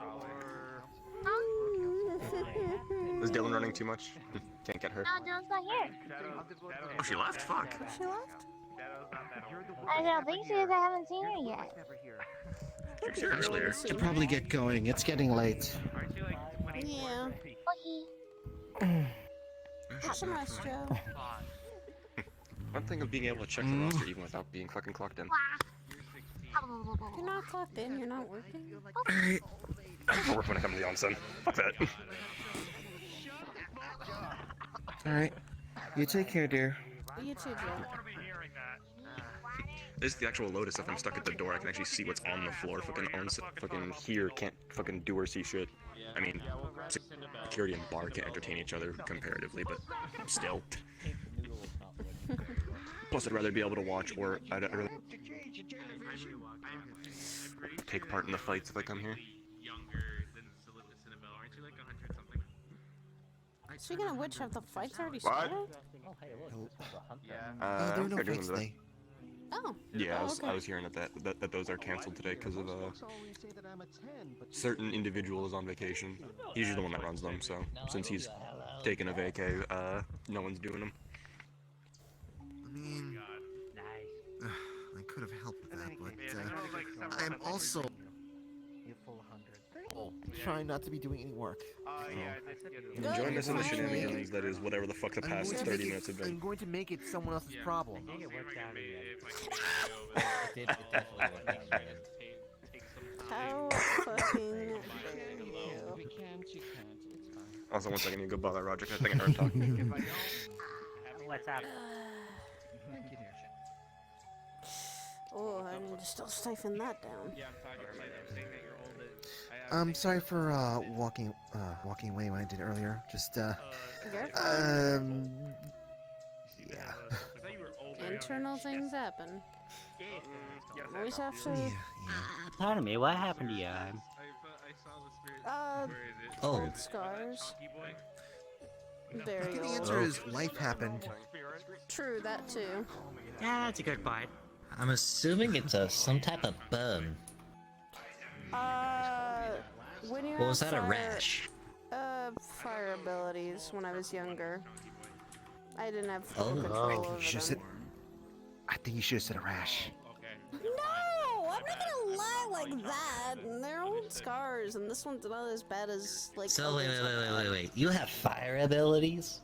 Is Dylan running too much? Can't get her. No, Dylan's not here. Oh, she left? Fuck. She left? I don't think she is. I haven't seen her yet. She was here earlier. Should probably get going. It's getting late. Yeah. Okay. Get some rest, Joe. One thing of being able to check the roster even without being fucking clocked in. You're not clocked in. You're not working. Alright. I'll work when I come to the onsen. Fuck that. Alright. You take care, dear. You too, Joe. This is the actual Lotus. If I'm stuck at the door, I can actually see what's on the floor. Fucking fucking here can't fucking do or see shit. I mean, security and bar can't entertain each other comparatively, but still. Plus, I'd rather be able to watch, or I'd rather take part in the fights if I come here. Speaking of which, have the fights already What? started? there are no I'm doing fights them today. Oh. Yeah, Oh, I was hearing that those are canceled today because of certain individual is on vacation. He's usually the one that runs them, so since he's taking a vacay, no one's doing them. I mean, I could have helped with that, but I am also trying not to be doing any work. Join us in the shenanigans that is whatever the fuck the past 30 minutes have I'm been. going to make it someone else's problem. How fucking dare you? Also, one second, you go bother Roger. I think I heard him talking. What's up? Oh, I need to still siphon that down. I'm sorry for walking away when I did earlier. Just You're fine. yeah. Internal things happen. Always have to. Pardon me, what happened to you? Old scars. Very The old. answer is life happened. True, that too. Yeah, that's a good point. I'm assuming it's some type of burn. When you Or was have that a fire- rash? Fire abilities when I was younger. I didn't have full Oh. control over You should have them. said. I think you should have said a rash. No! I'm not gonna lie like that. They're old scars, and this one's not as bad as, like... So wait, others. wait. You have fire abilities?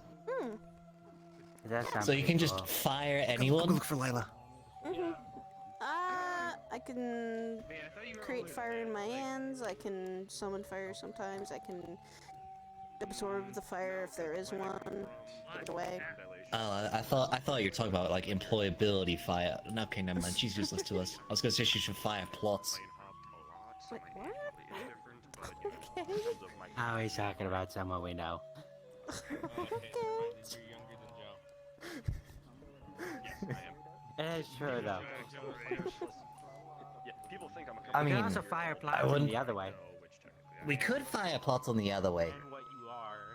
So you can just fire anyone? Look for Layla. I can create fire in my hands, I can summon fire sometimes, I can absorb the fire if there is one. Get it away. Oh, I thought you were talking about like employability fire. Okay, never mind. She's useless to us. I was gonna say she should fire plots. Wait, what? Okay. Oh, he's talking about someone we know. It is true though. People think I'm a I We mean, can also fire I plots in wouldn't. the other way. We could fire plots on the other way,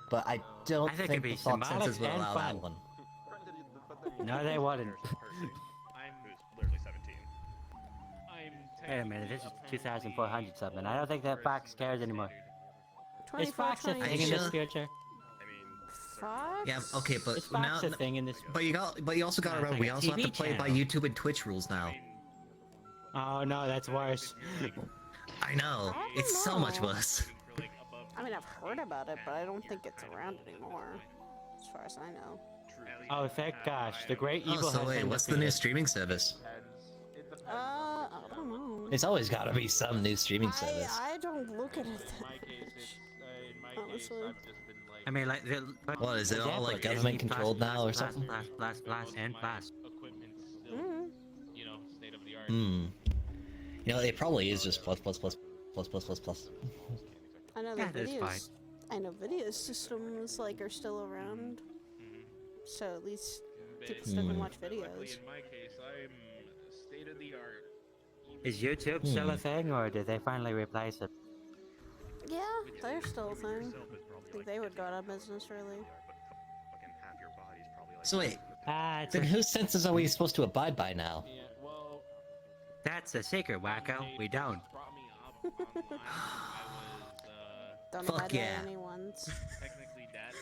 but I don't I think think it'd be the thought symbolic sensors would and allow that fun. one. No, they wouldn't. I'm literally 17. Wait a minute, this is 2400 something. I don't think that Fox cares anymore. Is Fox a thing in this future? Fox? Yeah, okay, but Is Fox now, a thing in this? but you also got to It's remember, like we a also have to TV play by channel. YouTube and Twitch rules now. Oh no, that's worse. I know, I don't it's so much know. worse. I mean, I've heard about it, but I don't think it's around anymore, as far as I know. Oh, thank gosh, the great evil Oh, so has wait, been what's the new defeated. streaming service? I don't know. It's always got to be some new streaming service. I don't look at it that much, honestly. I mean, like, What, is it all, example, like, Disney government controlled plus, now or plus, something? plus, and plus. Mm. Hmm. You know, it probably is just plus. I know Yeah, the that's fine. videos. I know video systems like are still around, so at least people still can watch videos. In my case, I'm state of the art. Is YouTube still a thing, or did they finally replace it? Yeah, they're still a thing. I think they would go out of business, really. So wait, It's then a- whose senses are we supposed to abide by now? That's a secret, wacko. We don't. Don't Fuck abide by yeah. anyone's. Technically, that.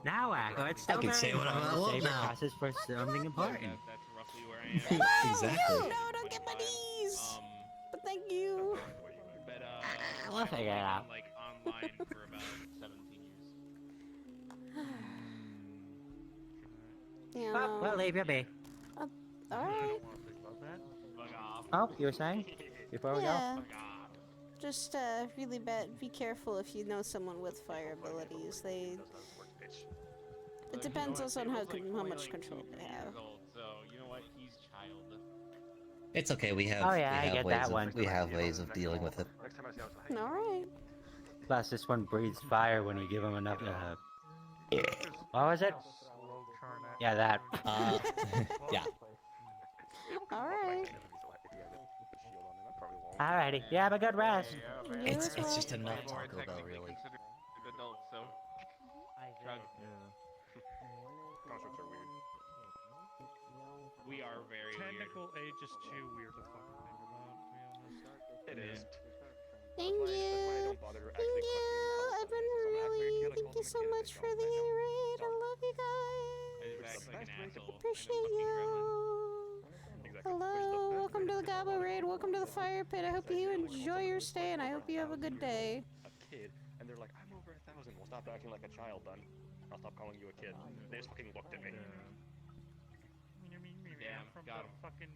Now, wacko, it's still I can very say what I important to want save your now. classes for something important. That's roughly where I am. Exactly. No, don't get my knees! But thank you! But We'll figure it out. like online for about 17 years. Yeah. Oh, we'll leave you be. Alright. Oh, you were saying? Before we Yeah. go? Just really be careful if you know someone with fire abilities. It depends also on how much control they have. So you know what? He's child. It's okay. We have. Oh, yeah, I we have get ways that of, one. We have ways of dealing with it. Alright. Plus, this one breathes fire when you give him enough. What was it? Yeah, that. Yeah. Alright. Alrighty. You have a good rest. It's just enough Taco Bell, really. Adult, so. Constructs are weird. We are very Technical age is too weird to fucking think about, to be honest. It is. Thank you. Thank you. I've been really. Thank you so much for the raid. I love you guys. Appreciate you. Hello. Welcome to the Gabo raid. Welcome to the fire pit. I hope you enjoy your stay and I hope you have a good day. A kid, and they're like, I'm over 1,000. Well, stop acting like a child, then. I'll stop calling you a kid. They just fucking looked at me. I'm from the fucking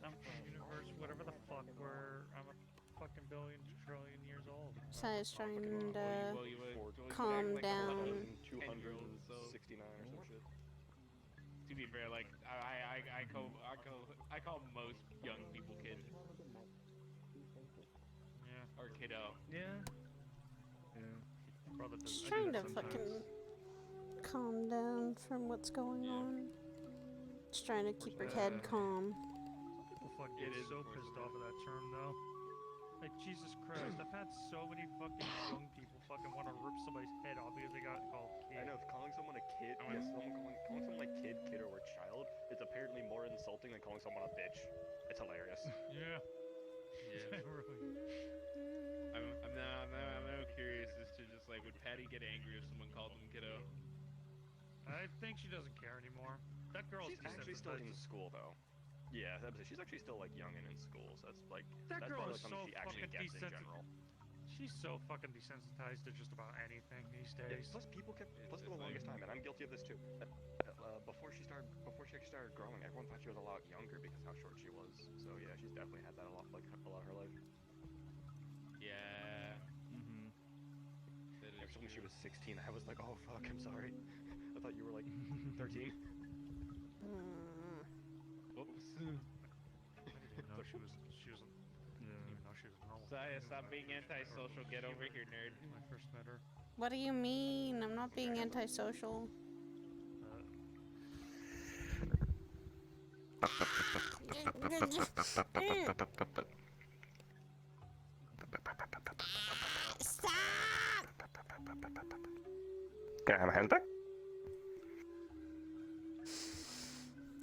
I'm from universe, whatever the fuck, where I'm a fucking billion trillion years old. Si's trying to calm down. 269 or some shit. To be fair, like I call most young people kids. Yeah. Or kiddo. Yeah. Brother does Just I do trying that to sometimes. fucking calm down from what's going on. Just trying to keep her head calm. People fucking get so pissed off of that term, though. Like, Jesus Christ, I've had so many fucking young people fucking want to rip somebody's head off because they got called kid. I know, calling someone a kid, yes, calling someone like kid, or child is apparently more insulting than calling someone a bitch. It's hilarious. Yeah. Yeah. Really. I'm now curious as to just like, would Patty get angry if someone called him kiddo? I think she doesn't care anymore. That girl's She's actually still in desensitized. school, though. Yeah, she's actually still like young and in school, so that's like That that's girl probably is something so she actually fucking gets in general. She's so fucking desensitized to just about anything these Yeah, days. plus for the longest time, and I'm guilty of this too. Before she actually started growing, everyone thought she was a lot younger because how short she was. So yeah, she's definitely had that a lot of her life. Yeah. told me she was 16. I was like, oh fuck, I'm sorry. I thought you were like 13. Whoops. I didn't even know she was. Yeah, I didn't even know she was normal. Saya, stop being antisocial. Get over here, nerd. When I first met her. What do you mean? I'm not being antisocial. Can I have my hands back?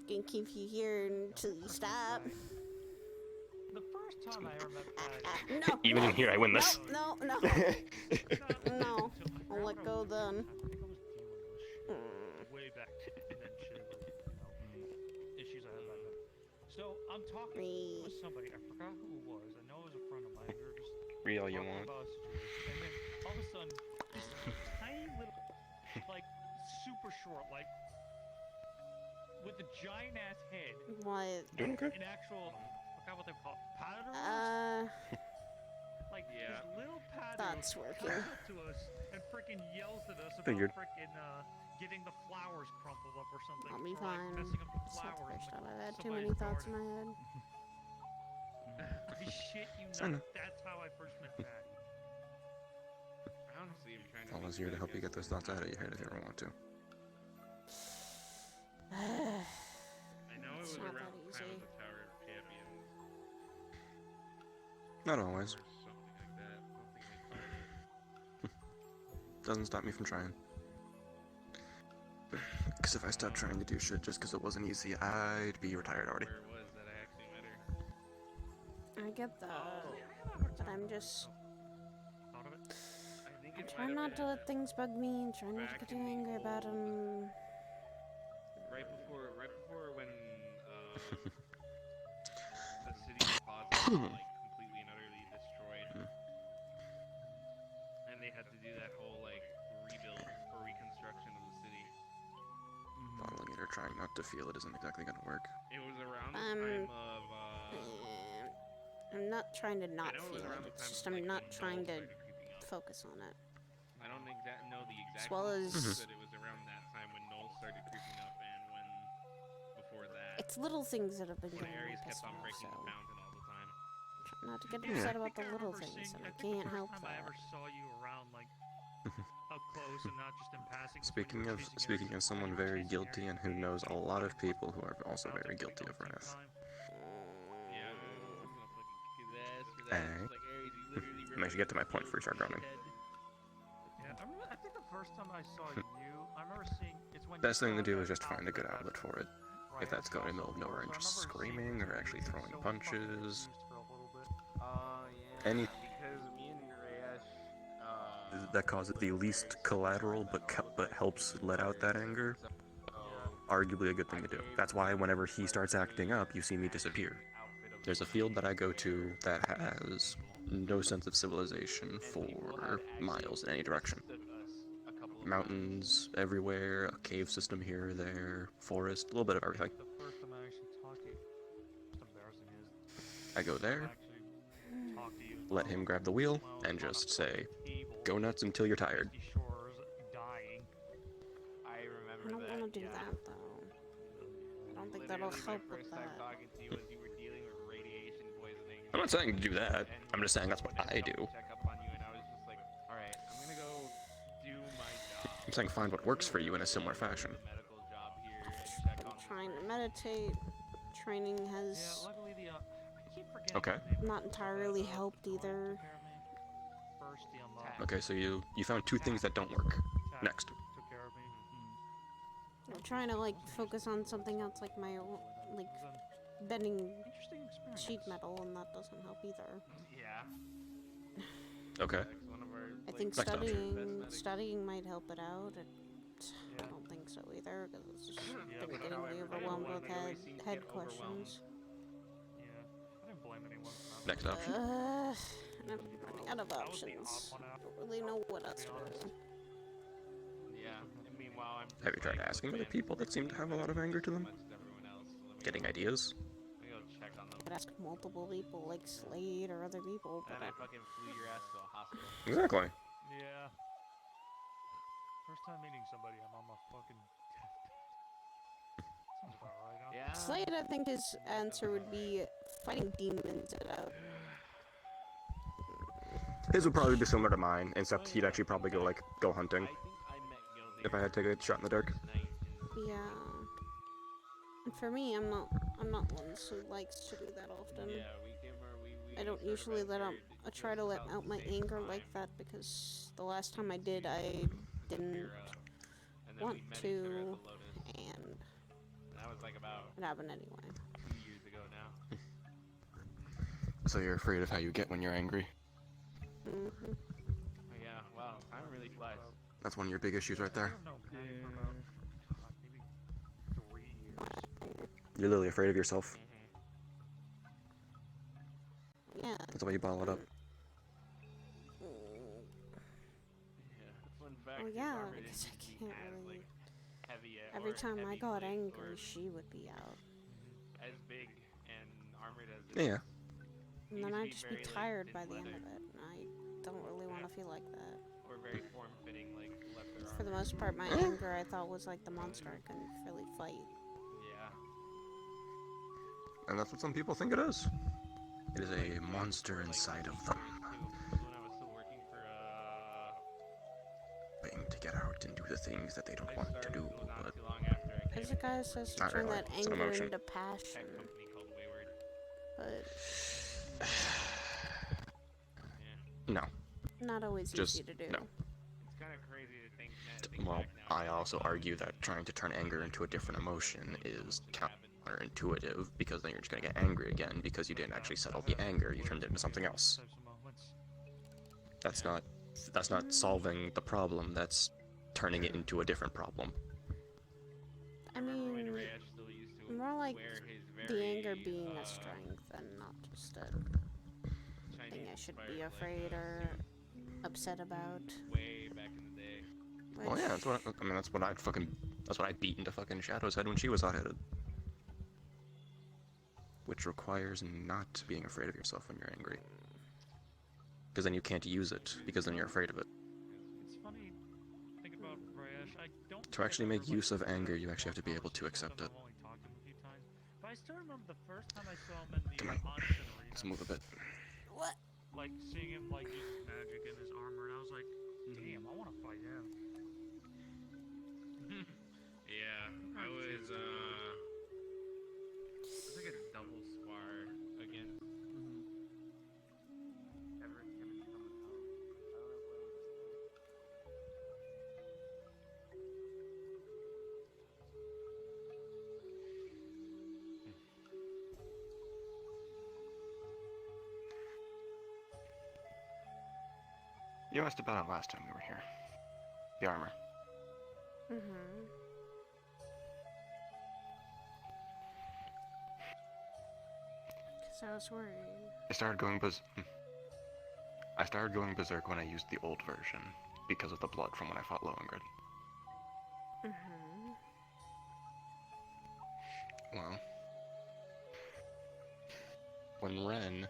Gonna keep you here until you stop. The first time I ever met Patty. No. Even in here, I win this. No. No. No. I'll let go then. Way back then, shit was, issues I had back then. So I'm talking with somebody. I forgot who it was. I know it was a friend of mine. We were just Real you talking want. about a situation, and then all of a sudden, this tiny little, like super short, like with a giant ass head. What? Doing okay? An actual, I forgot what they call it, paddler. Like this little paddler That's working. comes up to us and freaking yells at us about Figured. freaking getting the flowers crumpled up or something. I'll be or, like, fine. messing up the It's not the flowers first in time I've had too somebody's many thoughts in garden. my head. I shit you I know. not. That's how I first met Patty. Honestly, I'm trying to. Always here to help you get those thoughts out of your head if you ever want to. I know it It's was not around that the time easy. of the Tower of Champions Not always. or something like that. I don't think they called it. Doesn't stop me from trying. Because if I stopped trying to do shit just because it wasn't easy, I'd be retired already. Where it was that I actually met her. I get that, but I'm just. Thought of it? I think I'm it trying might not have to been let things bug me and trying not to get too angry about them. right before when the city deposit was like completely and utterly destroyed, and they had to do that whole like rebuild or reconstruction of the city. Bottling it or trying not to feel it isn't exactly gonna work. It was around the time of I'm not trying to not I know it was feel around it. the It's time just of, I'm like, not when trying Noel to started creeping up. focus on it. I don't know the exact well as- instance, but it was around that time when Noel started creeping up, and when before that, It's little things that have been when getting me Ares kept pissed on off, breaking so the fountain all the time. try not to get Yeah. upset I about think the I little remember things, and seeing- I I think can't the help first time I that. ever saw you around like up close and not just in passing. was when you Speaking were of chasing Ares. someone You were very chasing guilty Ares and who knows a lot of people who are also out there very for the guilty of umpteenth wrath. time. Yeah, I was gonna fucking kick his ass for that. Alright. It's like Ares, you literally I'm actually get to my point before you start groaning. Yeah, I think the first time I saw you, I remember seeing it's when Best you thing to saw do that is just find a good outfit outlet for it. Right, If that's going in the middle of nowhere and just screaming or actually throwing punches, any because me and Rayesh, that causes the least collateral but helps let out that anger, arguably a good thing to do. That's why whenever he starts acting up, you see me disappear. There's a field that I go to that has no sense of civilization for miles in any direction. Mountains everywhere, a cave system here or there, forest, a little bit of everything. The first time I actually talked to you, what's embarrassing is I go there, talk to you. let him grab the wheel, and just say, go nuts until you're tired. Shores dying. I I remember don't that. want to do that though. I don't think that'll Literally, my help with first time that. talking to you was you were dealing with radiation poisoning. I'm not saying to do that, I'm just saying that's what I do. Check up on you, and I was just like, all right, I'm gonna go do my job. I'm saying find what works for you in a similar fashion. Medical job here and check on Trying to meditate. Training Yeah, has luckily I keep forgetting Okay. his name. not entirely helped either. First, the Okay, so you found two things that don't work. Next. took care of me. I'm trying to like focus on something else, like my like bending Interesting experience. sheet metal, and that doesn't help either. Yeah. Okay. That's one of our, I like, think Next option. studying might help it out. I don't think so either, because it's just been getting me overwhelmed with head questions. Yeah, I didn't blame anyone for not. Next option. And I'm running out of options. I don't really know what else to do. Yeah. And meanwhile, I'm Have you tried asking other people that seem to have a lot of anger to them? much as everyone else. So let me Getting go, ideas? let me go check on them. I could ask multiple people, like Slade or other people, but And I fucking flew your ass to a hospital. Exactly. Yeah. First time meeting somebody, I'm on my fucking death. Sounds about right, huh? Yeah. Slade, I think his answer would be fighting demons it out. His would probably be similar to mine, except he'd actually probably go hunting. I think I met Gildy If I had to take a shot in the dark. night in Yeah. And for me, I'm not one who likes to do that often. Yeah, we came over, we I don't sort of usually entered try to let about out the my same anger time. like that because the last time I did, I didn't And then want we met each other at to, the Lotus. and That was like about it happened anyway. 2 years ago now. So you're afraid of how you get when you're angry? Mm-hmm. Oh, yeah, wow, time really flies. That's one of your big issues right there. You're literally afraid of yourself. Yeah. That's why you bottle it up. Fun fact Oh is yeah, Armored because I usually can't has, really. like, heavy, Every or time I heavy got blades angry, or she would be out, as big and armored as it Yeah. is. and It then used to I'd be just very, be like, tired thin by the end leather. of it, and I don't really want to feel like that. Or very form-fitting, like leather For the armor. most part, my anger I thought was like the monster I couldn't really fight. Yeah. And that's what some people think it is. It is a monster inside of them. When I was still working for, Trying to get out and do the things that they don't want to do, but... too long after I There's a guy who says to Not turn really. that It's an anger emotion. into passion, company called Wayward. but No. not always Just, easy to do. no. It's kind of crazy to think that. Well, I also argue that trying to turn anger into a different emotion is counterintuitive, because then you're just gonna get angry again because you didn't actually settle the anger, you turned it into something else. That's not solving the problem, that's turning it into a different problem. I mean, more like the anger being a strength and not just a thing I should be afraid or upset about. Way back in the day. Well, yeah, that's what I'd beat into fucking Shadow's head when she was hot-headed. Which requires not being afraid of yourself when you're angry. Because then you can't use it, because then you're afraid of it. It's funny, think about Rayesh, I don't To actually make use of anger, you actually have to be able to accept it. I've only talked to him a few times, but I still remember the first time I saw him in the Come on. Onyx arena. Let's move a bit. What? Like, seeing him, like, use magic in his armor, and I was like, damn, I want to fight him. Yeah, I was like a double spar against You asked about it last time we were here. The armor. Mm-hmm. Because I was worried. I started going berserk when I used the old version, because of the blood from when I fought Lohengrin. Mm-hmm. Well, when Ren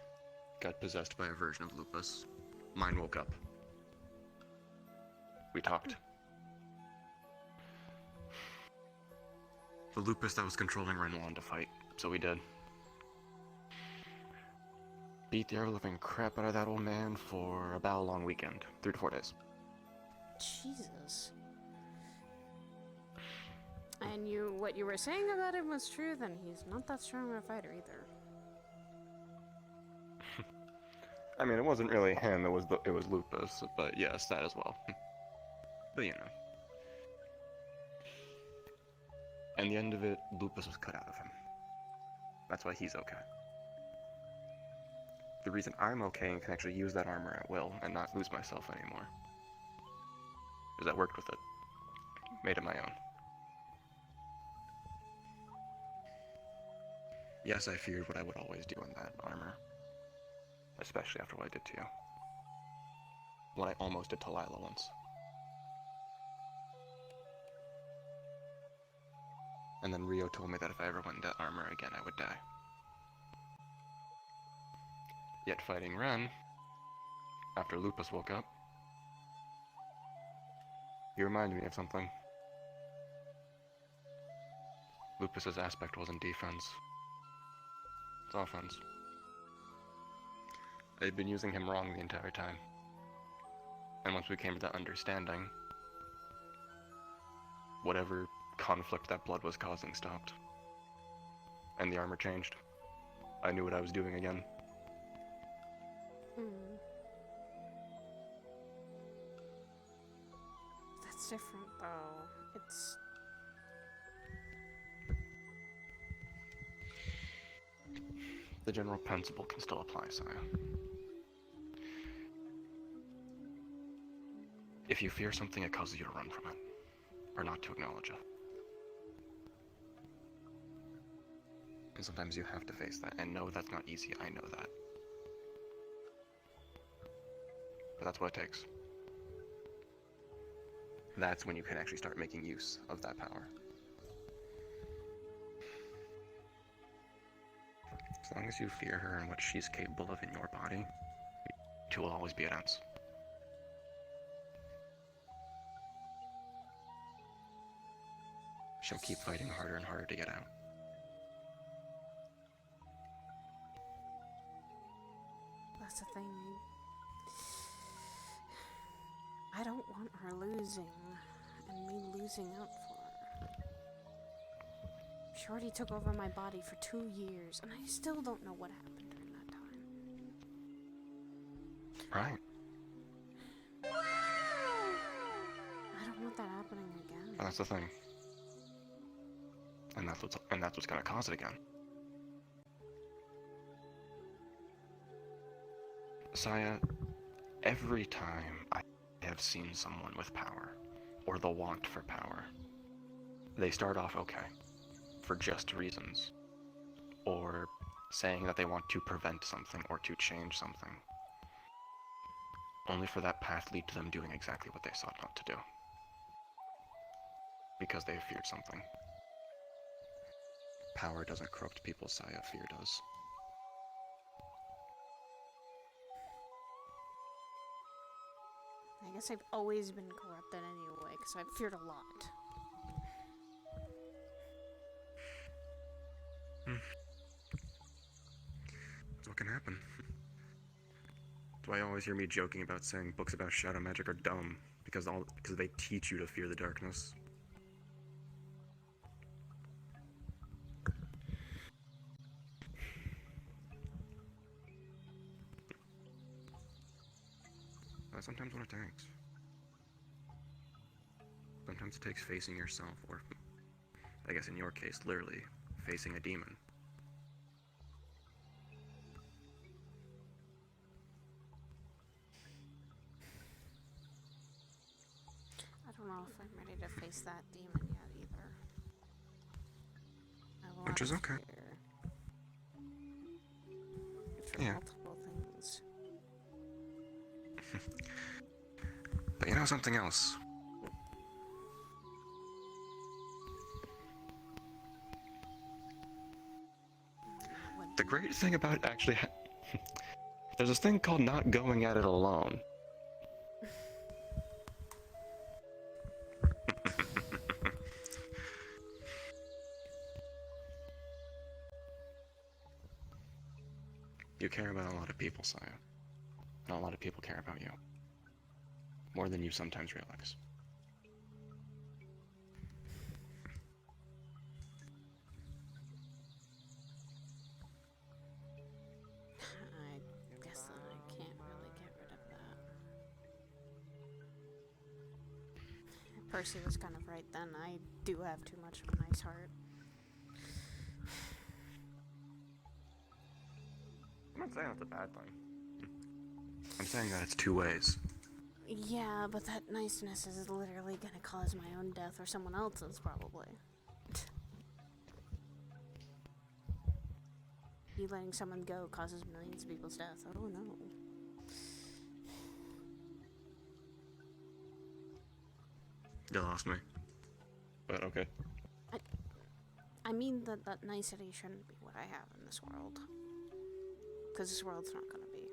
got possessed by a version of Lupus, mine woke up. We talked. The Lupus that was controlling Ren wanted to fight, so we did. Beat the ever-living crap out of that old man for about a long weekend, 3 to 4 days. Jesus. And what you were saying about him was true, then he's not that strong of a fighter either. I mean, it wasn't really him, it was Lupus, but yes, that as well. But you know. And the end of it, Lupus was cut out of him. That's why he's okay. The reason I'm okay and can actually use that armor at will and not lose myself anymore is I worked with it. Made it my own. Yes, I feared what I would always do in that armor. Especially after what I did to you. What I almost did to Lila once. And then Rio told me that if I ever went into armor again, I would die. Yet fighting Ren, after Lupus woke up, You remind me of something. Lupus's aspect wasn't defense. It's offense. I'd been using him wrong the entire time. And once we came to that understanding, whatever conflict that blood was causing stopped. And the armor changed. I knew what I was doing again. That's different, though. It's... The general principle can still apply, Saya. If you fear something, it causes you to run from it, or not to acknowledge it. And sometimes you have to face that, and no, that's not easy, I know that. But that's what it takes. That's when you can actually start making use of that power. As long as you fear her and what she's capable of in your body, you two will always be at odds. She'll keep fighting harder and harder to get out. That's the thing. I don't want her losing, and me losing out for her. She already took over my body for 2 years, and I still don't know what happened during that time. Right. I don't want that happening again. And that's the thing. And that's what's gonna cause it again. Saya, every time I have seen someone with power, or the want for power, they start off okay, for just reasons, or saying that they want to prevent something or to change something, only for that path lead to them doing exactly what they sought not to do, because they feared something. Power doesn't corrupt people, Saya, fear does. I guess I've always been corrupted anyway, because I've feared a lot. That's what can happen. That's why you always hear me joking about saying books about shadow magic are dumb, because they teach you to fear the darkness. That's sometimes what it takes. Sometimes it takes facing yourself, or, I guess in your case, literally, facing a demon. I don't know if I'm ready to face that demon yet either. I have a lot Which is of okay. fear. For Yeah. multiple things. But you know something else? The great thing about actually there's this thing called not going at it alone. You care about a lot of people, Saya. And a lot of people care about you. More than you sometimes realize. I guess that I can't really get rid of that. Percy was kind of right then. I do have too much of a nice heart. I'm not saying that's a bad thing. I'm saying that it's two ways. Yeah, but that niceness is literally gonna cause my own death or someone else's, probably. You letting someone go causes millions of people's death. Oh no. You lost me. But okay. I mean that nicety shouldn't be what I have in this world. Because this world's not gonna be.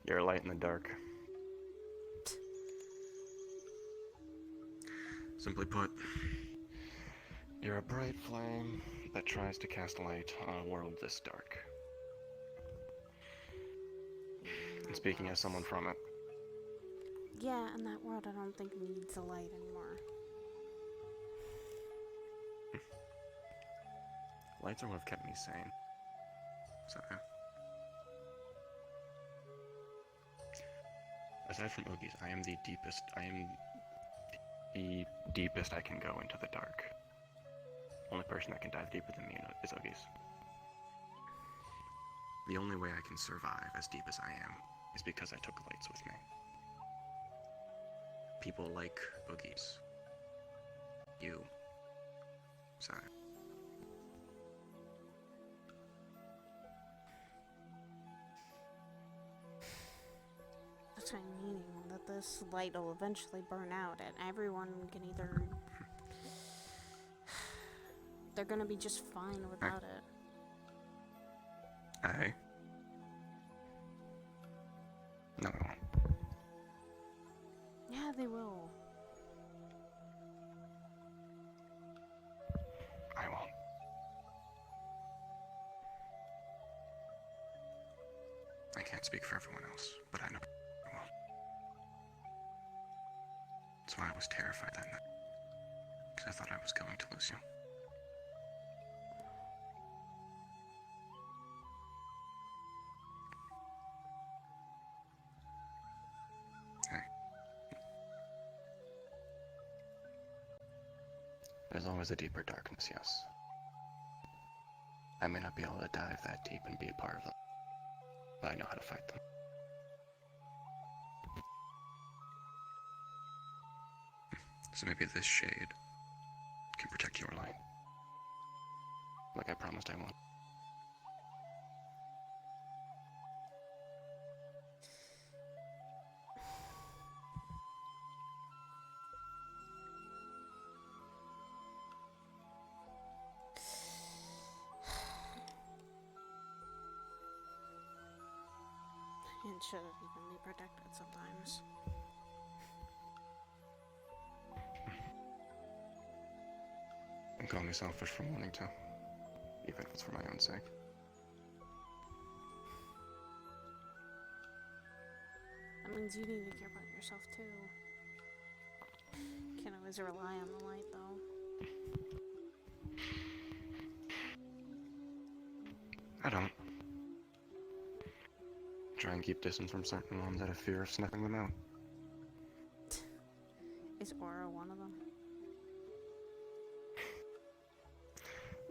You're a light in the dark. Simply put, you're a bright flame that tries to cast light on a world this dark. And speaking as someone from it, Yeah, and that world I don't think needs a light anymore. lights are what have kept me sane. So, aside from Oogies, I am the deepest I can go into the dark. Only person that can dive deeper than me is Oogies. The only way I can survive as deep as I am is because I took lights with me. People like Oogies. You. So. That's what I'm meaning, that this light will eventually burn out and everyone can either... They're gonna be just fine without it. No, I won't. Yeah, they will. I won't. I can't speak for everyone else, but I know I won't. That's why I was terrified that night. Because I thought I was going to lose you. Hey. There's always a deeper darkness, yes. I may not be able to dive that deep and be a part of them, but I know how to fight them. So maybe this shade can protect your light. Like I promised I would. It shouldn't even be protected sometimes. And call me selfish for wanting to, even if it's for my own sake. That means you need to care about yourself too. Can't always rely on the light though. I don't. Try and keep distance from certain ones out of fear of snuffing them out. Is Aura one of them?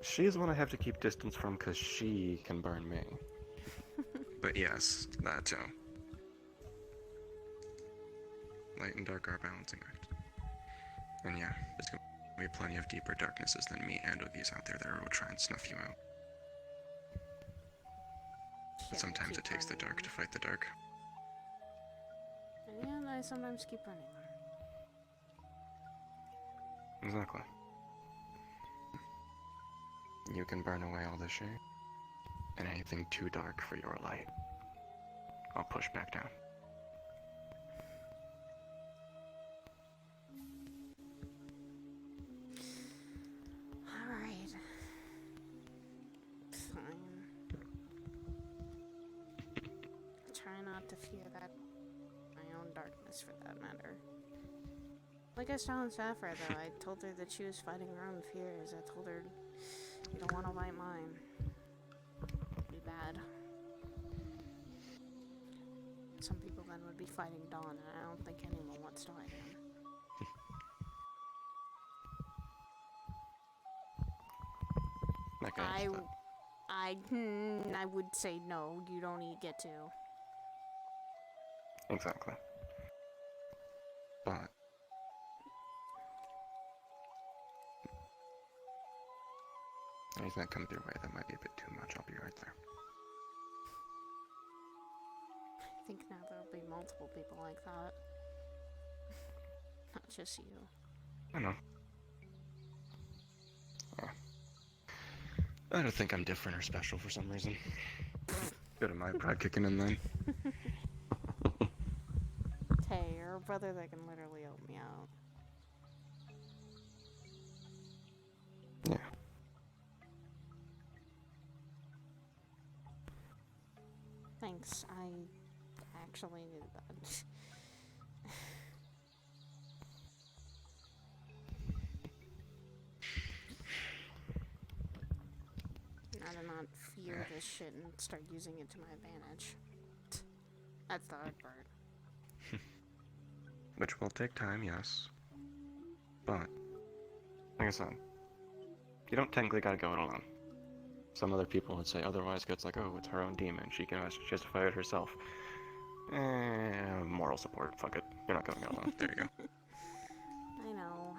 She is one I have to keep distance from because she can burn me. But yes, that too. Light and dark are a balancing act. And yeah, there's going to be plenty of deeper darknesses than me and Oogies out there that will try and snuff you out. But sometimes it takes the dark to fight the dark. And yeah, and I sometimes keep running there. Exactly. You can burn away all the shade, and anything too dark for your light, I'll push back down. Alright. Fine. Try not to fear that my own darkness for that matter. Like I was telling Sapphire though, I told her that she was fighting her own fears. I told her you don't want to fight mine. It'd be bad. Some people then would be fighting Dawn, and I don't think anyone wants to fight him. I would say no, you don't get to. Exactly. But anything that comes your way that might be a bit too much, I'll be right there. I think now there'll be multiple people like that. Not just you. I know. Yeah. I don't think I'm different or special for some reason. Bit of my pride kicking in then. Hey, you're a brother that can literally help me out. Yeah. Thanks, I actually needed that. I do not fear this shit and start using it to my advantage. That's the hard part. Which will take time, yes. But, like I said, you don't technically gotta go it alone. Some other people would say otherwise, 'cause it's like, oh, it's her own demon. She has to fight it herself. Moral support. Fuck it. You're not going it alone. There you go. I know.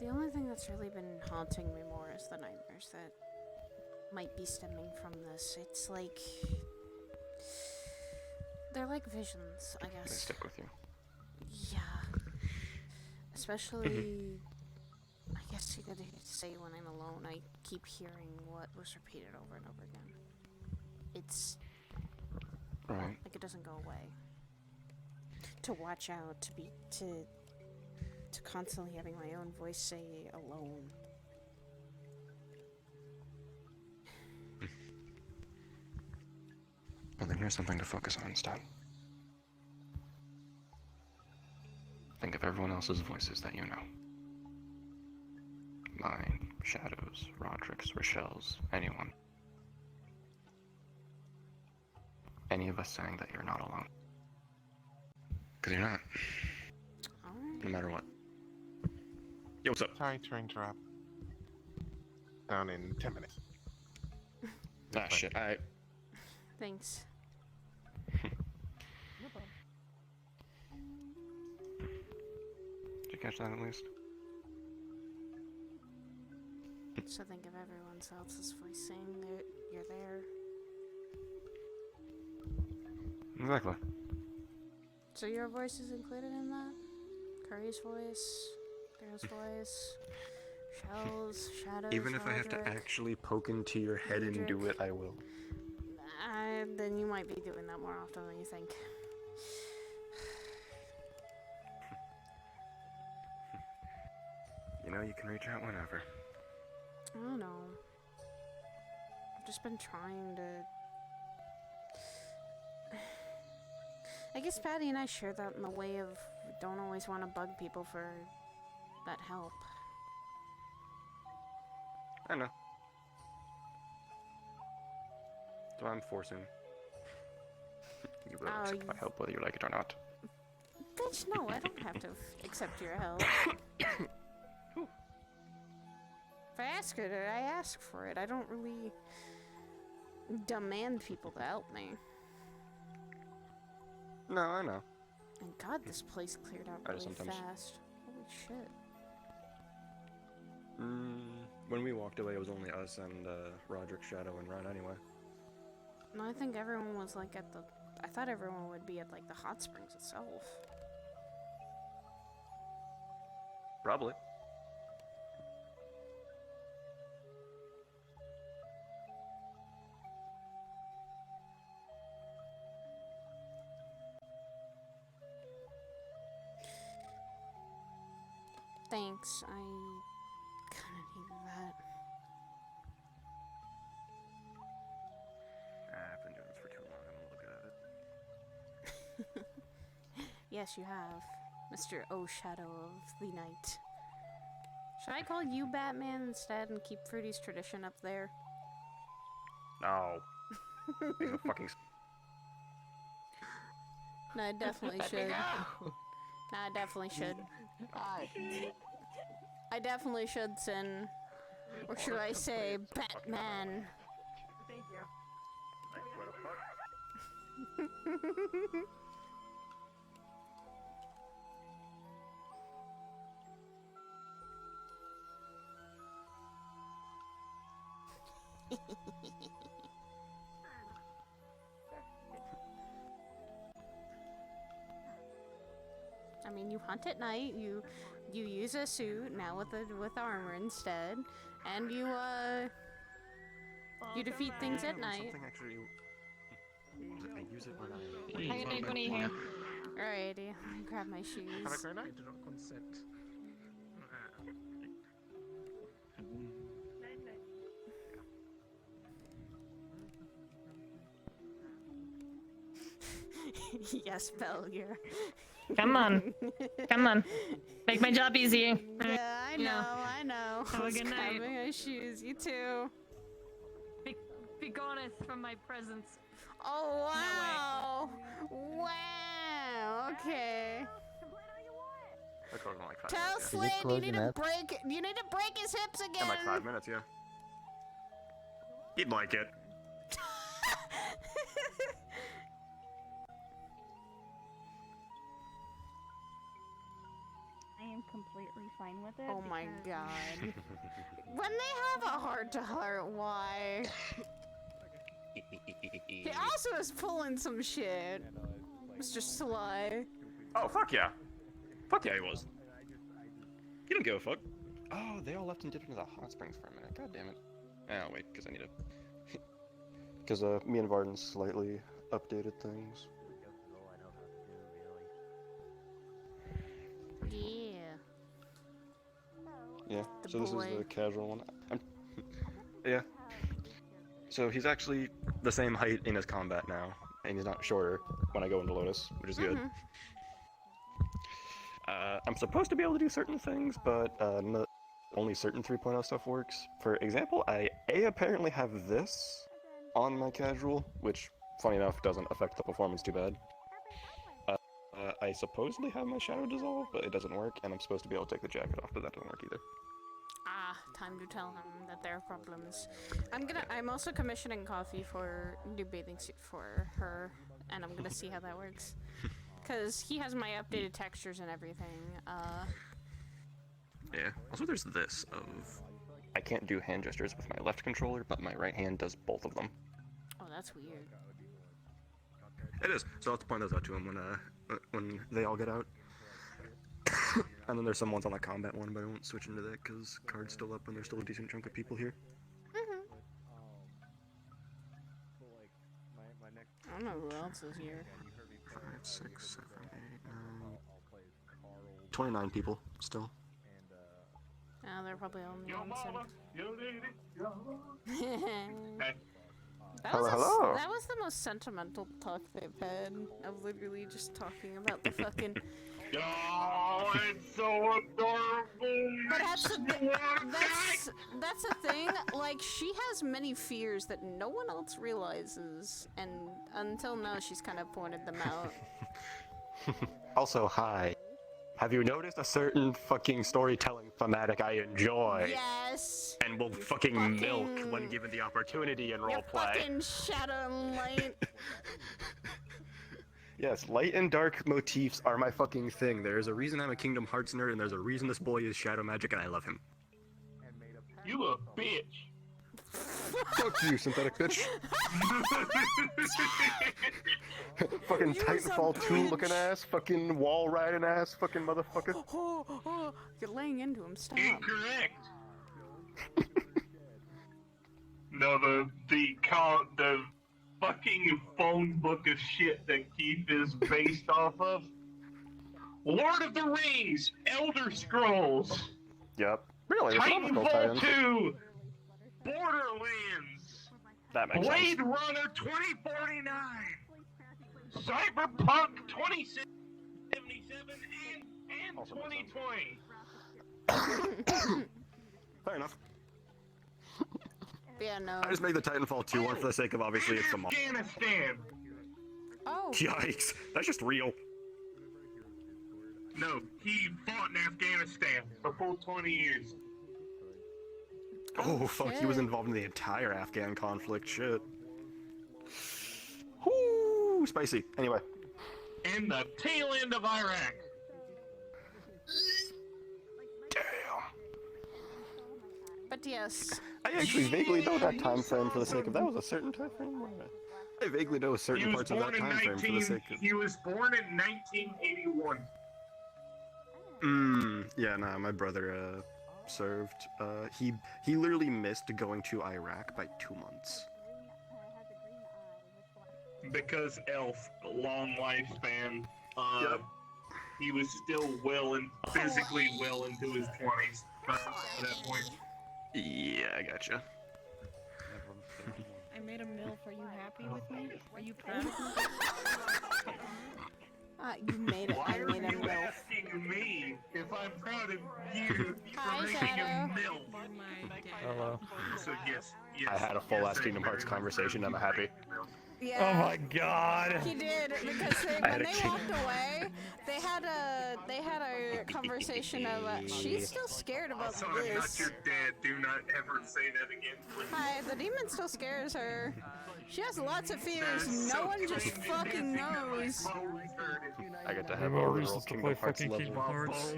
The only thing that's really been haunting me more is the nightmares that might be stemming from this. It's like... They're like visions, I guess. They stick with you. Yeah. Especially... I guess you could say when I'm alone, I keep hearing what was repeated over and over again. It's... Right. Like it doesn't go away. To watch out, to constantly having my own voice say alone. Well, then here's something to focus on instead. Think of everyone else's voices that you know. Mine, Shadow's, Roderick's, Rochelle's, anyone. Any of us saying that you're not alone. Because you're not. No matter what. Yo, what's up? Sorry to interrupt. Down in 10 minutes. Ah, shit. Alright. Thanks. Did you catch that at least? So think of everyone else's voice saying that you're there. Exactly. So your voice is included in that? Curry's voice, Daryl's voice, Shell's, Shadow's, Even if I have to Roderick. actually poke into your head and do it, I will. Then you might be doing that more often than you think. You know, you can reach out whenever. I don't know. I've just been trying to... I guess Patty and I share that in the way of we don't always want to bug people for that help. I know. So I'm forcing you will accept my help whether you like it or not. Bitch, no, I don't have to accept your help. If I ask it, I ask for it. I don't really demand people to help me. No, I know. And God, this place cleared out really fast. Holy shit. When we walked away, it was only us and Roderick, Shadow, and Ron anyway. No, I think everyone was like at the... I thought everyone would be at like the hot springs itself. Probably. Thanks, I kinda needed that. I've been doing this for too long, I'm gonna look at it. Yes, you have, Mr. O Shadow of the Night. Should I call you Batman instead and keep Fruity's tradition up there? No. He's a fucking... No, I definitely should. No, I definitely should. I definitely should, Sin. Or should I say, Batman? Thank you. I mean, you hunt at night. You use a suit now with armor instead, and you defeat things at night. Something actually... I use it when I... How you doing? What are you here? Alrighty, let me grab my shoes. Have a great night. I do not consent. Yes, Belle, you're... Come on. Come on. Make my job easy. Yeah, I know. Have a good night. Grabbing my shoes. You too. Be gone from my presence. Oh, wow. Wow. Okay. Like 5 Tell minutes, Slade you need to up? break. You need to break his hips again. In like 5 minutes, yeah. He'd like it. I am completely fine with it. Oh my because- god. When they have a heart-to-heart, why? He also is pulling some shit. Mr. Sly. Oh, fuck yeah. Fuck yeah, he was. He don't give a fuck. Oh, they all left and dipped into the hot springs for a minute. God damn it. Oh, wait, because I need to... Because me and Varden slightly updated things. Yeah. Yeah, The so this is boy. the casual one. Yeah. So he's actually the same height in his combat now, and he's not shorter when I go into Lotus, which is good. I'm supposed to be able to do certain things, but only certain 3.0 stuff works. For example, I apparently have this on my casual, which, funny enough, doesn't affect the performance too bad. I supposedly have my Shadow Dissolve, but it doesn't work, and I'm supposed to be able to take the jacket off, but that doesn't work either. Ah, time to tell him that there are problems. I'm also commissioning coffee for new bathing suit for her, and I'm gonna see how that works. Cause he has my updated textures and everything. Yeah. Also, there's this of I can't do hand gestures with my left controller, but my right hand does both of them. Oh, that's weird. It is. So I'll have to point those out to him when they all get out. And then there's some ones on the combat one, but I won't switch into that because card's still up and there's still a decent chunk of people here. I don't know who else is here. 5, 6, 7, 8, 9... 29 people still. Oh, they're probably only on Hello. That was the most sentimental talk they've had. Of literally just talking about the fucking. Oh, it's so adorable. But that's the thing. Like, she has many fears that no one else realizes, and until now, she's kind of pointed them out. Also, hi. Have you noticed a certain fucking storytelling thematic I enjoy? Yes. And will fucking milk when given the opportunity in roleplay. Fucking shadow and light. Yes, light and dark motifs are my fucking thing. There's a reason I'm a Kingdom Hearts nerd, and there's a reason this boy is Shadow Magic, and I love him. You a bitch. Fuck you, synthetic bitch. Fucking Titanfall 2 looking ass, fucking wall riding ass, fucking motherfucker. You're laying into him. Stop. Incorrect. No, the fucking phone book of shit that Keith is based off of. Lord of the Rings, Elder Scrolls. Yep. Really? It's an optical Titanfall tie-in. 2, Borderlands, That makes Blade sense. Runner 2049, Cyberpunk 2077, and 2020. Fair enough. Yeah, no. I just make the Titanfall 2 one for the sake of obviously it's the mod. Afghanistan. Oh. Yikes. That's just real. No, he fought in Afghanistan for full 20 years. Oh, fuck, he was involved in the entire Afghan conflict, shit. Whoo, spicy. Anyway. And the tail end of Iraq. But yes. I actually vaguely know that time frame for the sake of that was a certain time frame. I vaguely know certain parts of that time frame for the sake of. He was born in 1981. Yeah, nah, my brother served. He literally missed going to Iraq by 2 months. Because Elf, long lifespan. He was still physically well into his 20s at that point. Yeah, I gotcha. I made a MILF. Are you happy with me? Are you proud of me? You made it. Why I are made a you MILF. asking me if I'm proud of you Hi, for making Shadow. a milk? Hello. So yes, I had a full ass Kingdom Hearts conversation. I'm happy. Yeah. Oh my god. He did because when they walked away, they had a conversation of she's still scared about Also, I'm not this. your dad. Do not ever say that again, please. Hi, the demon still scares her. She has lots of fears. That's No so one just crazy. fucking knows. I got to There have are a more literal reasons to Kingdom play Hearts fucking level. Kingdom Hearts.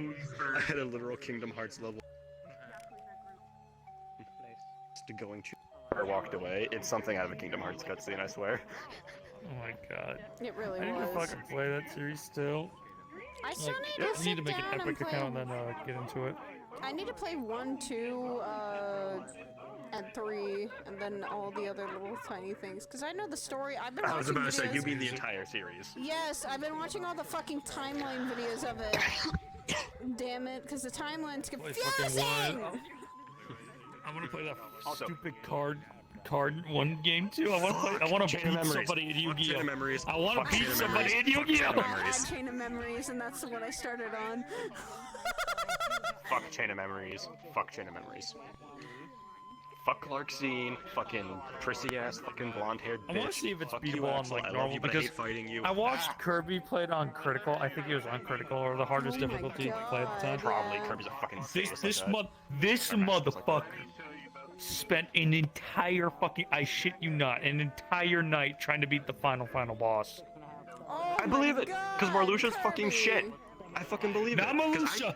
I had a literal Kingdom Hearts level. To going to or walked away. It's something out of a Kingdom Hearts cutscene, I swear. Oh my god. It really I need to was. fucking play that series still. I still Like, need to I need to sit make an down and Epic play. account and then get into it. I need to play 1, 2, and 3, and then all the other little tiny things. Because I know the story. I've been I was watching about to say, videos. you mean the entire series. Yes, I've been watching all the fucking timeline videos of it. Damn it, because the timeline's Play fucking confusing! one. I want to play that stupid card one game too. I want to beat somebody in Yu-Gi-Oh. I want to beat somebody in Yu-Gi-Oh. I had Chain of Memories, and that's what I started on. Fuck Chain of Memories. Fuck Chain of Memories. Fuck Clarksine. Fucking prissy ass fucking blonde haired bitch. I want to see if it's Fuck you, beatable on Axel. like I love normal you, but I because hate fighting you. I watched Kirby play it on critical. I think he was on critical or the hardest difficulty to play at the time. Probably Kirby's a fucking This sadist like this motherfucker spent an entire fucking, I shit you not, an entire night trying to beat the final boss. Oh I believe it, because Marluxia's fucking shit. I fucking believe Not it. 'cause Marluxia.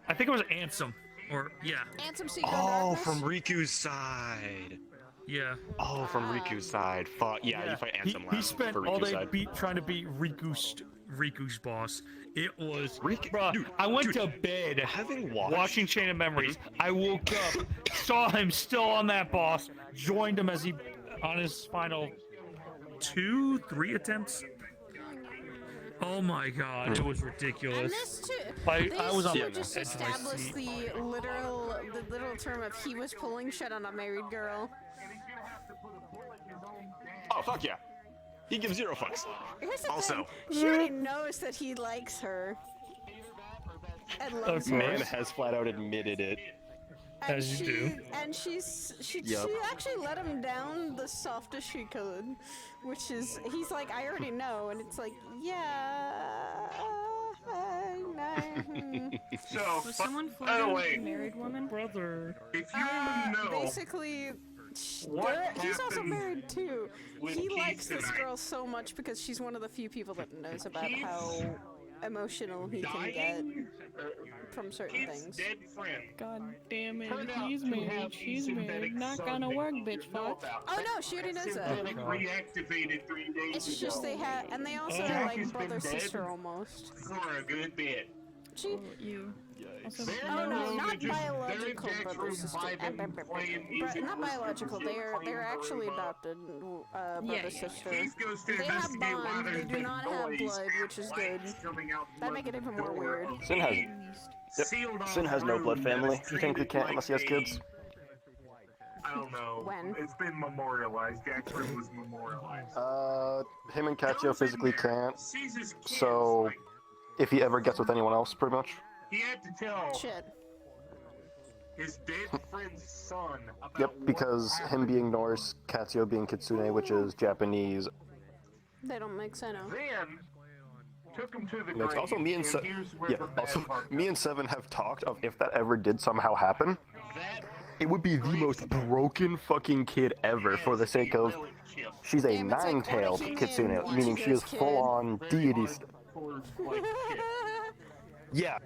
I think it was Ansem, or yeah. Ansem Secret Oh, Darkness? from Riku's side. Yeah. Oh, from Riku's side. Fuck yeah, you fight Ansem He last spent for all Riku's day side. trying to beat Riku's boss. It was, bruh, I went to bed having watching Chain of Memories. I woke up, saw him still on that boss, joined him as he on his final 2-3 attempts. Oh my god, it was ridiculous. And this too, I was on my just edge of my established seat. the literal term of he was pulling shit on a married girl. Oh fuck yeah. He gives zero fucks. Here's the Also, thing, she already knows that he likes her. And loves her. man has flat out admitted it. And As you do. And she Yep. actually let him down the softest she could, which is he's like, I already know, and it's like, yeah. I know. So, Was someone by the flirting with way, a married woman? Brother. if you know Basically, what he's also happened married too. with He Keith likes this tonight. girl so much because she's one of the few people that knows about Keith's how emotional he can get dying, from certain Keith's things. dead friend God damn it, turned out he's to married, have she's synthetic married, not son gonna that work, you bitch didn't know fuck. about. Oh no, she already knows that. Synthetic reactivated 3 days It's ago. just they had, and they also Jack are has like been brother dead sister almost. for a good bit. She. You. Also, They're Oh in the no, room not that just- biological they're in Jack's brother room sister. vibing, playing music, Not biological. They're actually adopted brother sister. Keith goes to They have investigate why bond. They there's do been not have noise, blood, which is good. lights coming out That make it even more weird. Sin has. Yep. Sin has no blood family. You think we can't unless he has kids? I don't know. When? It's been memorialized. Jack's room was memorialized. Him and Katio physically can't. Sees his kids, So, like, if he ever gets with anyone else, pretty much. he had to tell Shit. his dead friend's son about Yep, what because him being Norse, Katio being Kitsune, which is Japanese. They don't make sense. Then took him to the Makes, grave. also, me and here's where yeah, the bad also part me and Seven have talked of if that ever did somehow happen, it would be the most broken fucking kid ever for the sake of she's a Damn, it's like nine-tailed Anakin Kitsune, watching meaning she is this kid. full-on deity. for, like, Yeah,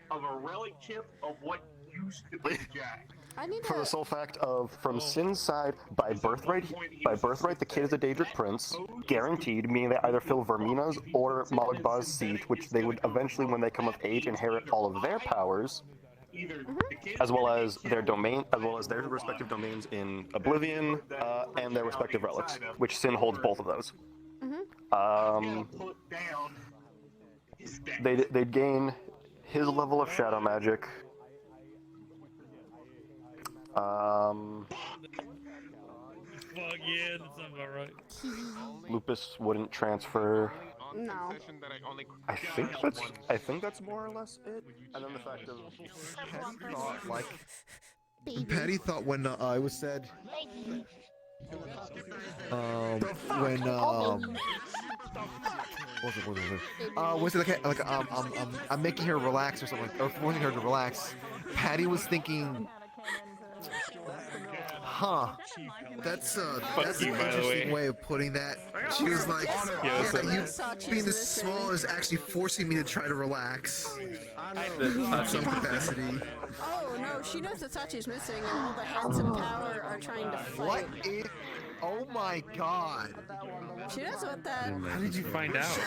of a relic chip of what used to be Jack. I need for the to. sole fact of from Sin's side, by birthright, the kid is a Daedric prince, guaranteed, meaning they either fill Vermina's or Malagba's seat, which they would eventually, when they come of age, inherit all of their powers, as well as their domain, as well as their respective domains in Oblivion and their respective relics, which Sin holds both of those. They'd gain his level of shadow magic. fuck, yeah, that sounds about right. Lupus wouldn't transfer. No. I think that's more or less it. And then the fact of Thought, like, Baby. Patty thought when I was said, when was it like I'm making her relax or something, or forcing her to relax. Patty was thinking, huh? That's an interesting way of putting that. She was like, you being this small is actually forcing me to try to relax in some capacity. Oh no, she knows that Sachi's missing and all the hands of power are trying to fight. Oh my god. She knows what that. How did you find out?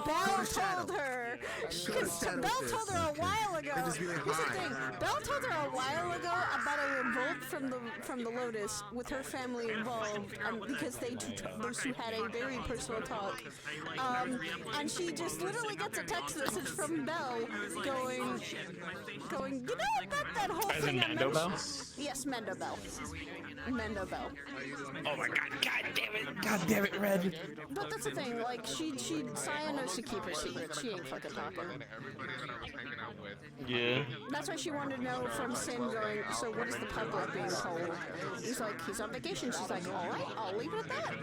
Belle told her. Because Belle told her a while ago. Here's the thing. Belle told her a while ago about a revolt from the Lotus with her family involved, because those two had a very personal talk. And she just literally gets a text message from Belle going, you know about that whole As thing in I Mando Bell? mentioned? Yes, Mendo Bell. Mendo Bell. Oh my god, god damn it, Red. But that's the thing, like, Saya knows to keep her secret. She ain't fucking talking. Yeah. That's why she wanted to know from Sin going, so what is the public being told? He's like, he's on vacation. She's like, alright, I'll leave it at that.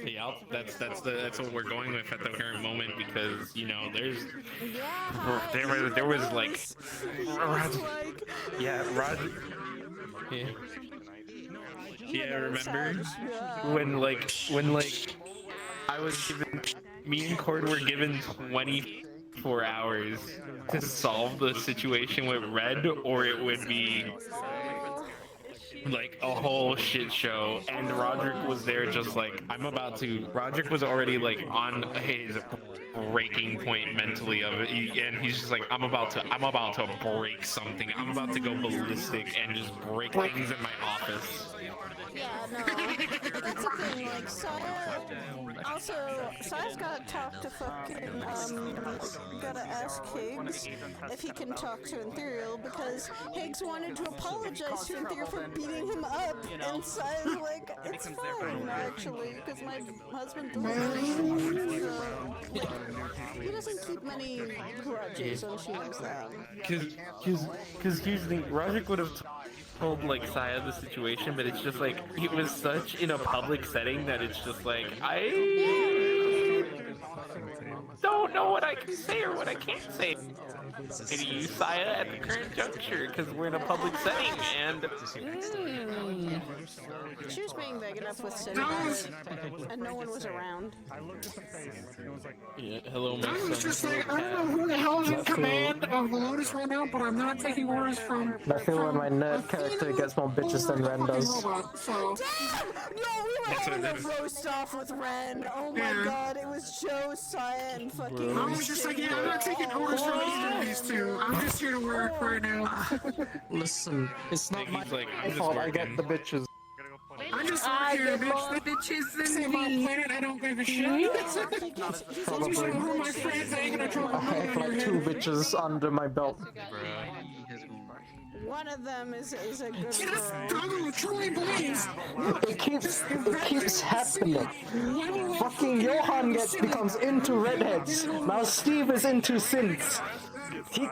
Yeah, that's what we're going with at the current moment, because you know there was like Roger. Yeah, remember when I was given, me and Cord were given 24 hours to solve the situation with Red, or it would be like a whole shit show. And Roderick was there just like, Roderick was already like on his breaking point mentally of it, and he's just like, I'm about to break something. I'm about to go ballistic and just break things in my office. Yeah, no, that's the thing, like, Saya's gotta talk to fucking, gotta ask Higgs if he can talk to Ethereal, because Higgs wanted to apologize to Ethereal for beating him up, and Saya's like, it's fine, actually, because my husband he doesn't keep many grudges, and she knows that. Because here's the thing, Roderick would have told like Saya the situation, but it's just like, it was such in a public setting that it's just like, I don't know what I can say or what I can't say to you, Saya, at the current juncture, because we're in a public setting, and she was being big enough with Sin, and no one was around. Yeah, hello, my That was son. just like, I don't know who the hell is in command of the Lotus right now, but I'm not taking orders from. I feel when my nerd character gets more bitches than Ren does. So. Damn! No, we were having a roast off with Ren. Oh my god, it was Joe, Saya, and fucking. I was just like, yeah, I'm not taking orders from either of these two. I'm just here to work right now. Listen, it's not my fault I get the bitches. I just work here, bitches than my planet. I don't give a shit. Probably. Who my friends ain't gonna try I have like 2 bitches under my belt. One of them is a good Just girl. truly believes. It keeps happening. Fucking Johan becomes into redheads. Now Steve is into synths.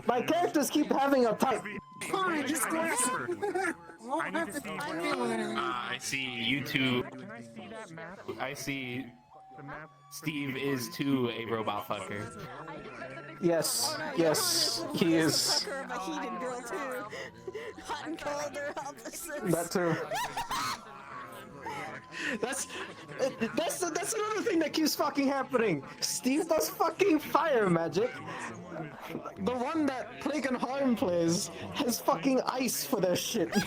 My characters keep having a type. Fine, just go after. I see you two. I see Steve is too a robot fucker. Yes, yes, he is. Sucker of a heated girl too. Hot and cold are opposites. That too. That's another thing that keeps fucking happening. Steve does fucking fire magic. The one that Plague and Harm plays has fucking ice for their shit. It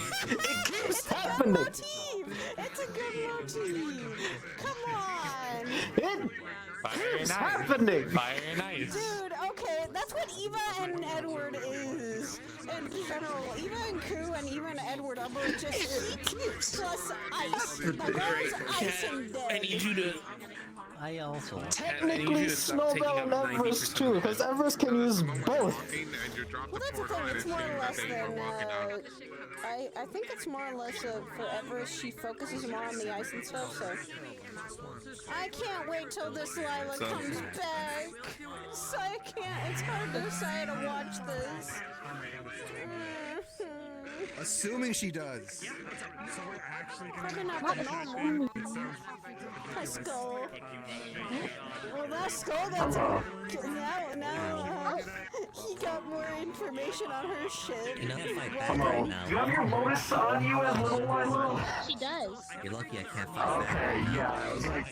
keeps happening. It's a good motif. Come on. It keeps happening. Fire and ice. Dude, okay, that's what Eva and Edward is. In general, Eva and Ku and Eva and Edward are both just plus ice. My girl's ice and dead. I need you to. I also. Technically, Snowbell and Everest too, because Everest can use both. Well, that's the thing, it's more or less than, I think it's more or less forever. She focuses more on the ice and stuff. So I can't wait till this Lila comes back. So I can't. It's hard to decide to watch this. Assuming she does. Probably not the normal. Hi, Skull. Well, that Skull got now he got more information on her shit. You know, fight back Come right on. now. You have your Lotus on you as little Lila? She does. You're lucky I can't fight back. Okay, yeah,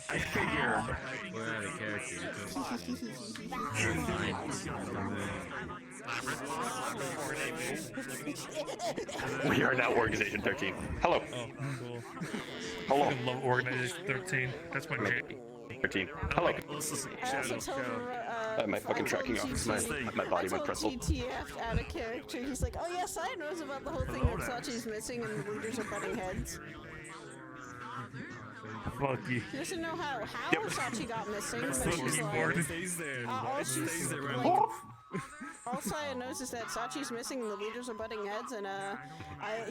I figured. We're out of character. We are now Organization 13. Hello. Oh, cool. Hello. I love Organization 13. That's my jam. 13. Hello. I also told her, My fucking tracking off because my body went pretzel. TTF out of character. He's like, oh yeah, Sai knows about the whole thing that Sachi's missing and the leaders are butting heads. Fuck you. He doesn't know how Sachi got missing, but Fuck she's you, like, Gordon. all Saya knows is that Sachi's missing and the leaders are butting heads, and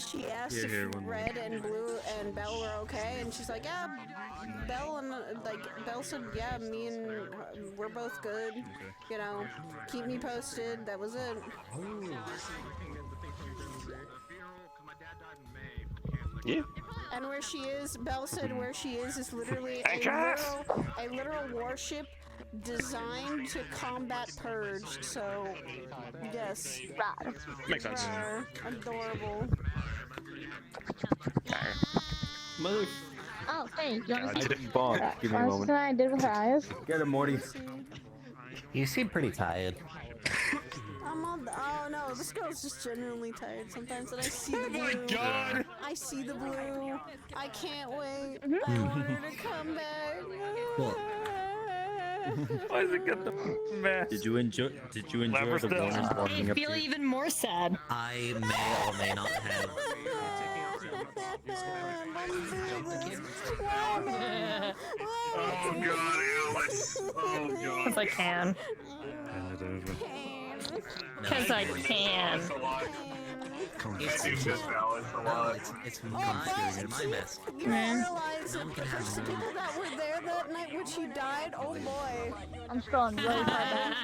she asked if Red and Blue and Belle were okay, and she's like, yeah, Belle said, yeah, me and her, we're both good, you know, keep me posted, that was it. Yeah. And where she is, Belle said where she is literally a literal warship designed to combat Purge, so yes. Makes sense. Adorable. Mother. Oh, hey, you want I to did bonk. Give me a moment. I did with her eyes? Get him, Morty. You seem pretty tired. Oh no, this girl's just genuinely tired sometimes, and I see the blue. Oh my god! I see the blue. I can't wait. I want her to come back. Why does it get the mess? Did you enjoy the warnings walking I up feel to you? even more sad. I may or may not have. Oh god, Alice. Oh god. Because I can. Because I can. It's my mess. You realize that the people that were there that night when she died, oh boy. I'm scrolling really far back.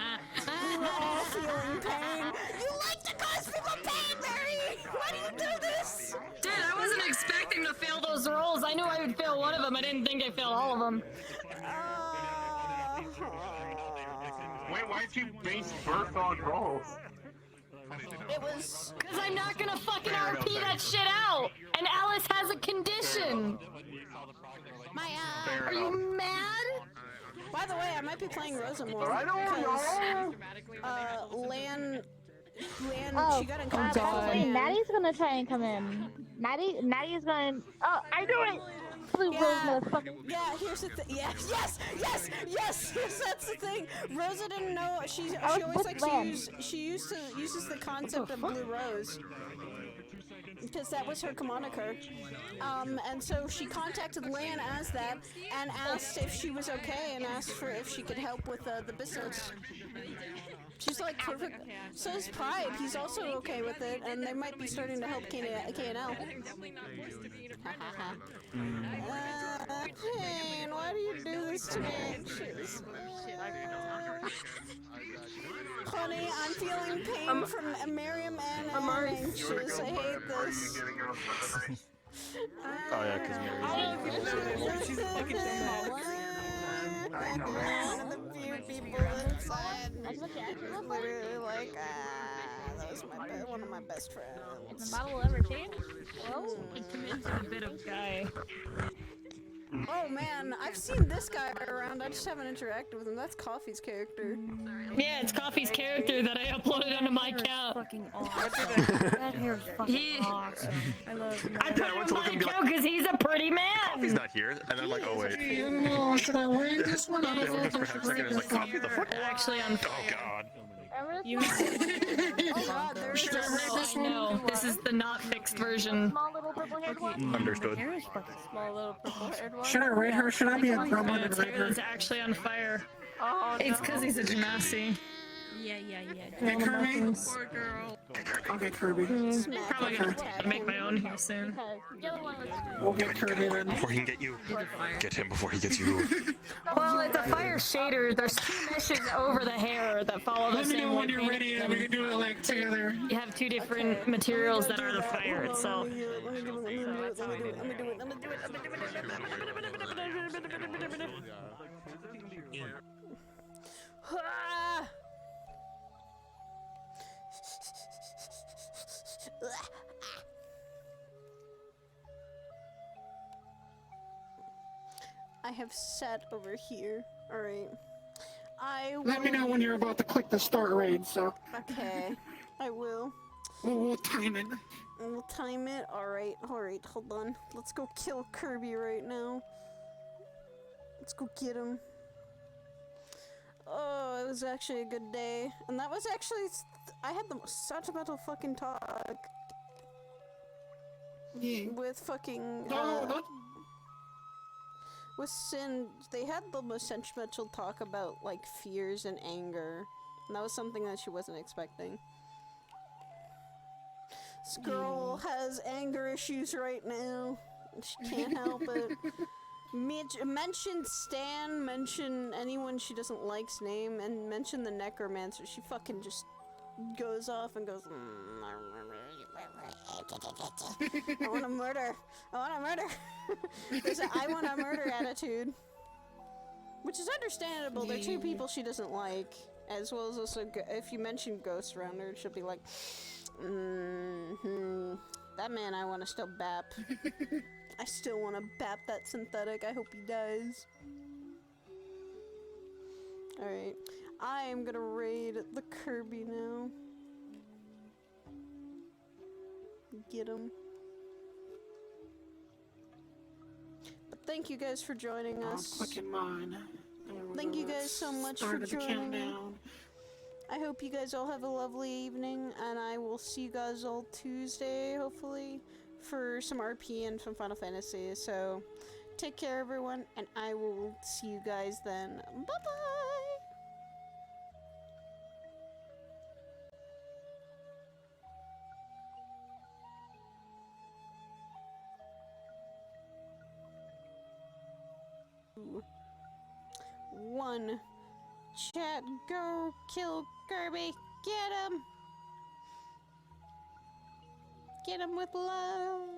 We were all feeling pain. You like to cause people pain, Mary! Why do you do this? Dude, I wasn't expecting to fail those rolls. I knew I would fail one of them. I didn't think I'd fail all of them. Wait, why'd you base birth on rolls? It was... Because I'm not gonna fucking RP that shit out! And Alice has a condition! Are you mad? By the way, I might be playing Rosa more. I don't because, Lan, Oh, she got in by contact the with way, Lan. Natty's gonna try and come in. Natty's going. Oh, I do it! Blue Rose motherfucker. Yeah, here's the thing. Yes, that's the thing. Rosa didn't know. She always like uses the concept of Blue Rose. Because that was her moniker. And so she contacted Lan as that and asked if she was okay and asked for if she could help with the business. She's like perfect. So is Pride. He's also okay with it, and they might be starting to help K&L. Pain, why do you do this to me? Honey, I'm feeling pain from Miriam and I'm anxious. I hate this. Oh yeah, because One of the few people inside literally like, that was one of my best friends. The model will ever change? Well, he commits a bit of guy. Oh man, I've seen this guy around. I just haven't interacted with him. That's Coffee's character. Yeah, it's Coffee's character that I uploaded onto my account. Fucking awesome. That hair's fucking awesome. I love him. I put it on my account because he's a pretty man. Coffee's not here, and then I'm like, oh wait. Should I wear this one? Actually, I'm. Oh god. You. Oh god, there's No, this is the not fixed version. Small little purple haired one? Understood. Small little purple haired one? Should I rate her? Should I be a promo His hair is actually on fire. Oh, It's because he's a genasi. Yeah. Hey, Kirby. Poor girl. Okay, Kirby. Probably gonna make my own here soon. We'll get Kirby then. Before he can get you. Get him before he gets you. Well, it's a fire shader. There's two meshes over the hair that follow the Let me same know when you're ready and we can do it like together. You have two different materials that are the fire itself. I have sat over here. Alright. Let me know when you're about to click the start raid, so. Okay, I will. We'll time it. We'll time it? Alright, hold on. Let's go kill Kirby right now. Let's go get him. Oh, it was actually a good day. And that was actually... I had the most sentimental fucking talk. Yeah. With fucking... No. With Sin, they had the most sentimental talk about, like, fears and anger. And that was something that she wasn't expecting. This girl has anger issues right now. She can't help it. Mention Stan, mention anyone she doesn't like's name, and mention the necromancer. She fucking just goes off and goes, I wanna murder. I wanna murder. There's an I wanna murder attitude. Which is understandable. They're two people she doesn't like. As well as also, if you mention ghosts around her, she'll be like, that man I wanna still bap. I still wanna bap that synthetic. I hope he dies. Alright. I am gonna raid the Kirby now. Get him. But thank you guys for joining us. I'm clicking mine. Thank you guys so much for Started the joining me. countdown. I hope you guys all have a lovely evening, and I will see you guys all Tuesday, hopefully, for some RP and some Final Fantasy. So, take care, everyone, and I will see you guys then. Bye-bye! One. Chat, go kill Kirby. Get him! Get him with love.